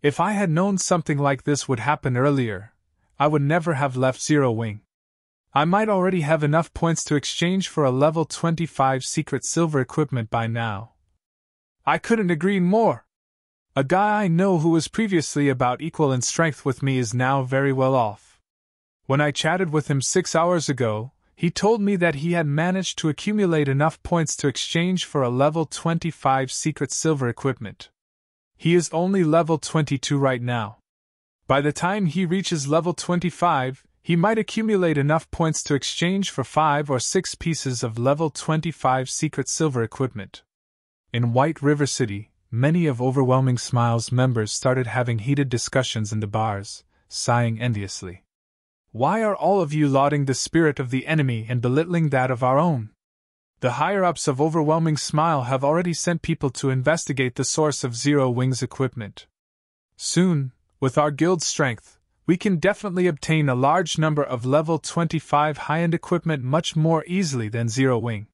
If I had known something like this would happen earlier, I would never have left Zero Wing. I might already have enough points to exchange for a level 25 secret silver equipment by now. I couldn't agree more. A guy I know who was previously about equal in strength with me is now very well off. When I chatted with him 6 hours ago, he told me that he had managed to accumulate enough points to exchange for a level 25 secret silver equipment. He is only level 22 right now. By the time he reaches level 25, he might accumulate enough points to exchange for 5 or 6 pieces of level 25 secret silver equipment. In White River City, many of Overwhelming Smile's members started having heated discussions in the bars, sighing enviously. Why are all of you lauding the spirit of the enemy and belittling that of our own? The higher-ups of Overwhelming Smile have already sent people to investigate the source of Zero Wing's equipment. Soon, with our guild's strength, we can definitely obtain a large number of level 25 high-end equipment much more easily than Zero Wing.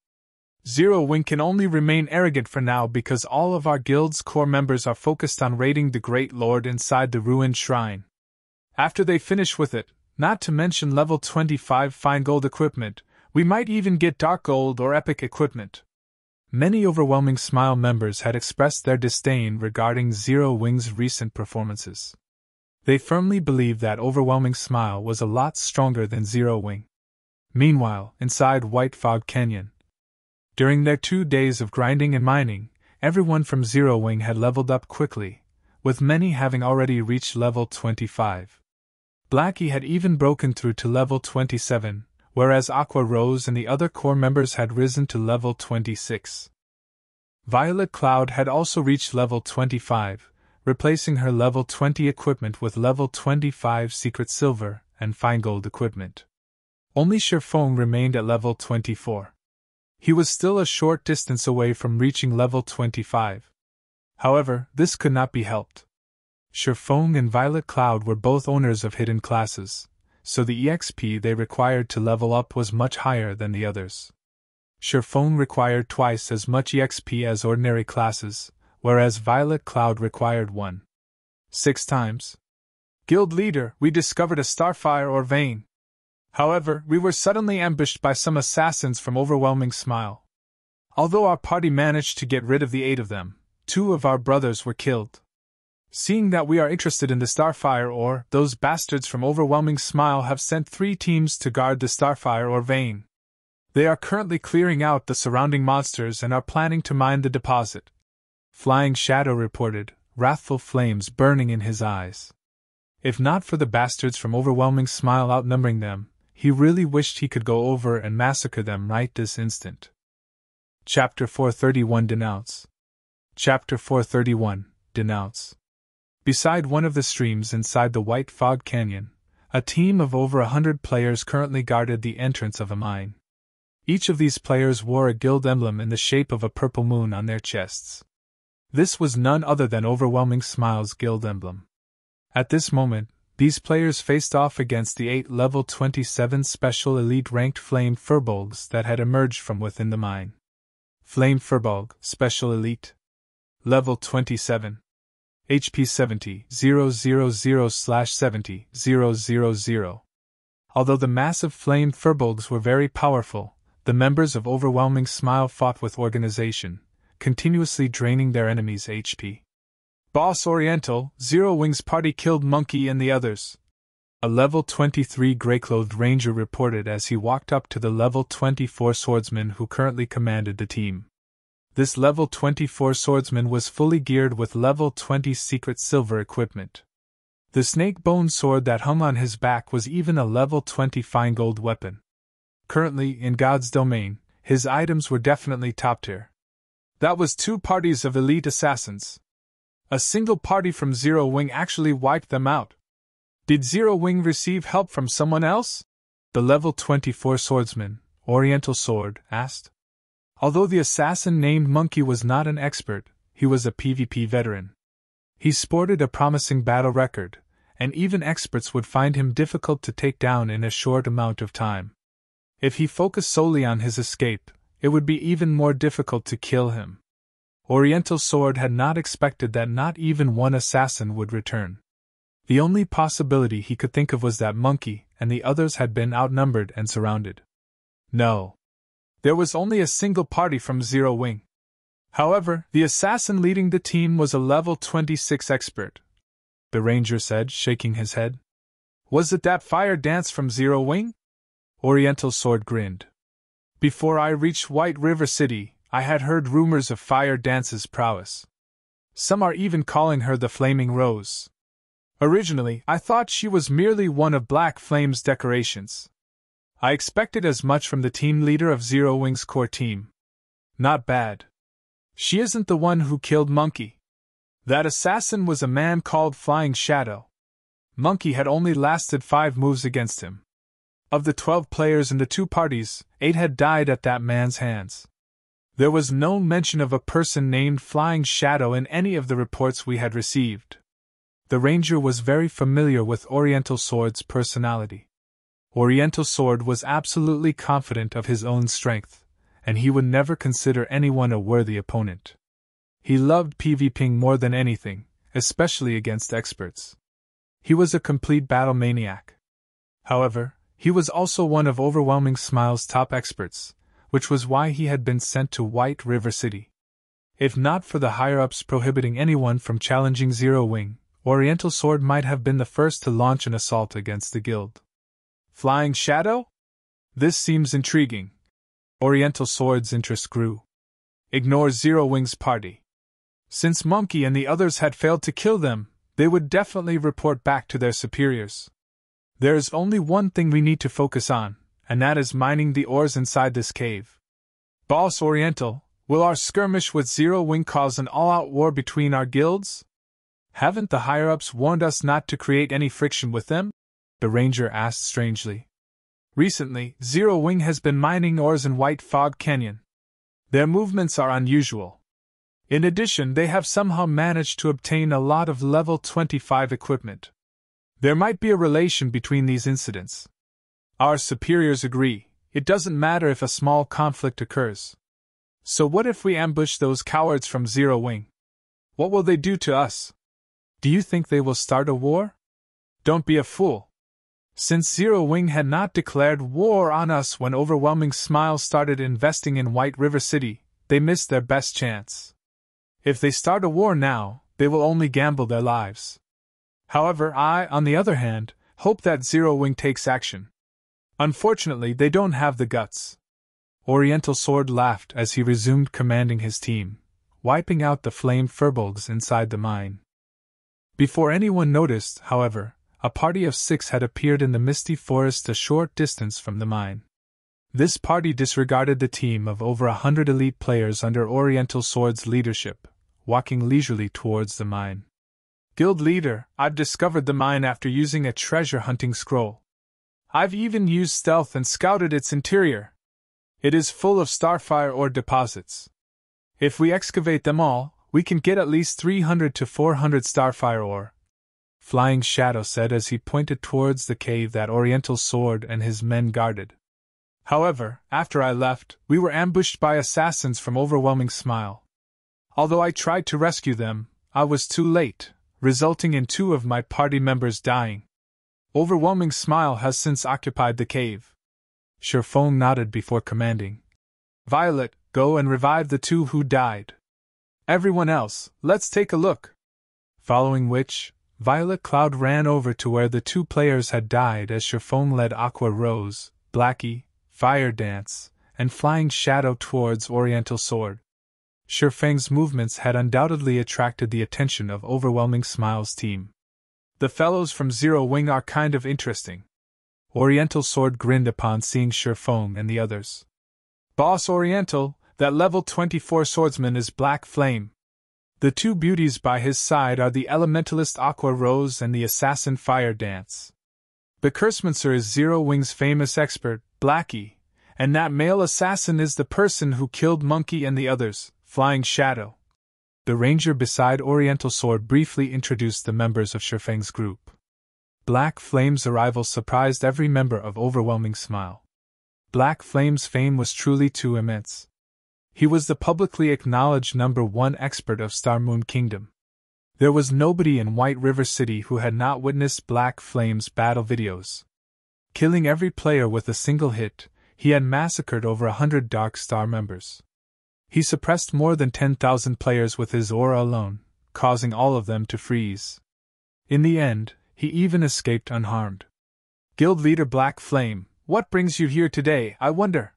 Zero Wing can only remain arrogant for now because all of our guild's core members are focused on raiding the Great Lord inside the ruined shrine. After they finish with it, not to mention level 25 fine gold equipment, we might even get dark gold or epic equipment. Many Overwhelming Smile members had expressed their disdain regarding Zero Wing's recent performances. They firmly believed that Overwhelming Smile was a lot stronger than Zero Wing. Meanwhile, inside White Fog Canyon, during their 2 days of grinding and mining, everyone from Zero Wing had leveled up quickly, with many having already reached level 25. Blackie had even broken through to level 27, whereas Aqua Rose and the other core members had risen to level 26. Violet Cloud had also reached level 25, replacing her level 20 equipment with level 25 secret silver and fine gold equipment. Only Sherfong remained at level 24. He was still a short distance away from reaching level 25. However, this could not be helped. Sherfong and Violet Cloud were both owners of hidden classes, so the EXP they required to level up was much higher than the others. Sherfong required twice as much EXP as ordinary classes, whereas Violet Cloud required 1.6 times. Guild leader, we discovered a starfire or vein. However, we were suddenly ambushed by some assassins from Overwhelming Smile. Although our party managed to get rid of the 8 of them, 2 of our brothers were killed. Seeing that we are interested in the starfire ore, those bastards from Overwhelming Smile have sent 3 teams to guard the starfire ore vein. They are currently clearing out the surrounding monsters and are planning to mine the deposit. Flying Shadow reported, wrathful flames burning in his eyes. If not for the bastards from Overwhelming Smile outnumbering them, he really wished he could go over and massacre them right this instant. Chapter 431 Denounce. Chapter 431 Denounce. Beside one of the streams inside the White Fog Canyon, a team of over 100 players currently guarded the entrance of a mine. Each of these players wore a guild emblem in the shape of a purple moon on their chests. This was none other than Overwhelming Smile's guild emblem. At this moment, these players faced off against the 8 level 27 special elite ranked flame furbolgs that had emerged from within the mine. Flame Firbolg, Special Elite. Level 27. HP 70, 000/70, 000. Although the massive flame Firbolgs were very powerful, the members of Overwhelming Smile fought with organization, continuously draining their enemies' HP. Boss Oriental, Zero Wing's party killed Monkey and the others. A level 23 gray-clothed ranger reported as he walked up to the level 24 swordsman who currently commanded the team. This level 24 swordsman was fully geared with level 20 secret silver equipment. The snake bone sword that hung on his back was even a level 20 fine gold weapon. Currently, in God's domain, his items were definitely top tier. That was 2 parties of elite assassins. A single party from Zero Wing actually wiped them out. Did Zero Wing receive help from someone else? The level 24 swordsman, Oriental Sword, asked. Although the assassin named Monkey was not an expert, he was a PvP veteran. He sported a promising battle record, and even experts would find him difficult to take down in a short amount of time. If he focused solely on his escape, it would be even more difficult to kill him. Oriental Sword had not expected that not even one assassin would return. The only possibility he could think of was that Monkey and the others had been outnumbered and surrounded. No. There was only a single party from Zero Wing. However, the assassin leading the team was a level 26 expert, the ranger said, shaking his head. Was it that fire dance from Zero Wing? Oriental Sword grinned. Before I reached White River City, I had heard rumors of Fire Dance's prowess. Some are even calling her the Flaming Rose. Originally, I thought she was merely one of Black Flame's decorations. I expected as much from the team leader of Zero Wing's core team. Not bad. She isn't the one who killed Monkey. That assassin was a man called Flying Shadow. Monkey had only lasted 5 moves against him. Of the 12 players in the 2 parties, 8 had died at that man's hands. There was no mention of a person named Flying Shadow in any of the reports we had received. The ranger was very familiar with Oriental Sword's personality. Oriental Sword was absolutely confident of his own strength, and he would never consider anyone a worthy opponent. He loved PvPing more than anything, especially against experts. He was a complete battle maniac. However, he was also one of Overwhelming Smile's top experts, which was why he had been sent to White River City. If not for the higher-ups prohibiting anyone from challenging Zero Wing, Oriental Sword might have been the first to launch an assault against the guild. Flying Shadow? This seems intriguing. Oriental Sword's interest grew. Ignore Zero Wing's party. Since Monkey and the others had failed to kill them, they would definitely report back to their superiors. There is only one thing we need to focus on, and that is mining the ores inside this cave. Boss Oriental, will our skirmish with Zero Wing cause an all-out war between our guilds? Haven't the higher-ups warned us not to create any friction with them? The ranger asked strangely. Recently, Zero Wing has been mining ores in White Fog Canyon. Their movements are unusual. In addition, they have somehow managed to obtain a lot of level 25 equipment. There might be a relation between these incidents. Our superiors agree, it doesn't matter if a small conflict occurs. So what if we ambush those cowards from Zero Wing? What will they do to us? Do you think they will start a war? Don't be a fool. Since Zero Wing had not declared war on us when Overwhelming Smile started investing in White River City, they missed their best chance. If they start a war now, they will only gamble their lives. However, I, on the other hand, hope that Zero Wing takes action. Unfortunately, they don't have the guts. Oriental Sword laughed as he resumed commanding his team, wiping out the flame Firbolgs inside the mine. Before anyone noticed, however, a party of 6 had appeared in the misty forest a short distance from the mine. This party disregarded the team of over 100 elite players under Oriental Sword's leadership, walking leisurely towards the mine. Guild leader, I've discovered the mine after using a treasure hunting scroll. I've even used stealth and scouted its interior. It is full of starfire ore deposits. If we excavate them all, we can get at least 300 to 400 starfire ore, Flying Shadow said as he pointed towards the cave that Oriental Sword and his men guarded. However, after I left, we were ambushed by assassins from Overwhelming Smile. Although I tried to rescue them, I was too late, resulting in 2 of my party members dying. Overwhelming Smile has since occupied the cave. Sherfong nodded before commanding. Violet, go and revive the 2 who died. Everyone else, let's take a look. Following which, Violet Cloud ran over to where the 2 players had died as Sherfong led Aqua Rose, Blackie, Fire Dance, and Flying Shadow towards Oriental Sword. Sherfang's movements had undoubtedly attracted the attention of Overwhelming Smile's team. The fellows from Zero Wing are kind of interesting. Oriental Sword grinned upon seeing Sherfong and the others. Boss Oriental, that level 24 swordsman is Black Flame. The 2 beauties by his side are the Elementalist Aqua Rose and the Assassin Fire Dance. The Cursemancer is Zero Wing's famous expert, Blackie, and that male assassin is the person who killed Monkey and the others, Flying Shadow. The ranger beside Oriental Sword briefly introduced the members of Sherfang's group. Black Flame's arrival surprised every member of Overwhelming Smile. Black Flame's fame was truly too immense. He was the publicly acknowledged #1 expert of Star Moon Kingdom. There was nobody in White River City who had not witnessed Black Flame's battle videos. Killing every player with a single hit, he had massacred over 100 Dark Star members. He suppressed more than 10,000 players with his aura alone, causing all of them to freeze. In the end, he even escaped unharmed. Guild leader Black Flame, what brings you here today, I wonder?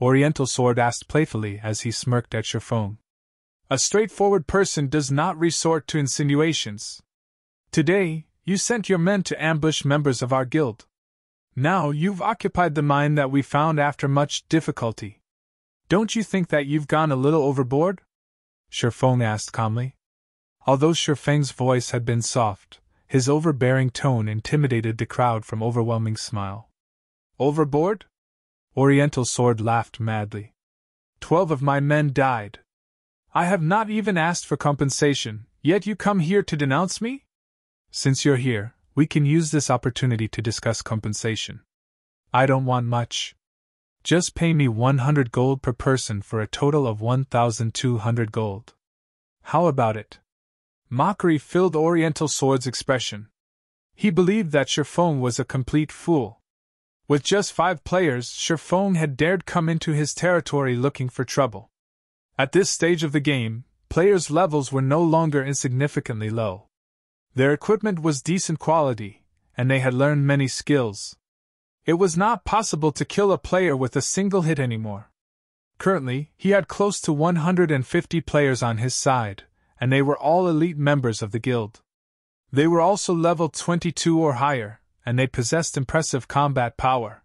Oriental Sword asked playfully as he smirked at Sherfong. A straightforward person does not resort to insinuations. Today, you sent your men to ambush members of our guild. Now you've occupied the mine that we found after much difficulty. Don't you think that you've gone a little overboard? Sherfong asked calmly. Although Sherfang's voice had been soft, his overbearing tone intimidated the crowd from Overwhelming Smile. Overboard? Oriental Sword laughed madly. 12 of my men died. I have not even asked for compensation, yet you come here to denounce me? Since you're here, we can use this opportunity to discuss compensation. I don't want much. Just pay me 100 gold per person for a total of 1,200 gold. How about it? Mockery filled Oriental Sword's expression. He believed that Sherfong was a complete fool. With just 5 players, Sherfong had dared come into his territory looking for trouble. At this stage of the game, players' levels were no longer insignificantly low. Their equipment was decent quality, and they had learned many skills. It was not possible to kill a player with a single hit anymore. Currently, he had close to 150 players on his side, and they were all elite members of the guild. They were also level 22 or higher, and they possessed impressive combat power.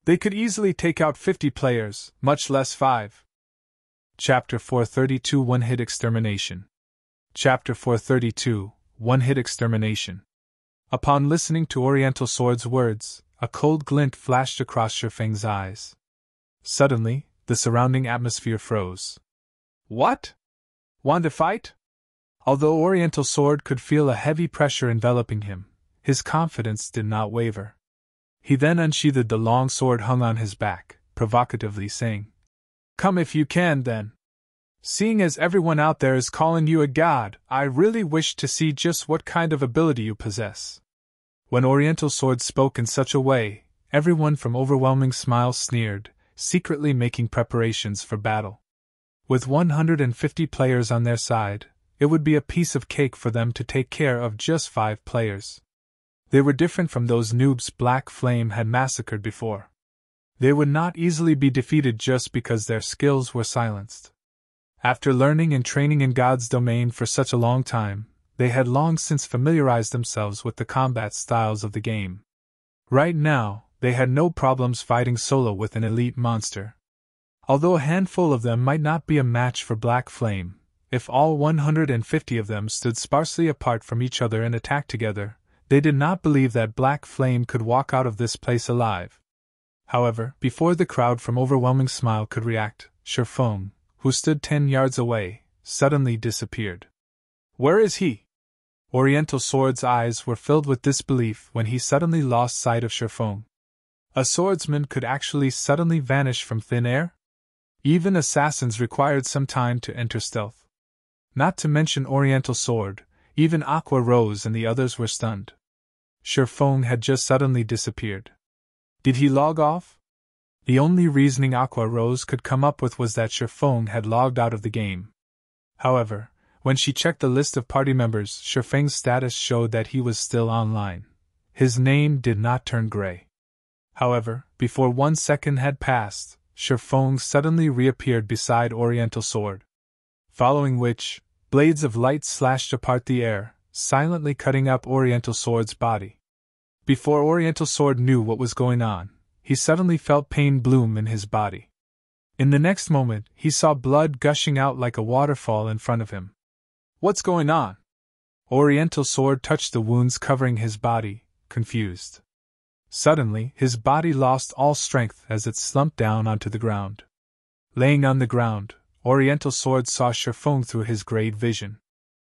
They could easily take out 50 players, much less 5. Chapter 432 One-Hit Extermination. Chapter 432 One-Hit Extermination. Upon listening to Oriental Sword's words, a cold glint flashed across Sherfang's eyes. Suddenly, the surrounding atmosphere froze. What? Want to fight? Although Oriental Sword could feel a heavy pressure enveloping him, his confidence did not waver. He then unsheathed the long sword hung on his back, provocatively saying, Come if you can, then. Seeing as everyone out there is calling you a god, I really wish to see just what kind of ability you possess. When Oriental Sword spoke in such a way, everyone from Overwhelming Smile sneered, secretly making preparations for battle. With 150 players on their side, it would be a piece of cake for them to take care of just 5 players. They were different from those noobs Black Flame had massacred before. They would not easily be defeated just because their skills were silenced. After learning and training in God's domain for such a long time, they had long since familiarized themselves with the combat styles of the game. Right now, they had no problems fighting solo with an elite monster. Although a handful of them might not be a match for Black Flame, if all 150 of them stood sparsely apart from each other and attacked together, they did not believe that Black Flame could walk out of this place alive. However, before the crowd from Overwhelming Smile could react, Sherfong, who stood 10 yards away, suddenly disappeared. Where is he? Oriental Sword's eyes were filled with disbelief when he suddenly lost sight of Sherfong. A swordsman could actually suddenly vanish from thin air? Even assassins required some time to enter stealth. Not to mention Oriental Sword, even Aqua Rose and the others were stunned. Shifeng had just suddenly disappeared. Did he log off? The only reasoning Aqua Rose could come up with was that Shifeng had logged out of the game. However, when she checked the list of party members, Shifeng's status showed that he was still online. His name did not turn gray. However, before 1 second had passed, Shifeng suddenly reappeared beside Oriental Sword. Following which, blades of light slashed apart the air, silently cutting up Oriental Sword's body. Before Oriental Sword knew what was going on, he suddenly felt pain bloom in his body. In the next moment, he saw blood gushing out like a waterfall in front of him. What's going on? Oriental Sword touched the wounds covering his body, confused. Suddenly, his body lost all strength as it slumped down onto the ground. Laying on the ground, Oriental Sword saw Shifeng through his great vision.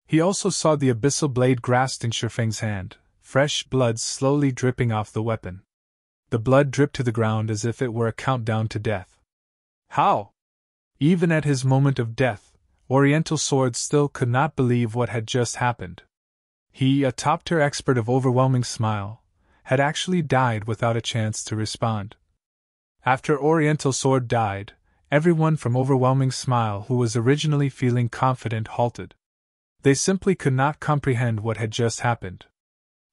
He also saw the abyssal blade grasped in Shifeng's hand, fresh blood slowly dripping off the weapon. The blood dripped to the ground as if it were a countdown to death. How? Even at his moment of death, Oriental Sword still could not believe what had just happened. He, a top-tier expert of overwhelming smile, had actually died without a chance to respond. After Oriental Sword died, everyone from Overwhelming Smile who was originally feeling confident halted. They simply could not comprehend what had just happened.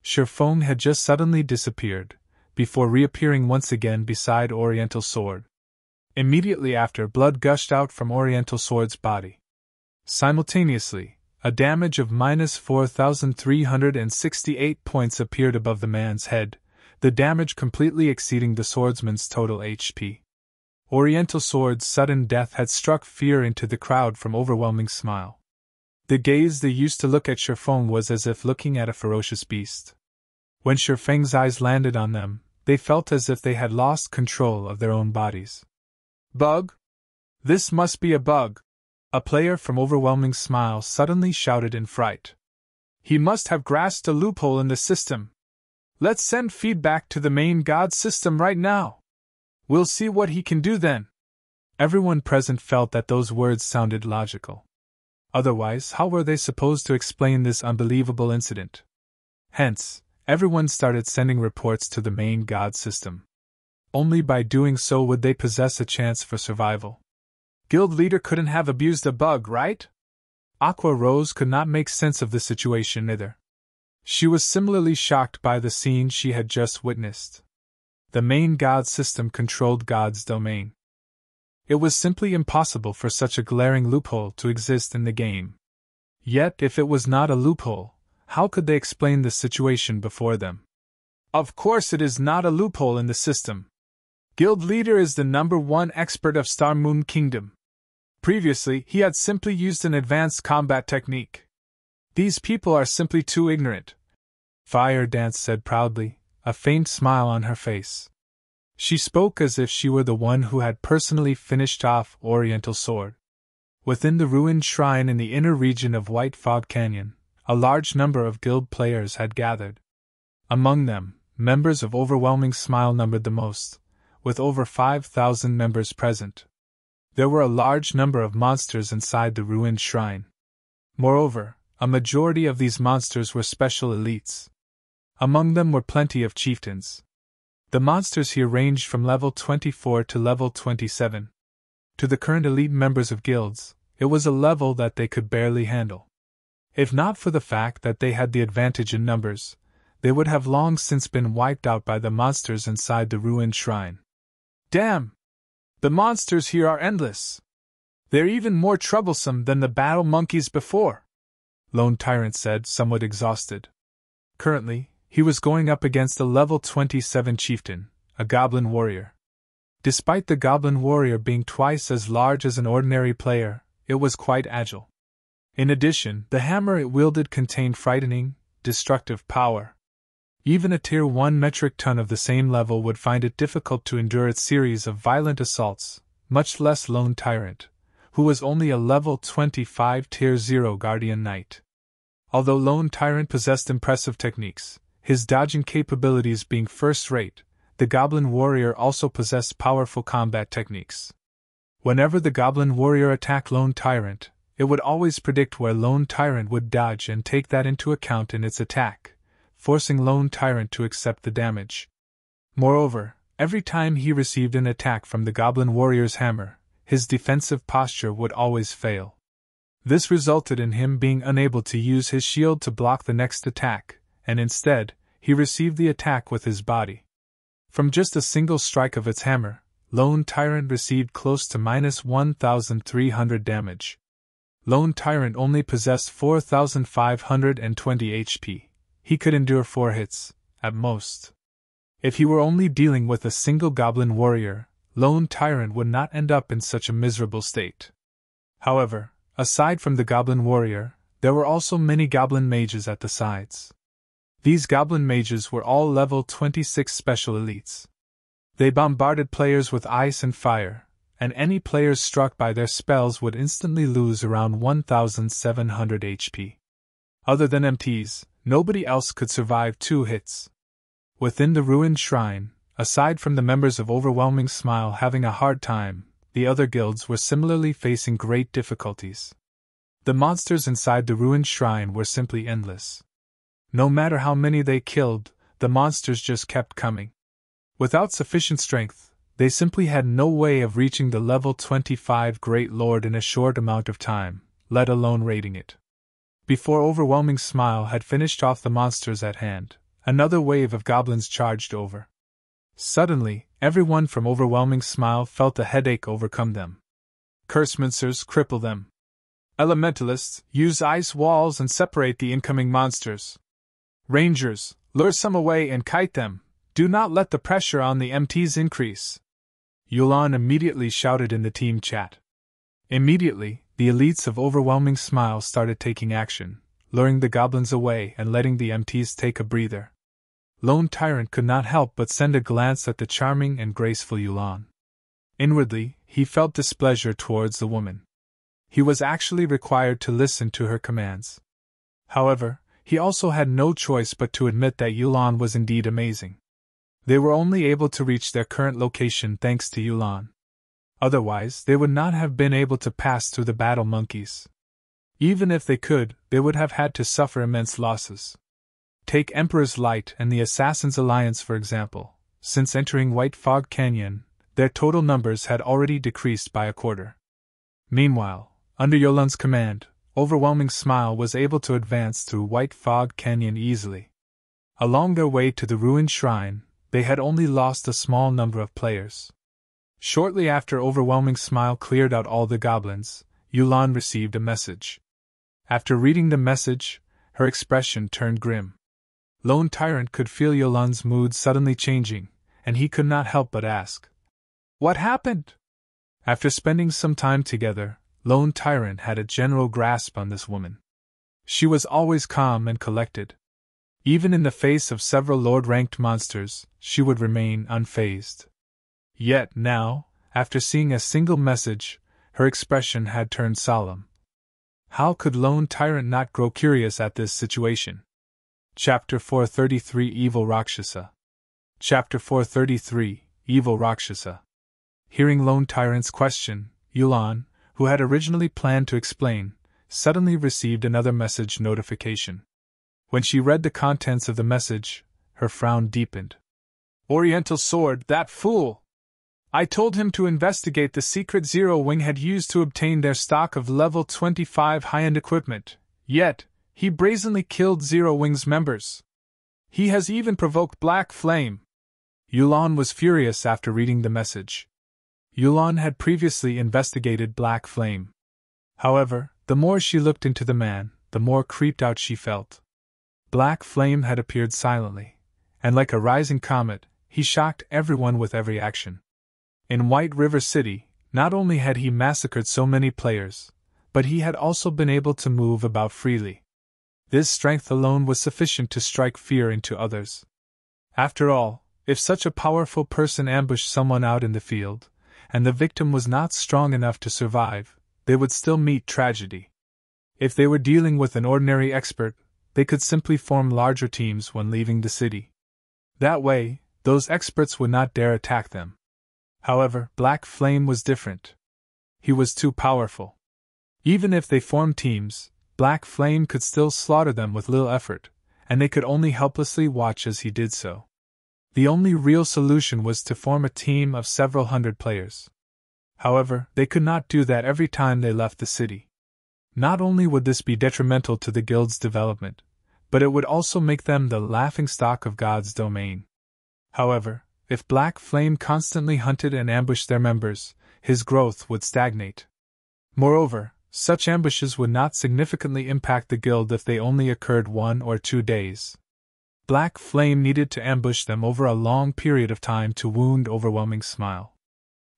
Shifeng had just suddenly disappeared, before reappearing once again beside Oriental Sword. Immediately after, blood gushed out from Oriental Sword's body. Simultaneously, a damage of minus 4,368 points appeared above the man's head, the damage completely exceeding the swordsman's total HP. Oriental Sword's sudden death had struck fear into the crowd from Overwhelming Smile. The gaze they used to look at Shifeng was as if looking at a ferocious beast. When Shifeng's eyes landed on them, they felt as if they had lost control of their own bodies. Bug? This must be a bug! A player from Overwhelming Smile suddenly shouted in fright. He must have grasped a loophole in the system. Let's send feedback to the main god system right now. We'll see what he can do then. Everyone present felt that those words sounded logical. Otherwise, how were they supposed to explain this unbelievable incident? Hence, everyone started sending reports to the main god system. Only by doing so would they possess a chance for survival. Guild leader couldn't have abused a bug, right? Aqua Rose could not make sense of the situation either. She was similarly shocked by the scene she had just witnessed. The main god system controlled God's domain. It was simply impossible for such a glaring loophole to exist in the game. Yet, if it was not a loophole, how could they explain the situation before them? Of course it is not a loophole in the system. Guild leader is the #1 expert of Star Moon Kingdom. Previously, he had simply used an advanced combat technique. These people are simply too ignorant, Fire Dance said proudly, a faint smile on her face. She spoke as if she were the one who had personally finished off Oriental Sword. Within the ruined shrine in the inner region of White Fog Canyon, a large number of guild players had gathered. Among them, members of Overwhelming Smile numbered the most, with over 5,000 members present. There were a large number of monsters inside the ruined shrine. Moreover, a majority of these monsters were special elites. Among them were plenty of chieftains. The monsters here ranged from level 24 to level 27. To the current elite members of guilds, it was a level that they could barely handle. If not for the fact that they had the advantage in numbers, they would have long since been wiped out by the monsters inside the ruined shrine. Damn! The monsters here are endless. They're even more troublesome than the battle monkeys before, Lone Tyrant said, somewhat exhausted. Currently, he was going up against a level 27 chieftain, a goblin warrior. Despite the goblin warrior being twice as large as an ordinary player, it was quite agile. In addition, the hammer it wielded contained frightening, destructive power. Even a tier 1 metric ton of the same level would find it difficult to endure its series of violent assaults, much less Lone Tyrant, who was only a level 25 tier 0 guardian knight. Although Lone Tyrant possessed impressive techniques, his dodging capabilities being first-rate, the Goblin Warrior also possessed powerful combat techniques. Whenever the Goblin Warrior attacked Lone Tyrant, it would always predict where Lone Tyrant would dodge and take that into account in its attack, forcing Lone Tyrant to accept the damage. Moreover, every time he received an attack from the Goblin Warrior's hammer, his defensive posture would always fail. This resulted in him being unable to use his shield to block the next attack, and instead, he received the attack with his body. From just a single strike of its hammer, Lone Tyrant received close to -1,300 damage. Lone Tyrant only possessed 4,520 HP. He could endure 4 hits, at most. If he were only dealing with a single Goblin Warrior, Lone Tyrant would not end up in such a miserable state. However, aside from the Goblin Warrior, there were also many Goblin Mages at the sides. These Goblin Mages were all level 26 special elites. They bombarded players with ice and fire, and any players struck by their spells would instantly lose around 1,700 HP. Other than MTs, nobody else could survive 2 hits. Within the ruined shrine, aside from the members of Overwhelming Smile having a hard time, the other guilds were similarly facing great difficulties. The monsters inside the ruined shrine were simply endless. No matter how many they killed, the monsters just kept coming. Without sufficient strength, they simply had no way of reaching the level 25 Great Lord in a short amount of time, let alone raiding it. Before Overwhelming Smile had finished off the monsters at hand, another wave of goblins charged over. Suddenly, everyone from Overwhelming Smile felt a headache overcome them. Curse-mincers, cripple them. Elementalists, use ice walls and separate the incoming monsters. Rangers, lure some away and kite them. Do not let the pressure on the MTs increase. Yulan immediately shouted in the team chat. Immediately, the elites of Overwhelming Smile started taking action, luring the goblins away and letting the MTs take a breather. Lone Tyrant could not help but send a glance at the charming and graceful Yulan. Inwardly, he felt displeasure towards the woman. He was actually required to listen to her commands. However, he also had no choice but to admit that Yulan was indeed amazing. They were only able to reach their current location thanks to Yulan. Otherwise, they would not have been able to pass through the battle monkeys. Even if they could, they would have had to suffer immense losses. Take Emperor's Light and the Assassin's Alliance for example. Since entering White Fog Canyon, their total numbers had already decreased by a quarter. Meanwhile, under Yulan's command, Overwhelming Smile was able to advance through White Fog Canyon easily. Along their way to the ruined shrine, they had only lost a small number of players. Shortly after Overwhelming Smile cleared out all the goblins, Yulan received a message. After reading the message, her expression turned grim. Lone Tyrant could feel Yulan's mood suddenly changing, and he could not help but ask, "What happened?" After spending some time together, Lone Tyrant had a general grasp on this woman. She was always calm and collected. Even in the face of several Lord-ranked monsters, she would remain unfazed. Yet now, after seeing a single message, her expression had turned solemn. How could Lone Tyrant not grow curious at this situation? Chapter 433 Evil Rakshasa. Chapter 433 Evil Rakshasa. Hearing Lone Tyrant's question, Yulan, who had originally planned to explain, suddenly received another message notification. When she read the contents of the message, her frown deepened. Oriental Sword, that fool! I told him to investigate the secret Zero Wing had used to obtain their stock of level 25 high-end equipment, yet, he brazenly killed Zero Wing's members. He has even provoked Black Flame. Yulan was furious after reading the message. Yulan had previously investigated Black Flame. However, the more she looked into the man, the more creeped out she felt. Black Flame had appeared silently, and like a rising comet, he shocked everyone with every action. In White River City, not only had he massacred so many players, but he had also been able to move about freely. This strength alone was sufficient to strike fear into others. After all, if such a powerful person ambushed someone out in the field, and the victim was not strong enough to survive, they would still meet tragedy. If they were dealing with an ordinary expert, they could simply form larger teams when leaving the city. That way, those experts would not dare attack them. However, Black Flame was different. He was too powerful. Even if they formed teams, Black Flame could still slaughter them with little effort, and they could only helplessly watch as he did so. The only real solution was to form a team of several hundred players. However, they could not do that every time they left the city. Not only would this be detrimental to the guild's development, but it would also make them the laughingstock of God's domain. However, if Black Flame constantly hunted and ambushed their members, his growth would stagnate. Moreover, such ambushes would not significantly impact the guild if they only occurred 1 or 2 days. Black Flame needed to ambush them over a long period of time to wound Overwhelming Smile.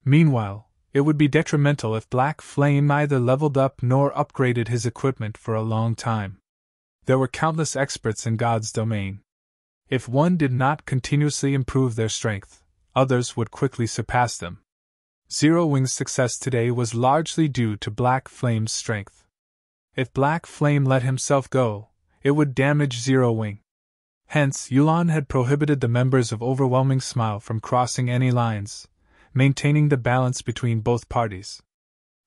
Meanwhile, it would be detrimental if Black Flame neither leveled up nor upgraded his equipment for a long time. There were countless experts in God's domain. If one did not continuously improve their strength, others would quickly surpass them. Zero Wing's success today was largely due to Black Flame's strength. If Black Flame let himself go, it would damage Zero Wing. Hence, Yulan had prohibited the members of Overwhelming Smile from crossing any lines, maintaining the balance between both parties.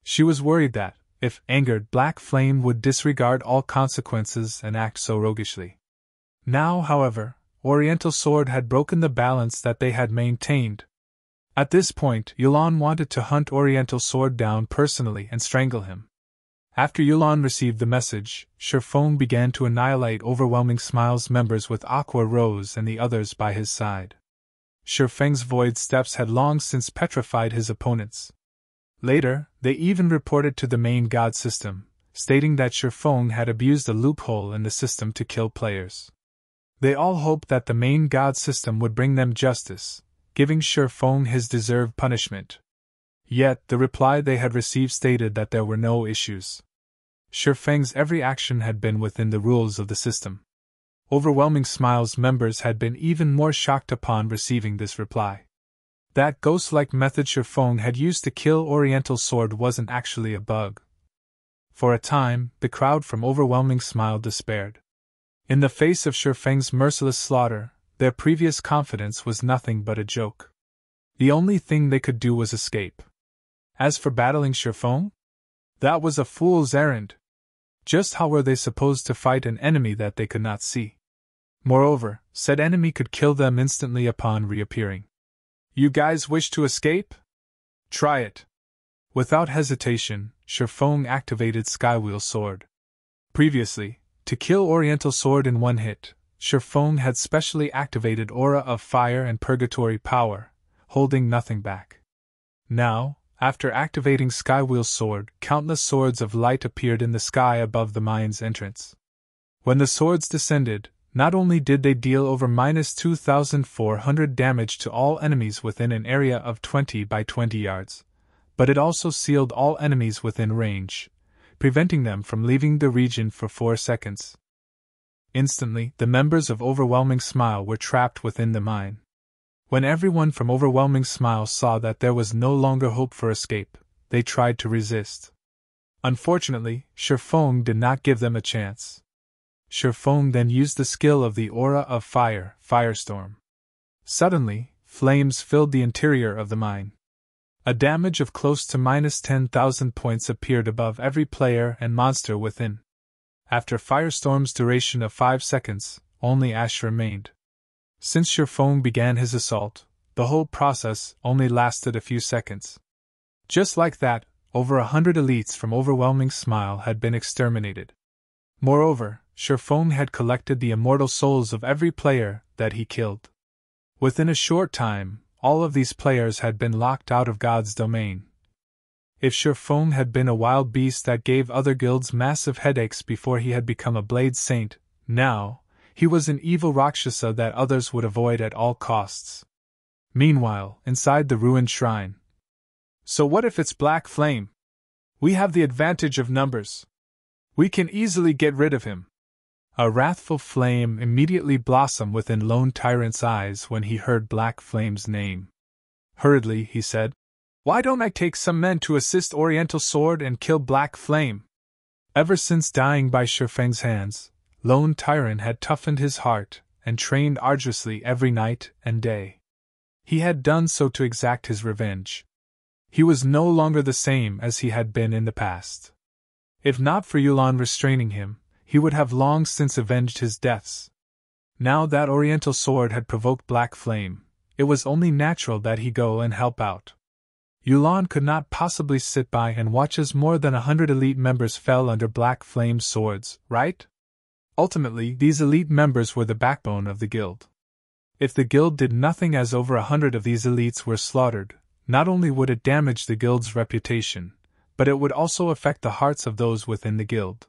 She was worried that, if angered, Black Flame would disregard all consequences and act so roguishly. Now, however, Oriental Sword had broken the balance that they had maintained. At this point, Yulan wanted to hunt Oriental Sword down personally and strangle him. After Yulan received the message, Shifeng began to annihilate Overwhelming Smile's members with Aqua Rose and the others by his side. Shifeng's void steps had long since petrified his opponents. Later, they even reported to the main god system, stating that Shifeng had abused a loophole in the system to kill players. They all hoped that the main god system would bring them justice, giving Shifeng his deserved punishment. Yet, the reply they had received stated that there were no issues. Shifeng's every action had been within the rules of the system. Overwhelming Smile's members had been even more shocked upon receiving this reply. That ghost-like method Shifeng had used to kill Oriental Sword wasn't actually a bug. For a time, the crowd from Overwhelming Smile despaired. In the face of Shifeng's merciless slaughter, their previous confidence was nothing but a joke. The only thing they could do was escape. As for battling Shifeng, that was a fool's errand. Just how were they supposed to fight an enemy that they could not see? Moreover, said enemy could kill them instantly upon reappearing. You guys wish to escape? Try it. Without hesitation, Shifeng activated Skywheel Sword. Previously, to kill Oriental Sword in one hit, Shifeng had specially activated Aura of Fire and Purgatory Power, holding nothing back. Now, after activating Skywheel Sword, countless swords of light appeared in the sky above the mine's entrance. When the swords descended, not only did they deal over -2,400 damage to all enemies within an area of 20 by 20 yards, but it also sealed all enemies within range, preventing them from leaving the region for 4 seconds. Instantly, the members of Overwhelming Smile were trapped within the mine. When everyone from Overwhelming Smile saw that there was no longer hope for escape, they tried to resist. Unfortunately, Shifeng did not give them a chance. Shifeng then used the skill of the Aura of Fire, Firestorm. Suddenly, flames filled the interior of the mine. A damage of close to -10,000 points appeared above every player and monster within. After Firestorm's duration of 5 seconds, only ash remained. Since Shifeng began his assault, the whole process only lasted a few seconds. Just like that, over 100 elites from Overwhelming Smile had been exterminated. Moreover, Shifeng had collected the immortal souls of every player that he killed. Within a short time, all of these players had been locked out of God's domain. If Shifeng had been a wild beast that gave other guilds massive headaches before he had become a Blade Saint, now, he was an evil Rakshasa that others would avoid at all costs. Meanwhile, inside the ruined shrine. So what if it's Black Flame? We have the advantage of numbers. We can easily get rid of him. A wrathful flame immediately blossomed within Lone Tyrant's eyes when he heard Black Flame's name. Hurriedly, he said, "Why don't I take some men to assist Oriental Sword and kill Black Flame?" Ever since dying by Shifeng's hands, Lone Tyrant had toughened his heart and trained arduously every night and day. He had done so to exact his revenge. He was no longer the same as he had been in the past. If not for Yulan restraining him, he would have long since avenged his deaths. Now that Oriental sword had provoked Black Flame, it was only natural that he go and help out. Yulan could not possibly sit by and watch as more than 100 elite members fell under Black Flame's swords, right? Ultimately, these elite members were the backbone of the guild. If the guild did nothing as over 100 of these elites were slaughtered, not only would it damage the guild's reputation, but it would also affect the hearts of those within the guild.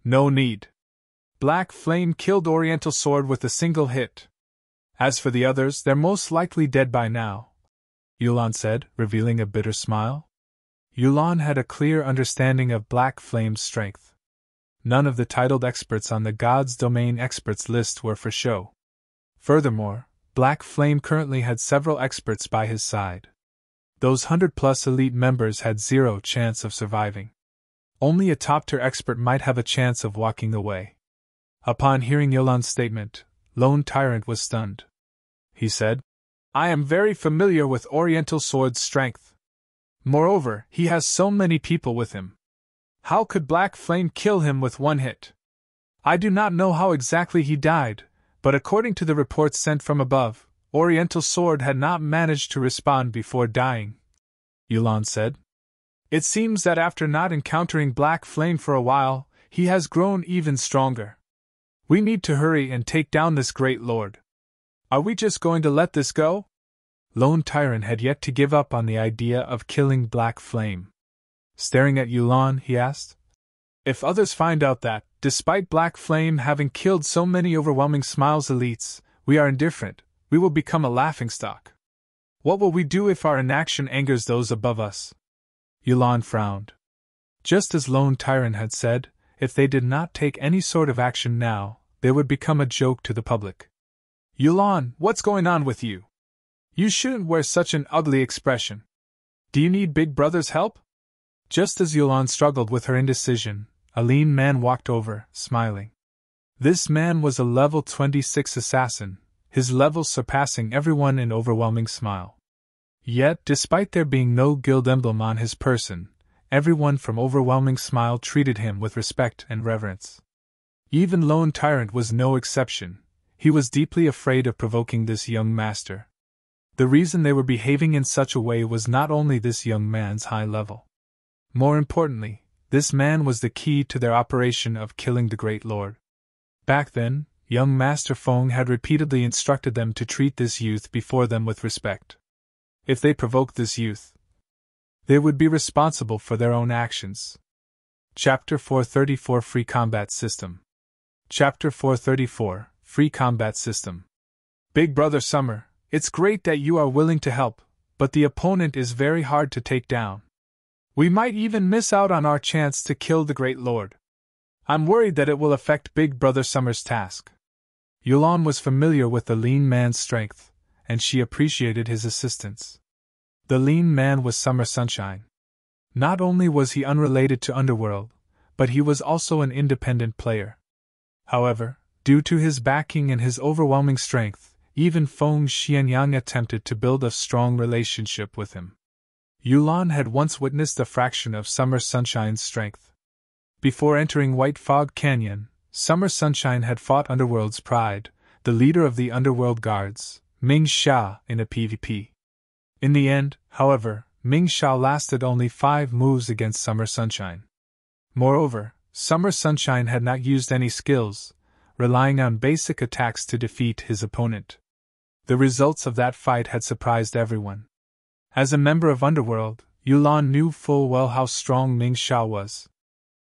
No need. Black Flame killed Oriental Sword with a single hit. As for the others, they're most likely dead by now, Yulan said, revealing a bitter smile. Yulan had a clear understanding of Black Flame's strength. None of the titled experts on the God's Domain experts list were for show. Furthermore, Black Flame currently had several experts by his side. Those 100-plus elite members had zero chance of surviving. Only a top-tier expert might have a chance of walking away. Upon hearing Yulan's statement, Lone Tyrant was stunned. He said, "I am very familiar with Oriental Sword's strength. Moreover, he has so many people with him. How could Black Flame kill him with one hit? I do not know how exactly he died, but according to the reports sent from above, Oriental Sword had not managed to respond before dying," Yulan said. "It seems that after not encountering Black Flame for a while, he has grown even stronger. We need to hurry and take down this great lord. Are we just going to let this go?" Lone Tyrant had yet to give up on the idea of killing Black Flame. Staring at Yulan, he asked, "If others find out that, despite Black Flame having killed so many overwhelming Smiles elites, we are indifferent, we will become a laughingstock. What will we do if our inaction angers those above us?" Yulan frowned. Just as Lone Tyrant had said, if they did not take any sort of action now, they would become a joke to the public. "Yulan, what's going on with you? You shouldn't wear such an ugly expression. Do you need Big Brother's help?" Just as Yulan struggled with her indecision, a lean man walked over, smiling. This man was a level 26 assassin, his level surpassing everyone in Overwhelming Smile. Yet, despite there being no guild emblem on his person, everyone from Overwhelming Smile treated him with respect and reverence. Even Lone Tyrant was no exception. He was deeply afraid of provoking this young master. The reason they were behaving in such a way was not only this young man's high level. More importantly, this man was the key to their operation of killing the Great Lord. Back then, young Master Feng had repeatedly instructed them to treat this youth before them with respect. If they provoked this youth, they would be responsible for their own actions. Chapter 434 Free Combat System. Chapter 434 Free Combat System. Big Brother Summer, it's great that you are willing to help, but the opponent is very hard to take down. We might even miss out on our chance to kill the Great Lord. I'm worried that it will affect Big Brother Summer's task." Yulan was familiar with the lean man's strength, and she appreciated his assistance. The lean man was Summer Sunshine. Not only was he unrelated to Underworld, but he was also an independent player. However, due to his backing and his overwhelming strength, even Feng Xianyang attempted to build a strong relationship with him. Yulan had once witnessed a fraction of Summer Sunshine's strength. Before entering White Fog Canyon, Summer Sunshine had fought Underworld's Pride, the leader of the Underworld Guards, Ming Xia, in a PvP. In the end, however, Ming Xia lasted only 5 moves against Summer Sunshine. Moreover, Summer Sunshine had not used any skills, relying on basic attacks to defeat his opponent. The results of that fight had surprised everyone. As a member of Underworld, Yulan knew full well how strong Ming Xia was.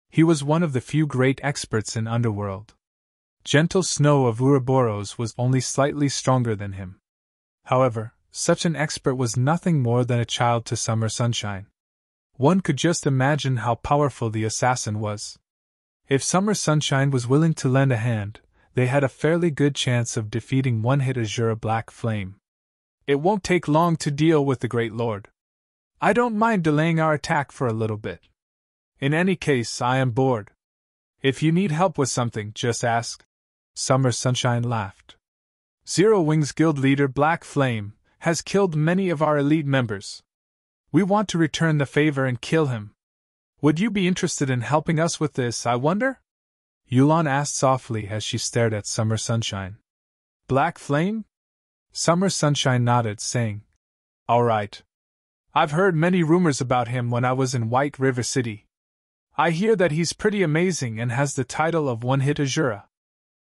He was one of the few great experts in Underworld. Gentle Snow of Ouroboros was only slightly stronger than him. However, such an expert was nothing more than a child to Summer Sunshine. One could just imagine how powerful the assassin was. If Summer Sunshine was willing to lend a hand, they had a fairly good chance of defeating one-hit Azura Black Flame. "It won't take long to deal with the Great Lord. I don't mind delaying our attack for a little bit. In any case, I am bored. If you need help with something, just ask." Summer Sunshine laughed. Zero Wings Guild leader Black Flame, has killed many of our elite members. We want to return the favor and kill him. Would you be interested in helping us with this, I wonder? Yulan asked softly as she stared at Summer Sunshine. Black Flame? Summer Sunshine nodded, saying, All right. I've heard many rumors about him when I was in White River City. I hear that he's pretty amazing and has the title of One-Hit Azura.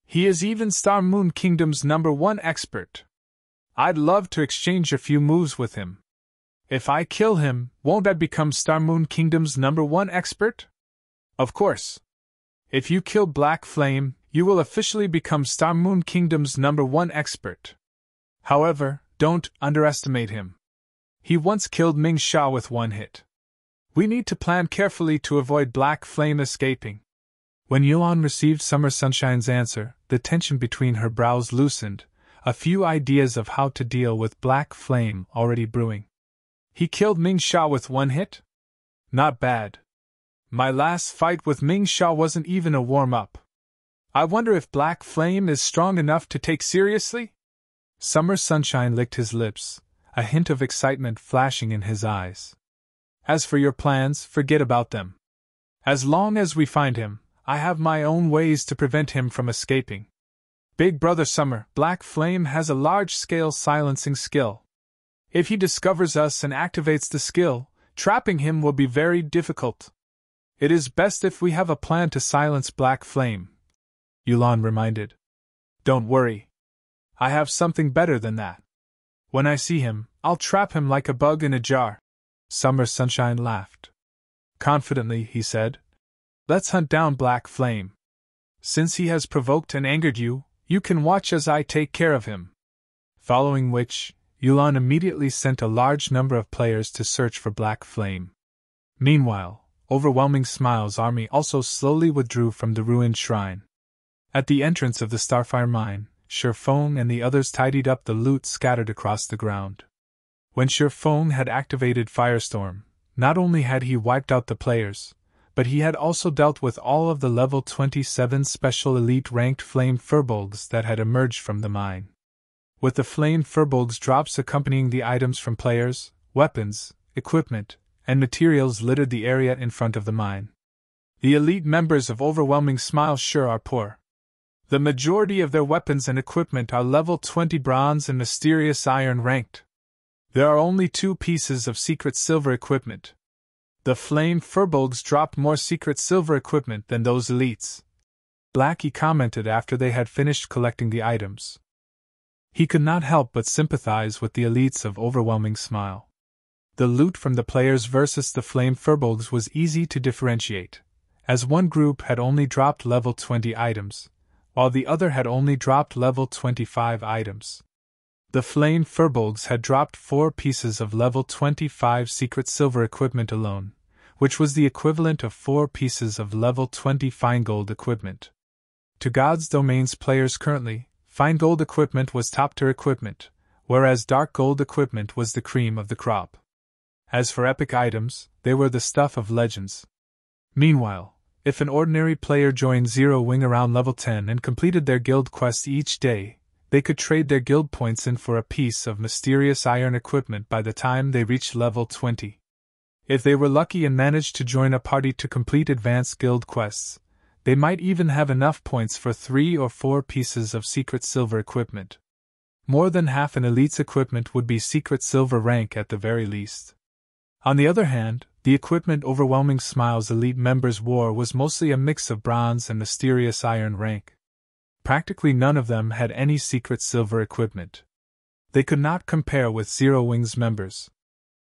He is even Star Moon Kingdom's #1 expert. I'd love to exchange a few moves with him. If I kill him, won't I become Star Moon Kingdom's #1 expert? Of course. If you kill Black Flame, you will officially become Star Moon Kingdom's #1 expert. However, don't underestimate him. He once killed Ming Sha with one hit. We need to plan carefully to avoid Black Flame escaping. When Yuan received Summer Sunshine's answer, the tension between her brows loosened, a few ideas of how to deal with Black Flame already brewing. He killed Ming Sha with one hit? Not bad. My last fight with Ming Sha wasn't even a warm-up. I wonder if Black Flame is strong enough to take seriously? Summer Sunshine licked his lips, a hint of excitement flashing in his eyes. As for your plans, forget about them. As long as we find him, I have my own ways to prevent him from escaping. Big Brother Summer, Black Flame has a large-scale silencing skill. If he discovers us and activates the skill, trapping him will be very difficult. It is best if we have a plan to silence Black Flame, Yulan reminded. Don't worry. I have something better than that. When I see him, I'll trap him like a bug in a jar. Summer Sunshine laughed. Confidently, he said, Let's hunt down Black Flame. Since he has provoked and angered you, you can watch as I take care of him. Following which, Yulan immediately sent a large number of players to search for Black Flame. Meanwhile, Overwhelming Smile's army also slowly withdrew from the ruined shrine. At the entrance of the Starfire mine, Shurfeng and the others tidied up the loot scattered across the ground. When Shurfeng had activated Firestorm, not only had he wiped out the players, but he had also dealt with all of the level 27 special elite ranked flame furbolgs that had emerged from the mine. With the flame furbolgs drops accompanying the items from players, weapons, equipment, and materials littered the area in front of the mine. The elite members of Overwhelming Smile sure are poor. The majority of their weapons and equipment are level 20 bronze and mysterious iron ranked. There are only 2 pieces of secret silver equipment. The flame furbolgs dropped more secret silver equipment than those elites. Blackie commented after they had finished collecting the items. He could not help but sympathize with the elites of Overwhelming Smile. The loot from the players versus the flame furbolgs was easy to differentiate, as one group had only dropped level 20 items, while the other had only dropped level 25 items. The flame furbolgs had dropped 4 pieces of level 25 secret silver equipment alone, which was the equivalent of 4 pieces of level 20 fine gold equipment. To God's Domain's players currently, fine gold equipment was top-tier equipment, whereas dark gold equipment was the cream of the crop. As for epic items, they were the stuff of legends. Meanwhile, if an ordinary player joined Zero Wing around level 10 and completed their guild quest each day, they could trade their guild points in for a piece of mysterious iron equipment by the time they reached level 20. If they were lucky and managed to join a party to complete advanced guild quests, they might even have enough points for 3 or 4 pieces of secret silver equipment. More than half an elite's equipment would be secret silver rank at the very least. On the other hand, the equipment Overwhelming Smile's elite members wore was mostly a mix of bronze and mysterious iron rank. Practically none of them had any secret silver equipment. They could not compare with Zero Wing's members.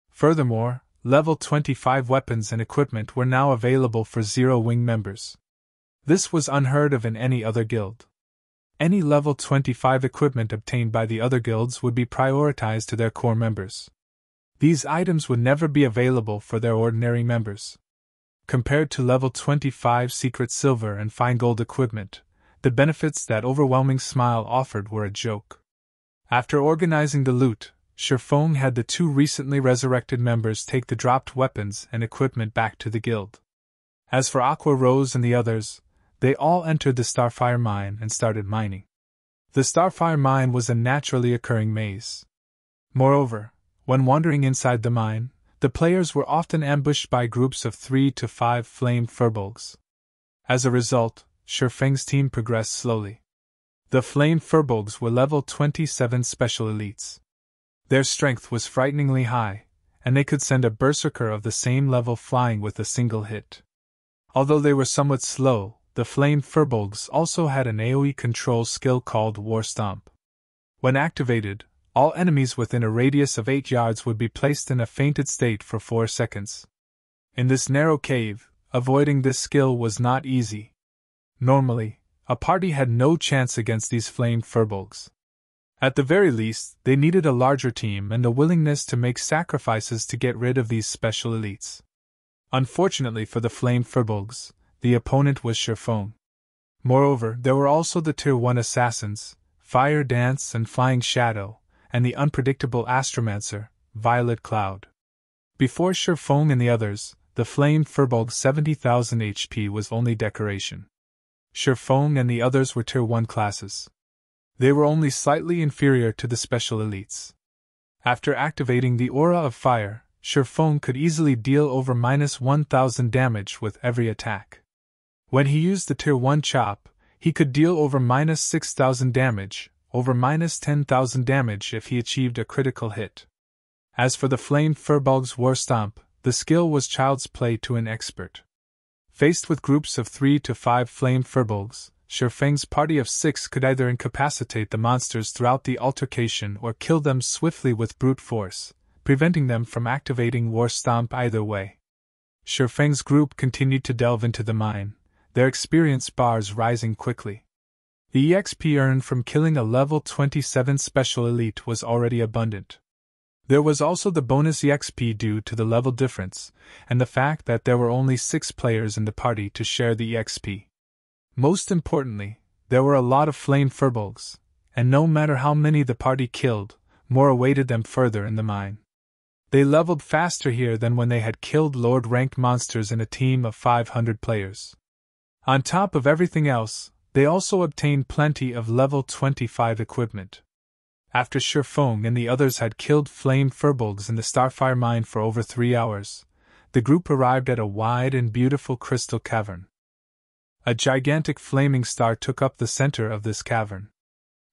Furthermore, level 25 weapons and equipment were now available for Zero Wing members. This was unheard of in any other guild. Any level 25 equipment obtained by the other guilds would be prioritized to their core members. These items would never be available for their ordinary members. Compared to level 25 secret silver and fine gold equipment, the benefits that Overwhelming Smile offered were a joke. After organizing the loot, Shurfeng had the 2 recently resurrected members take the dropped weapons and equipment back to the guild. As for Aqua Rose and the others, they all entered the Starfire mine and started mining. The Starfire mine was a naturally occurring maze. Moreover, when wandering inside the mine, the players were often ambushed by groups of 3 to 5 flame furbolgs. As a result, Shifeng's team progressed slowly. The flame furbolgs were level 27 special elites. Their strength was frighteningly high, and they could send a berserker of the same level flying with a single hit. Although they were somewhat slow, the flame furbolgs also had an AoE control skill called War Stomp. When activated, all enemies within a radius of 8 yards would be placed in a fainted state for 4 seconds. In this narrow cave, avoiding this skill was not easy. Normally, a party had no chance against these flame furbolgs. At the very least, they needed a larger team and a willingness to make sacrifices to get rid of these special elites. Unfortunately for the flame furbolgs, the opponent was Shifeng. Moreover, there were also the Tier 1 assassins, Fire Dance and Flying Shadow, and the unpredictable Astromancer, Violet Cloud. Before Shifeng and the others, the flame furbolg 70,000 HP was only decoration. Shifeng and the others were Tier 1 classes. They were only slightly inferior to the special elites. After activating the Aura of Fire, Shifeng could easily deal over -1,000 damage with every attack. When he used the Tier 1 Chop, he could deal over -6,000 damage, over -10,000 damage if he achieved a critical hit. As for the flame furbolg's War Stomp, the skill was child's play to an expert. Faced with groups of 3 to 5 flame furbolgs, Shifeng's party of 6 could either incapacitate the monsters throughout the altercation or kill them swiftly with brute force, preventing them from activating War Stomp either way. Shifeng's group continued to delve into the mine, their experience bars rising quickly. The EXP earned from killing a level 27 special elite was already abundant. There was also the bonus EXP due to the level difference, and the fact that there were only 6 players in the party to share the EXP. Most importantly, there were a lot of flame furbolgs, and no matter how many the party killed, more awaited them further in the mine. They leveled faster here than when they had killed Lord-ranked monsters in a team of 500 players. On top of everything else, they also obtained plenty of level 25 equipment. After Shifeng and the others had killed flame furbolgs in the Starfire mine for over 3 hours, the group arrived at a wide and beautiful crystal cavern. A gigantic flaming star took up the center of this cavern.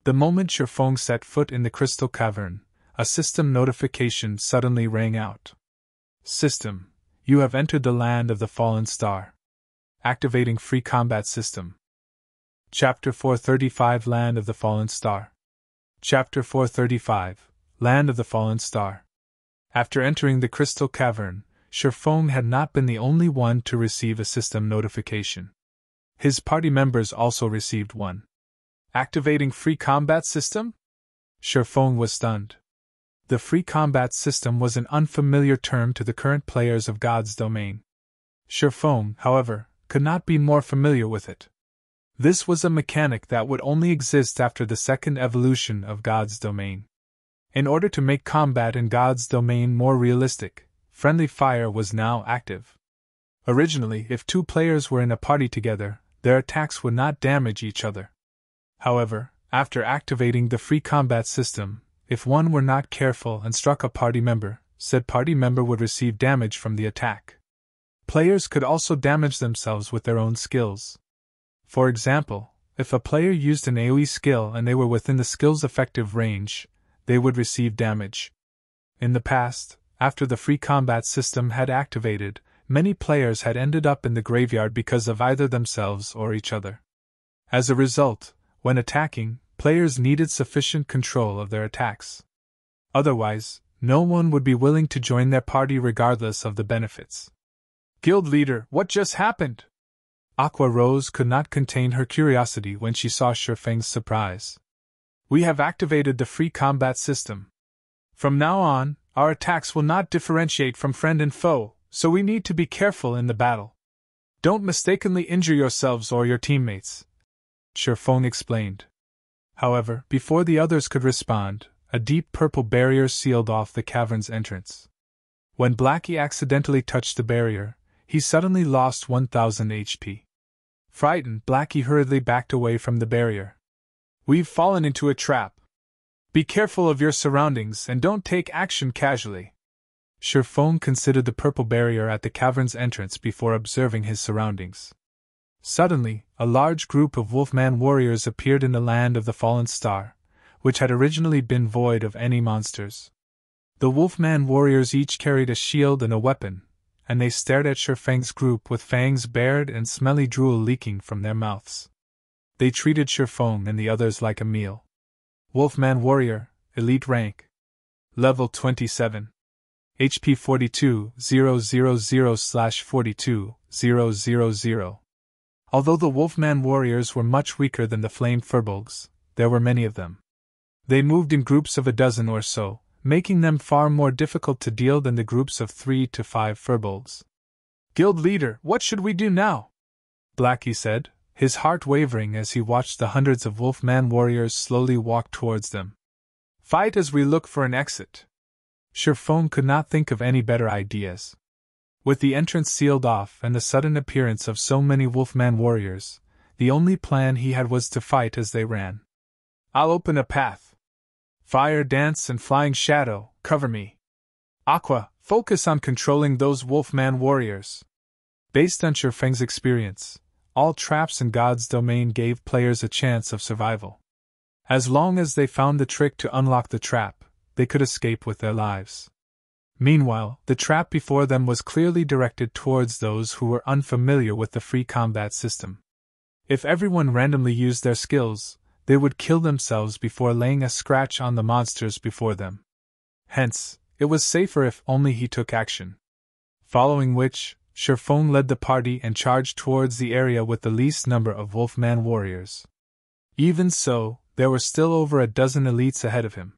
The moment Shifeng set foot in the crystal cavern, a system notification suddenly rang out. System, you have entered the land of the fallen star. Activating free combat system. Chapter 435 Land of the Fallen Star. Chapter 435 Land of the Fallen Star. After entering the crystal cavern, Shifeng had not been the only one to receive a system notification. His party members also received one. Activating free combat system? Shifeng was stunned. The free combat system was an unfamiliar term to the current players of God's domain. Shifeng, however, could not be more familiar with it. This was a mechanic that would only exist after the second evolution of God's domain. In order to make combat in God's domain more realistic, friendly fire was now active. Originally, if 2 players were in a party together, their attacks would not damage each other. However, after activating the free combat system, if one were not careful and struck a party member, said party member would receive damage from the attack. Players could also damage themselves with their own skills. For example, if a player used an AoE skill and they were within the skill's effective range, they would receive damage. In the past, after the free combat system had activated, many players had ended up in the graveyard because of either themselves or each other. As a result, when attacking, players needed sufficient control of their attacks. Otherwise, no one would be willing to join their party regardless of the benefits. Guild leader, what just happened? Aqua Rose could not contain her curiosity when she saw Shifeng's surprise. We have activated the free combat system. From now on, our attacks will not differentiate from friend and foe, so we need to be careful in the battle. Don't mistakenly injure yourselves or your teammates, Shifeng explained. However, before the others could respond, a deep purple barrier sealed off the cavern's entrance. When Blackie accidentally touched the barrier, he suddenly lost 1,000 HP. Frightened, Blackie hurriedly backed away from the barrier. We've fallen into a trap. Be careful of your surroundings and don't take action casually. Sherfone considered the purple barrier at the cavern's entrance before observing his surroundings. Suddenly, a large group of Wolfman warriors appeared in the land of the fallen star, which had originally been void of any monsters. The Wolfman warriors each carried a shield and a weapon, and they stared at Sherfang's group with fangs bared and smelly drool leaking from their mouths. They treated Sherfang and the others like a meal. Wolfman warrior, elite rank. Level 27. HP 42,000/42,000. Although the Wolfman warriors were much weaker than the flamed furbolgs, there were many of them. They moved in groups of a dozen or so, making them far more difficult to deal than the groups of 3 to 5 furbolgs. Guild leader, what should we do now? Blackie said, his heart wavering as he watched the hundreds of Wolfman warriors slowly walk towards them. Fight as we look for an exit. Sherfone could not think of any better ideas. With the entrance sealed off and the sudden appearance of so many Wolfman warriors, the only plan he had was to fight as they ran. I'll open a path. Fire, Dance, and Flying Shadow, cover me. Aqua, focus on controlling those Wolfman warriors. Based on Sherfang's experience, all traps in God's domain gave players a chance of survival. As long as they found the trick to unlock the trap, they could escape with their lives. Meanwhile, the trap before them was clearly directed towards those who were unfamiliar with the free combat system. If everyone randomly used their skills, they would kill themselves before laying a scratch on the monsters before them. Hence, it was safer if only he took action. Following which, Sherfone led the party and charged towards the area with the least number of Wolfman warriors. Even so, there were still over a dozen elites ahead of him.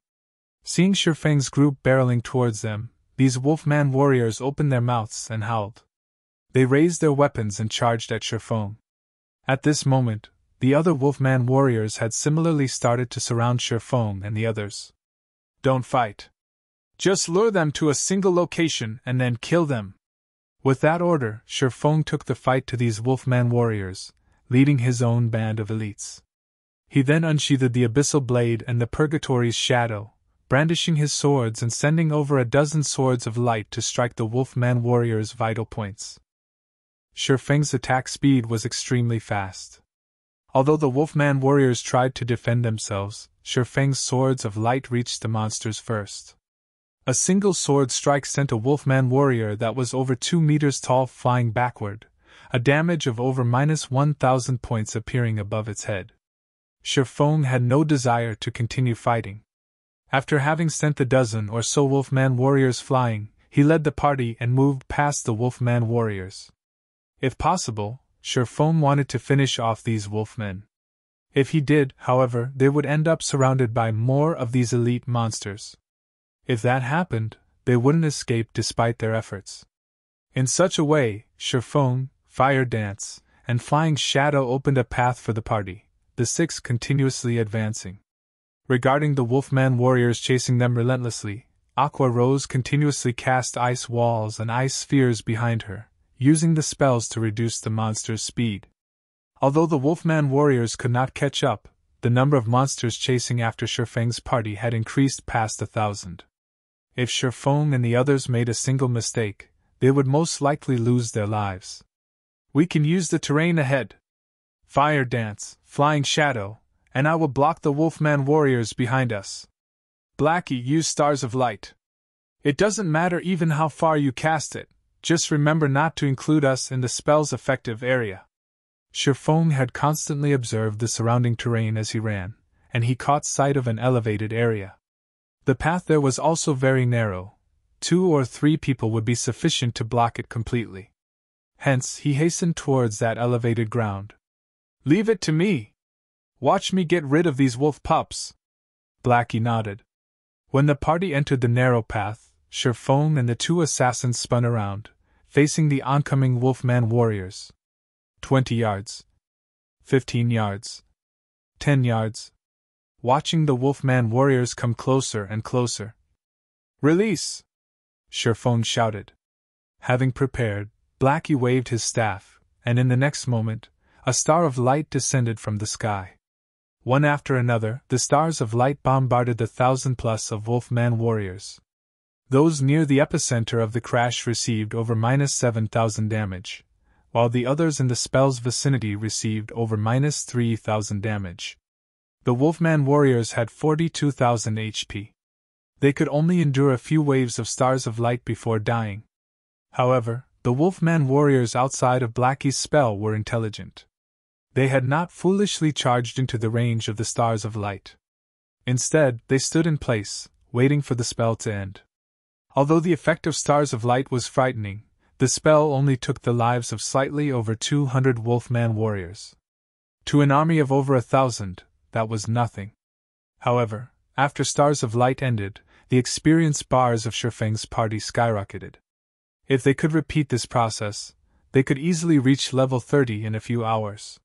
Seeing Sherfang's group barreling towards them, these Wolfman warriors opened their mouths and howled. They raised their weapons and charged at Sherfang. At this moment, the other Wolfman warriors had similarly started to surround Sherfang and the others. Don't fight. Just lure them to a single location and then kill them. With that order, Sherfang took the fight to these Wolfman warriors, leading his own band of elites. He then unsheathed the Abyssal Blade and the Purgatory's Shadow, brandishing his swords and sending over a dozen swords of light to strike the Wolfman warriors' vital points. Sherfang's attack speed was extremely fast. Although the Wolfman warriors tried to defend themselves, Sherfang's swords of light reached the monsters first. A single sword strike sent a Wolfman warrior that was over 2 meters tall flying backward, a damage of over -1,000 points appearing above its head. Sherfang had no desire to continue fighting. After having sent the dozen or so Wolfman warriors flying, he led the party and moved past the Wolfman warriors. If possible, Sherfang wanted to finish off these Wolfmen. If he did, however, they would end up surrounded by more of these elite monsters. If that happened, they wouldn't escape despite their efforts. In such a way, Sherfang, Fire Dance, and Flying Shadow opened a path for the party, the 6 continuously advancing. Regarding the Wolfman warriors chasing them relentlessly, Aqua Rose continuously cast ice walls and ice spheres behind her, using the spells to reduce the monsters' speed. Although the Wolfman warriors could not catch up, the number of monsters chasing after Sherfang's party had increased past 1,000. If Sherfang and the others made a single mistake, they would most likely lose their lives. We can use the terrain ahead. Fire Dance, Flying Shadow, and I will block the Wolfman warriors behind us. Blackie, use Stars of Light. It doesn't matter even how far you cast it, just remember not to include us in the spell's effective area. Sherfang had constantly observed the surrounding terrain as he ran, and he caught sight of an elevated area. The path there was also very narrow. 2 or 3 people would be sufficient to block it completely. Hence, he hastened towards that elevated ground. Leave it to me. Watch me get rid of these wolf pups. Blackie nodded. When the party entered the narrow path, Sherfang and the 2 assassins spun around, facing the oncoming Wolfman warriors. 20 yards. 15 yards. 10 yards. Watching the Wolfman warriors come closer and closer. Release! Sherfang shouted. Having prepared, Blackie waved his staff, and in the next moment, a star of light descended from the sky. One after another, the stars of light bombarded the 1,000+ of Wolfman warriors. Those near the epicenter of the crash received over -7,000 damage, while the others in the spell's vicinity received over -3,000 damage. The Wolfman warriors had 42,000 HP. They could only endure a few waves of stars of light before dying. However, the Wolfman warriors outside of Blackie's spell were intelligent. They had not foolishly charged into the range of the stars of light. Instead, they stood in place, waiting for the spell to end. Although the effect of stars of light was frightening, the spell only took the lives of slightly over 200 Wolfman warriors. To an army of over 1,000, that was nothing. However, after stars of light ended, the experience bars of Shifeng's party skyrocketed. If they could repeat this process, they could easily reach level 30 in a few hours.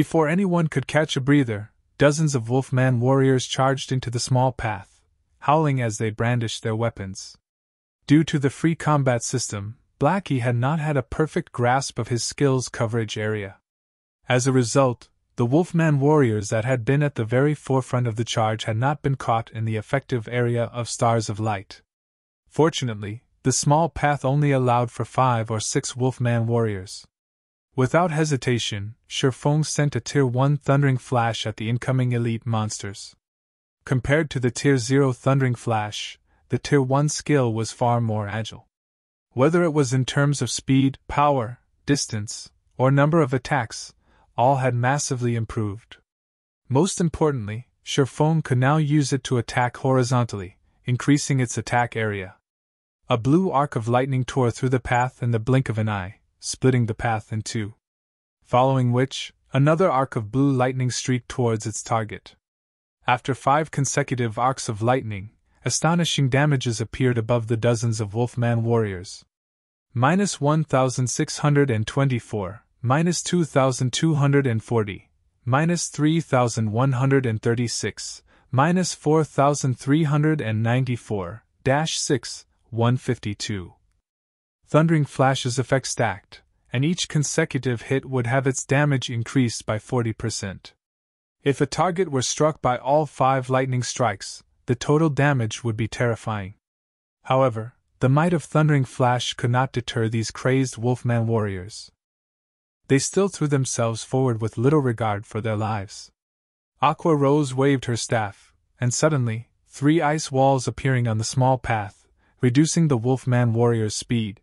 Before anyone could catch a breather, dozens of Wolfman warriors charged into the small path, howling as they brandished their weapons. Due to the free combat system, Blackie had not had a perfect grasp of his skill's coverage area. As a result, the Wolfman warriors that had been at the very forefront of the charge had not been caught in the effective area of stars of light. Fortunately, the small path only allowed for 5 or 6 Wolfman warriors. Without hesitation, Shifeng sent a Tier 1 Thundering Flash at the incoming elite monsters. Compared to the Tier 0 Thundering Flash, the Tier 1 skill was far more agile. Whether it was in terms of speed, power, distance, or number of attacks, all had massively improved. Most importantly, Shifeng could now use it to attack horizontally, increasing its attack area. A blue arc of lightning tore through the path in the blink of an eye, splitting the path in two. Following which, another arc of blue lightning streaked towards its target. After 5 consecutive arcs of lightning, astonishing damages appeared above the dozens of Wolfman warriors. -1,624, -2,240, -3,136, -4,394, -6, 152. Thundering Flash's effect stacked, and each consecutive hit would have its damage increased by 40%. If a target were struck by all 5 lightning strikes, the total damage would be terrifying. However, the might of Thundering Flash could not deter these crazed Wolfman warriors. They still threw themselves forward with little regard for their lives. Aqua Rose waved her staff, and suddenly, 3 ice walls appearing on the small path, reducing the Wolfman warriors' speed.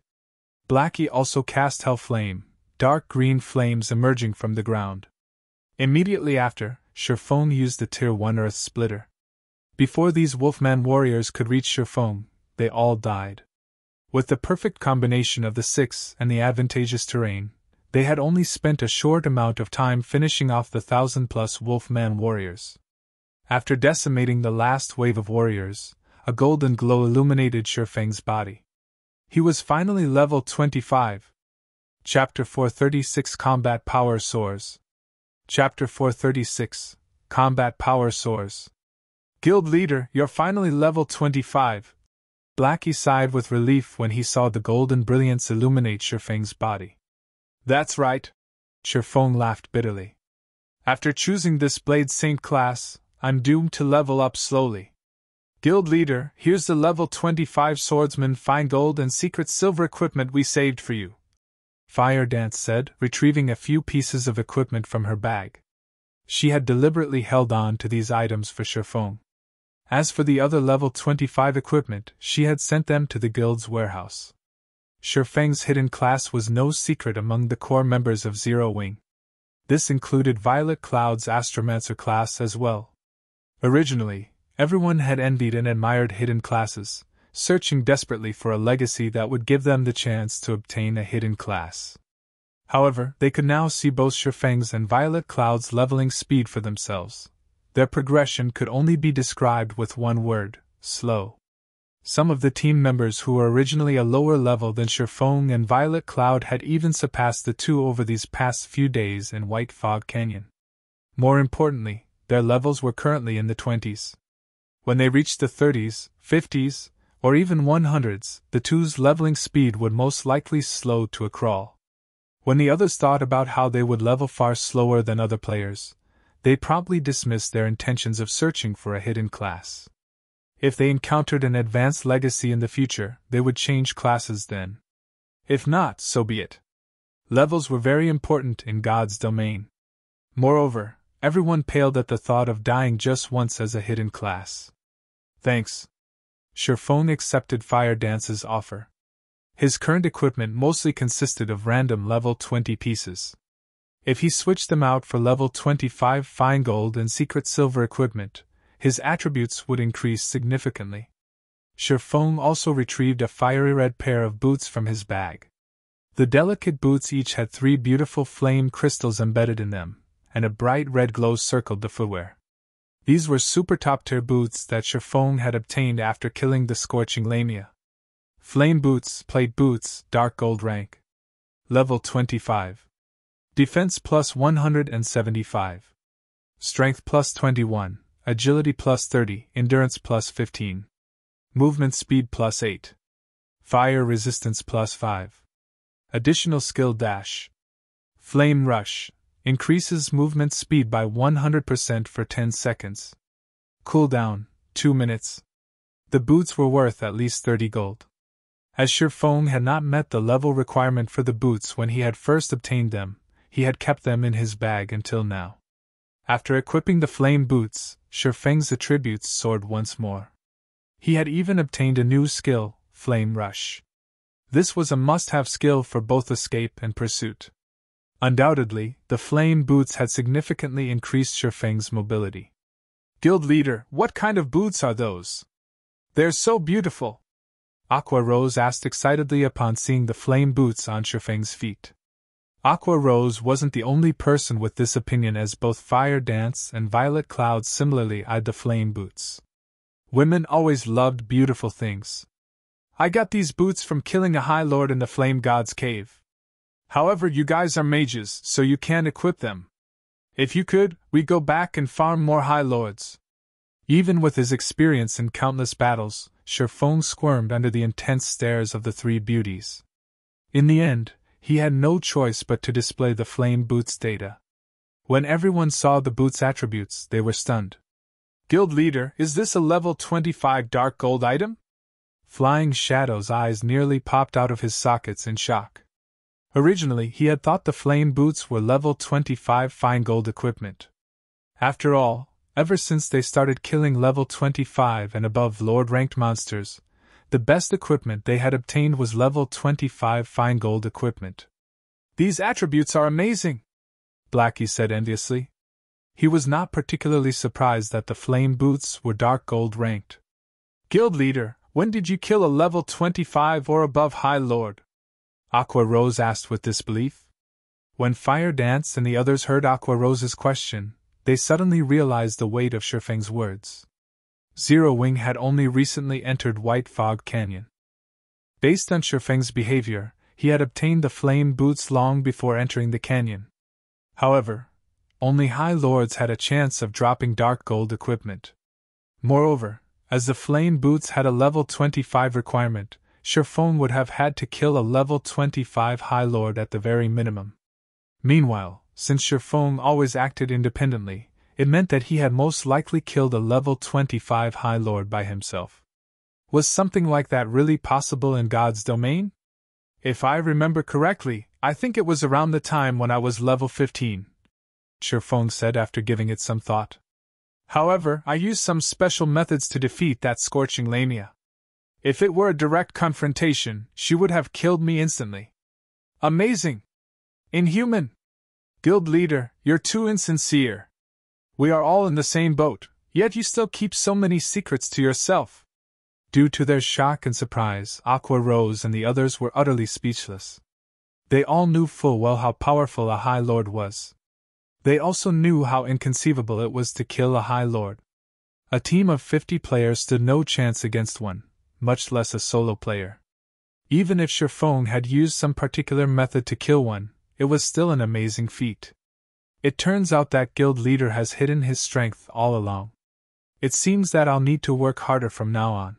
Blackie also cast Hell Flame, dark green flames emerging from the ground. Immediately after, Shifeng used the Tier 1 Earth Splitter. Before these Wolfman warriors could reach Shifeng, they all died. With the perfect combination of the 6 and the advantageous terrain, they had only spent a short amount of time finishing off the 1,000+ Wolfman warriors. After decimating the last wave of warriors, a golden glow illuminated Shifeng's body. He was finally level 25. Chapter 436 Combat Power Soars. Chapter 436 Combat Power Soars. Guild Leader, you're finally level 25. Blackie sighed with relief when he saw the golden brilliance illuminate Shifeng's body. That's right. Shifeng laughed bitterly. After choosing this Blade Saint class, I'm doomed to level up slowly. Guild Leader, here's the level 25 swordsman fine gold and secret silver equipment we saved for you. Fire Dance said, retrieving a few pieces of equipment from her bag. She had deliberately held on to these items for Shifeng. As for the other level 25 equipment, she had sent them to the guild's warehouse. Shifeng's hidden class was no secret among the core members of Zero Wing. This included Violet Cloud's Astromancer class as well. Originally, everyone had envied and admired hidden classes, searching desperately for a legacy that would give them the chance to obtain a hidden class. However, they could now see both Shifeng's and Violet Cloud's leveling speed for themselves. Their progression could only be described with one word: slow. Some of the team members who were originally a lower level than Shifeng and Violet Cloud had even surpassed the two over these past few days in White Fog Canyon. More importantly, their levels were currently in the 20s. When they reached the 30s, 50s, or even 100s, the two's leveling speed would most likely slow to a crawl. When the others thought about how they would level far slower than other players, they promptly dismissed their intentions of searching for a hidden class. If they encountered an advanced legacy in the future, they would change classes then. If not, so be it. Levels were very important in God's domain. Moreover, everyone paled at the thought of dying just once as a hidden class. Thanks. Sherfone accepted Fire Dance's offer. His current equipment mostly consisted of random level 20 pieces. If he switched them out for level 25 fine gold and secret silver equipment, his attributes would increase significantly. Sherfone also retrieved a fiery red pair of boots from his bag. The delicate boots each had 3 beautiful flame crystals embedded in them, and a bright red glow circled the footwear. These were super top-tier boots that Sherfone had obtained after killing the scorching Lamia. Flame boots, plate boots, dark gold rank. Level 25. Defense plus 175. Strength plus 21, agility plus 30, endurance plus 15. Movement speed plus 8. Fire resistance plus 5. Additional skill dash. Flame rush. Increases movement speed by 100% for 10 seconds. Cooldown, 2 minutes. The boots were worth at least 30 gold. As Sherfone had not met the level requirement for the boots when he had first obtained them, he had kept them in his bag until now. After equipping the flame boots, Sherfeng's attributes soared once more. He had even obtained a new skill, Flame Rush. This was a must-have skill for both escape and pursuit. Undoubtedly, the flame boots had significantly increased Sherfeng's mobility. Guild leader, what kind of boots are those? They're so beautiful! Aqua Rose asked excitedly upon seeing the flame boots on Sherfeng's feet. Aqua Rose wasn't the only person with this opinion, as both Fire Dance and Violet Cloud similarly eyed the flame boots. Women always loved beautiful things. I got these boots from killing a High Lord in the Flame God's cave. However, you guys are mages, so you can't equip them. If you could, we'd go back and farm more High Lords. Even with his experience in countless battles, Sherfone squirmed under the intense stares of the 3 beauties. In the end, he had no choice but to display the flame boots data. When everyone saw the boots' attributes, they were stunned. Guild leader, is this a level 25 dark gold item? Flying Shadow's eyes nearly popped out of his sockets in shock. Originally, he had thought the flame boots were level 25 fine gold equipment. After all, ever since they started killing level 25 and above Lord-ranked monsters, the best equipment they had obtained was level 25 fine gold equipment. These attributes are amazing, Blackie said enviously. He was not particularly surprised that the flame boots were dark gold ranked. Guild leader, when did you kill a level 25 or above High Lord? Aqua Rose asked with disbelief. When Fire Dance and the others heard Aqua Rose's question, they suddenly realized the weight of Sherfeng's words. Zero Wing had only recently entered White Fog Canyon. Based on Sherfeng's behavior, he had obtained the flame boots long before entering the canyon. However, only High Lords had a chance of dropping dark gold equipment. Moreover, as the flame boots had a level 25 requirement, Sherfone would have had to kill a level 25 High Lord at the very minimum. Meanwhile, since Sherfone always acted independently, it meant that he had most likely killed a level 25 High Lord by himself. Was something like that really possible in God's domain? If I remember correctly, I think it was around the time when I was level 15, Sherfone said after giving it some thought. However, I used some special methods to defeat that scorching Lamia. If it were a direct confrontation, she would have killed me instantly. Amazing! Inhuman! Guild leader, you're too insincere. We are all in the same boat, yet you still keep so many secrets to yourself. Due to their shock and surprise, Aqua Rose and the others were utterly speechless. They all knew full well how powerful a High Lord was. They also knew how inconceivable it was to kill a High Lord. A team of 50 players stood no chance against one, much less a solo player. Even if Sherfone had used some particular method to kill one, it was still an amazing feat. It turns out that guild leader has hidden his strength all along. It seems that I'll need to work harder from now on.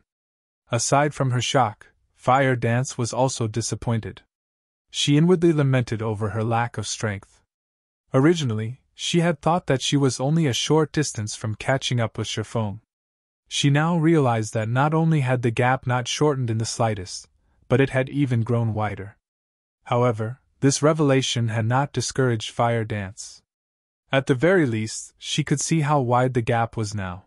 Aside from her shock, Fire Dance was also disappointed. She inwardly lamented over her lack of strength. Originally, she had thought that she was only a short distance from catching up with Chiffon. She now realized that not only had the gap not shortened in the slightest, but it had even grown wider. However, this revelation had not discouraged Fire Dance. At the very least, she could see how wide the gap was now.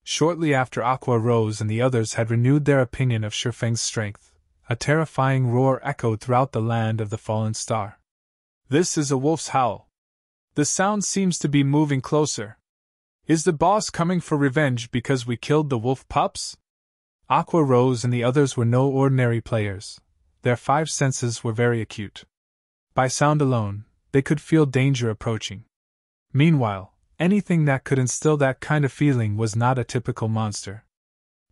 Shortly after Aqua rose and the others had renewed their opinion of Shifeng's strength, a terrifying roar echoed throughout the land of the fallen star. This is a wolf's howl. The sound seems to be moving closer. Is the boss coming for revenge because we killed the wolf pups? Aqua rose and the others were no ordinary players. Their 5 senses were very acute. By sound alone, they could feel danger approaching. Meanwhile, anything that could instill that kind of feeling was not a typical monster.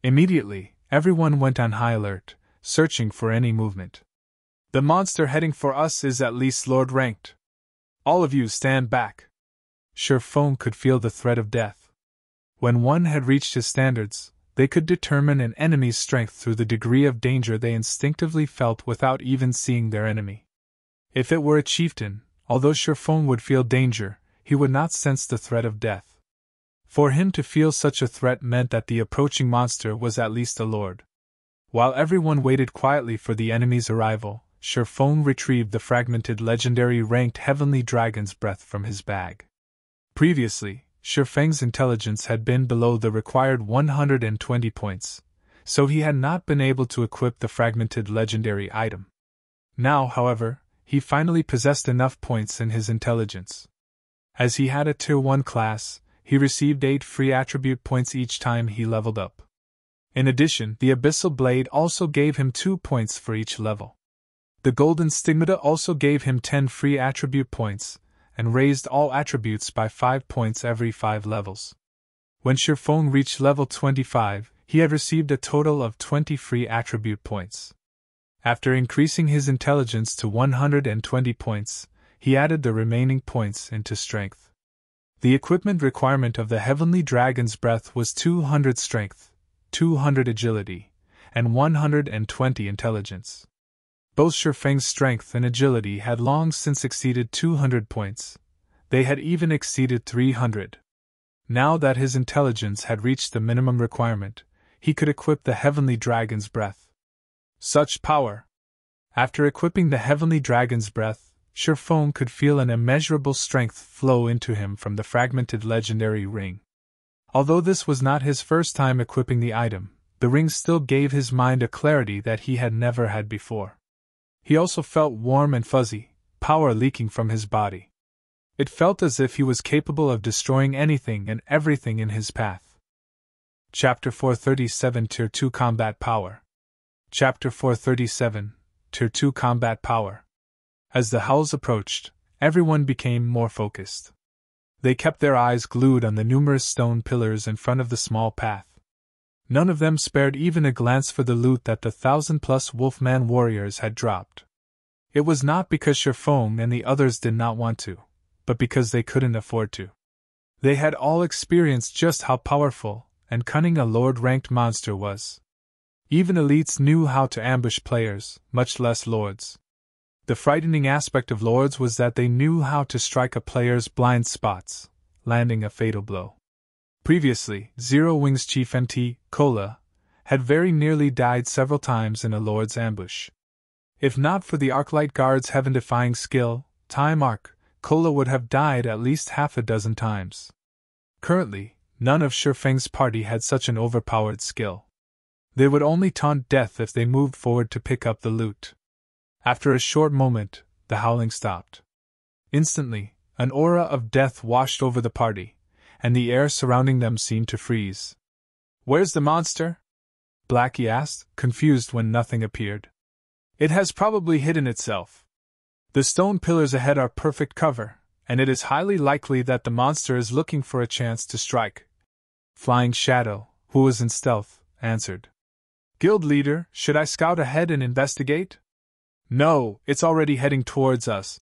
Immediately, everyone went on high alert, searching for any movement. The monster heading for us is at least Lord ranked. All of you stand back. Chiffon could feel the threat of death. When one had reached his standards, they could determine an enemy's strength through the degree of danger they instinctively felt without even seeing their enemy. If it were a chieftain, although Chiffon would feel danger, he would not sense the threat of death. For him to feel such a threat meant that the approaching monster was at least a lord. While everyone waited quietly for the enemy's arrival, Chiffon retrieved the fragmented legendary ranked heavenly dragon's breath from his bag. Previously, Shifeng's intelligence had been below the required 120 points, so he had not been able to equip the fragmented legendary item. Now, however, he finally possessed enough points in his intelligence. As he had a Tier 1 class, he received 8 free attribute points each time he leveled up. In addition, the Abyssal Blade also gave him 2 points for each level. The Golden Stigmata also gave him 10 free attribute points, and raised all attributes by 5 points every 5 levels. When Chiffon reached level 25, he had received a total of 20 free attribute points. After increasing his intelligence to 120 points, he added the remaining points into strength. The equipment requirement of the Heavenly Dragon's Breath was 200 strength, 200 agility, and 120 intelligence. Both Shifeng's strength and agility had long since exceeded 200 points. They had even exceeded 300. Now that his intelligence had reached the minimum requirement, he could equip the Heavenly Dragon's Breath. Such power! After equipping the Heavenly Dragon's Breath, Chiffon could feel an immeasurable strength flow into him from the fragmented legendary ring. Although this was not his first time equipping the item, the ring still gave his mind a clarity that he had never had before. He also felt warm and fuzzy, power leaking from his body. It felt as if he was capable of destroying anything and everything in his path. Chapter 437 Tier 2 Combat Power. Chapter 437 Tier 2 Combat Power. As the howls approached, everyone became more focused. They kept their eyes glued on the numerous stone pillars in front of the small path. None of them spared even a glance for the loot that the 1,000+ Wolfman warriors had dropped. It was not because Chiffon and the others did not want to, but because they couldn't afford to. They had all experienced just how powerful and cunning a Lord-ranked monster was. Even elites knew how to ambush players, much less lords. The frightening aspect of lords was that they knew how to strike a player's blind spots, landing a fatal blow. Previously, Zero Wings Chief Mt. Kola had very nearly died several times in a lord's ambush. If not for the Arclight Guard's heaven-defying skill, Time Arc, Kola would have died at least half a dozen times. Currently, none of Shifeng's party had such an overpowered skill. They would only taunt death if they moved forward to pick up the loot. After a short moment, the howling stopped. Instantly, an aura of death washed over the party, and the air surrounding them seemed to freeze. "Where's the monster?" Blackie asked, confused when nothing appeared. "It has probably hidden itself. The stone pillars ahead are perfect cover, and it is highly likely that the monster is looking for a chance to strike." Flying Shadow, who was in stealth, answered. "Guild leader, should I scout ahead and investigate?" "No, it's already heading towards us,"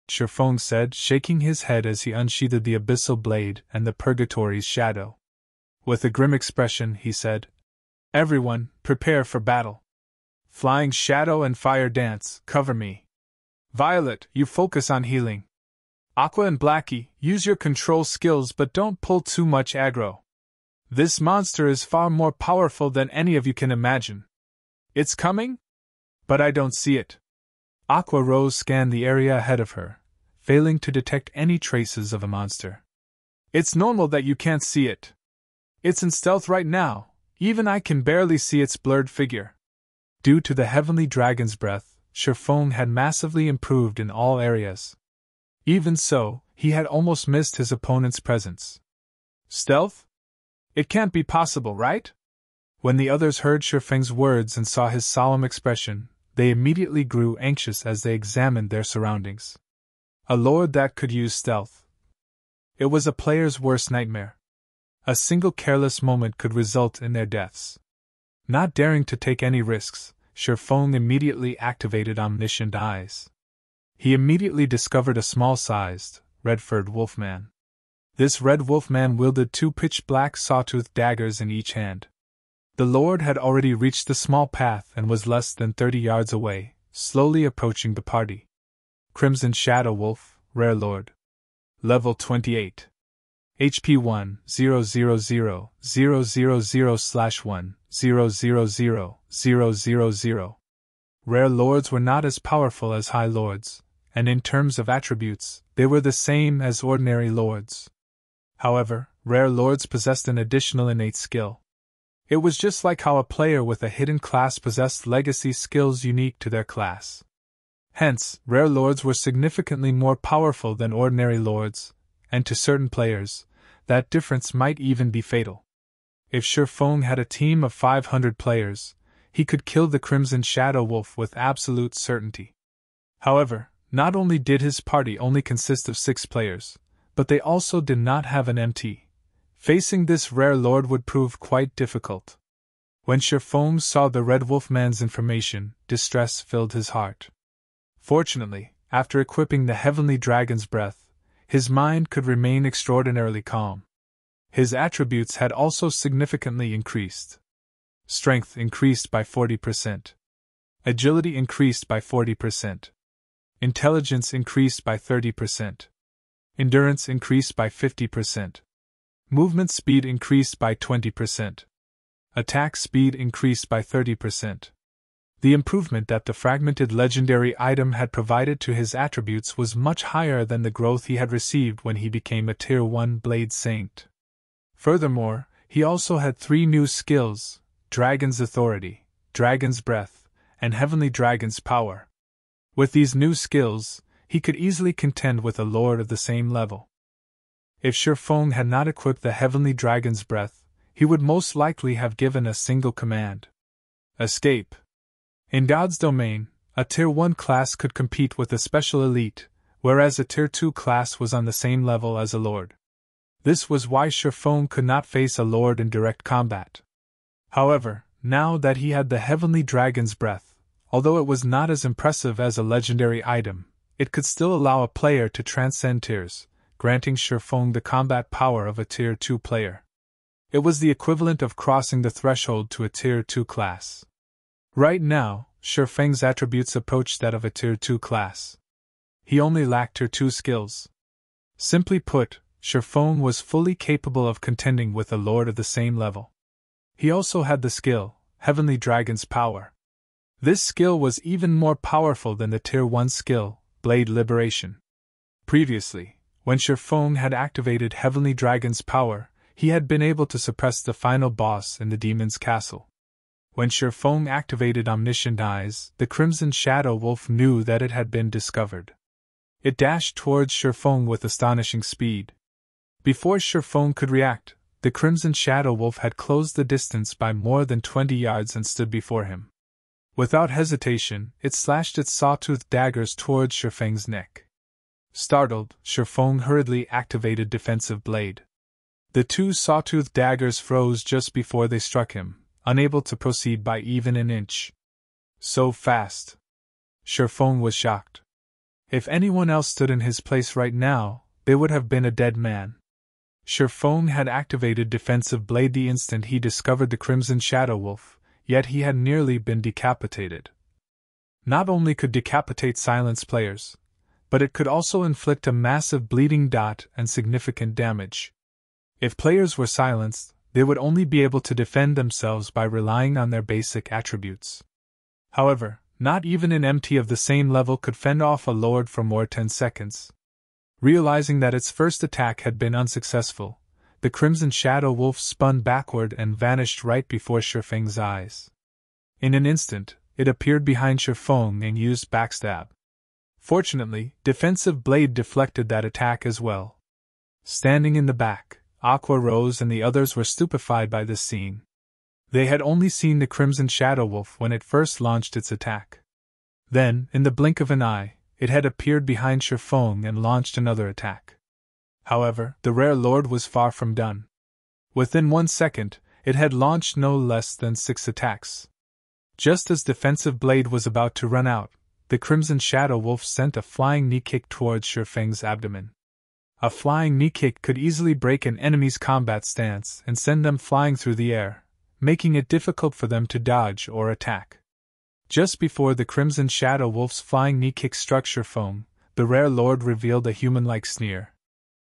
Chiffon said, shaking his head as he unsheathed the Abyssal Blade and the Purgatory's Shadow. With a grim expression, he said, "Everyone, prepare for battle. Flying Shadow and Fire Dance, cover me. Violet, you focus on healing. Aqua and Blackie, use your control skills but don't pull too much aggro. This monster is far more powerful than any of you can imagine. It's coming? But I don't see it. Aqua Rose scanned the area ahead of her, failing to detect any traces of a monster. It's normal that you can't see it. It's in stealth right now, even I can barely see its blurred figure. Due to the heavenly dragon's breath, Shifeng had massively improved in all areas. Even so, he had almost missed his opponent's presence. Stealth? It can't be possible, right? When the others heard Shifeng's words and saw his solemn expression, they immediately grew anxious as they examined their surroundings. A lord that could use stealth. It was a player's worst nightmare. A single careless moment could result in their deaths. Not daring to take any risks, Shifeng immediately activated Omniscient Eyes. He immediately discovered a small-sized, red-furred wolfman. This red wolfman wielded 2 pitch-black sawtooth daggers in each hand. The lord had already reached the small path and was less than 30 yards away, slowly approaching the party. Crimson Shadow Wolf, Rare Lord. Level 28. HP 1-000-000/1-000-000. Rare Lords were not as powerful as High Lords, and in terms of attributes, they were the same as ordinary Lords. However, Rare Lords possessed an additional innate skill. It was just like how a player with a hidden class possessed legacy skills unique to their class. Hence, Rare Lords were significantly more powerful than ordinary Lords, and to certain players, that difference might even be fatal. If Shifeng had a team of 500 players, he could kill the Crimson Shadow Wolf with absolute certainty. However, not only did his party only consist of 6 players, but they also did not have an MT. Facing this rare lord would prove quite difficult. When Shifeng saw the Red Wolfman's information, distress filled his heart. Fortunately, after equipping the Heavenly Dragon's Breath, his mind could remain extraordinarily calm. His attributes had also significantly increased. Strength increased by 40%. Agility increased by 40%. Intelligence increased by 30%. Endurance increased by 50%. Movement speed increased by 20%. Attack speed increased by 30%. The improvement that the fragmented legendary item had provided to his attributes was much higher than the growth he had received when he became a Tier 1 Blade Saint. Furthermore, he also had 3 new skills: Dragon's Authority, Dragon's Breath, and Heavenly Dragon's Power. With these new skills, he could easily contend with a lord of the same level. If Shifeng had not equipped the Heavenly Dragon's Breath, he would most likely have given a single command: escape. In God's domain, a Tier 1 class could compete with a special elite, whereas a Tier 2 class was on the same level as a lord. This was why Shifeng could not face a lord in direct combat. However, now that he had the Heavenly Dragon's Breath, although it was not as impressive as a legendary item, it could still allow a player to transcend tiers, granting Shifeng the combat power of a Tier 2 player. It was the equivalent of crossing the threshold to a Tier 2 class. Right now, Shifeng's attributes approached that of a Tier 2 class. He only lacked Tier 2 skills. Simply put, Shifeng was fully capable of contending with a lord of the same level. He also had the skill, Heavenly Dragon's Power. This skill was even more powerful than the Tier 1 skill, Blade Liberation. Previously, when Shifeng had activated Heavenly Dragon's Power, he had been able to suppress the final boss in the demon's castle. When Shifeng activated Omniscient Eyes, the Crimson Shadow Wolf knew that it had been discovered. It dashed towards Shifeng with astonishing speed. Before Shifeng could react, the Crimson Shadow Wolf had closed the distance by more than 20 yards and stood before him. Without hesitation, it slashed its sawtooth daggers towards Shifeng's neck. Startled, Shifeng hurriedly activated Defensive Blade. The 2 sawtooth daggers froze just before they struck him, unable to proceed by even an inch. So fast. Shifeng was shocked. If anyone else stood in his place right now, they would have been a dead man. Shifeng had activated Defensive Blade the instant he discovered the Crimson Shadow Wolf, yet he had nearly been decapitated. Not only could decapitate silence players, but it could also inflict a massive bleeding dot and significant damage. If players were silenced, they would only be able to defend themselves by relying on their basic attributes. However, not even an MT of the same level could fend off a Lord for more 10 seconds. Realizing that its first attack had been unsuccessful, the Crimson Shadow Wolf spun backward and vanished right before Shifeng's eyes. In an instant, it appeared behind Shifeng and used backstab. Fortunately, Defensive Blade deflected that attack as well. Standing in the back, Aqua rose and the others were stupefied by this scene. They had only seen the Crimson Shadow Wolf when it first launched its attack. Then, in the blink of an eye, it had appeared behind Shifeng and launched another attack. However, the rare lord was far from done. Within 1 second, it had launched no less than 6 attacks. Just as Defensive Blade was about to run out, the Crimson Shadow Wolf sent a flying knee kick towards Shifeng's abdomen. A flying knee kick could easily break an enemy's combat stance and send them flying through the air, making it difficult for them to dodge or attack. Just before the Crimson Shadow Wolf's flying knee kick struck Shifeng, the rare lord revealed a human-like sneer.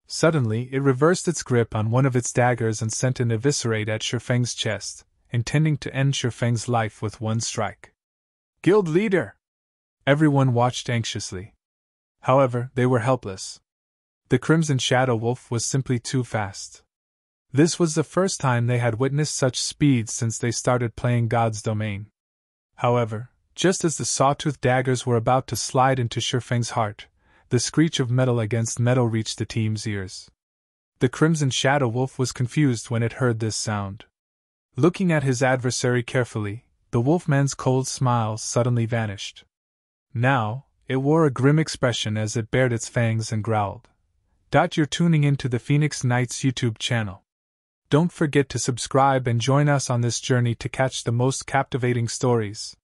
Suddenly, it reversed its grip on one of its daggers and sent an eviscerate at Shifeng's chest, intending to end Shifeng's life with one strike. Guild leader! Everyone watched anxiously. However, they were helpless. The Crimson Shadow Wolf was simply too fast. This was the first time they had witnessed such speed since they started playing God's Domain. However, just as the sawtooth daggers were about to slide into Shifeng's heart, the screech of metal against metal reached the team's ears. The Crimson Shadow Wolf was confused when it heard this sound. Looking at his adversary carefully, the Wolfman's cold smile suddenly vanished. Now, it wore a grim expression as it bared its fangs and growled. You're tuning into the Phoenix Knights YouTube channel. Don't forget to subscribe and join us on this journey to catch the most captivating stories.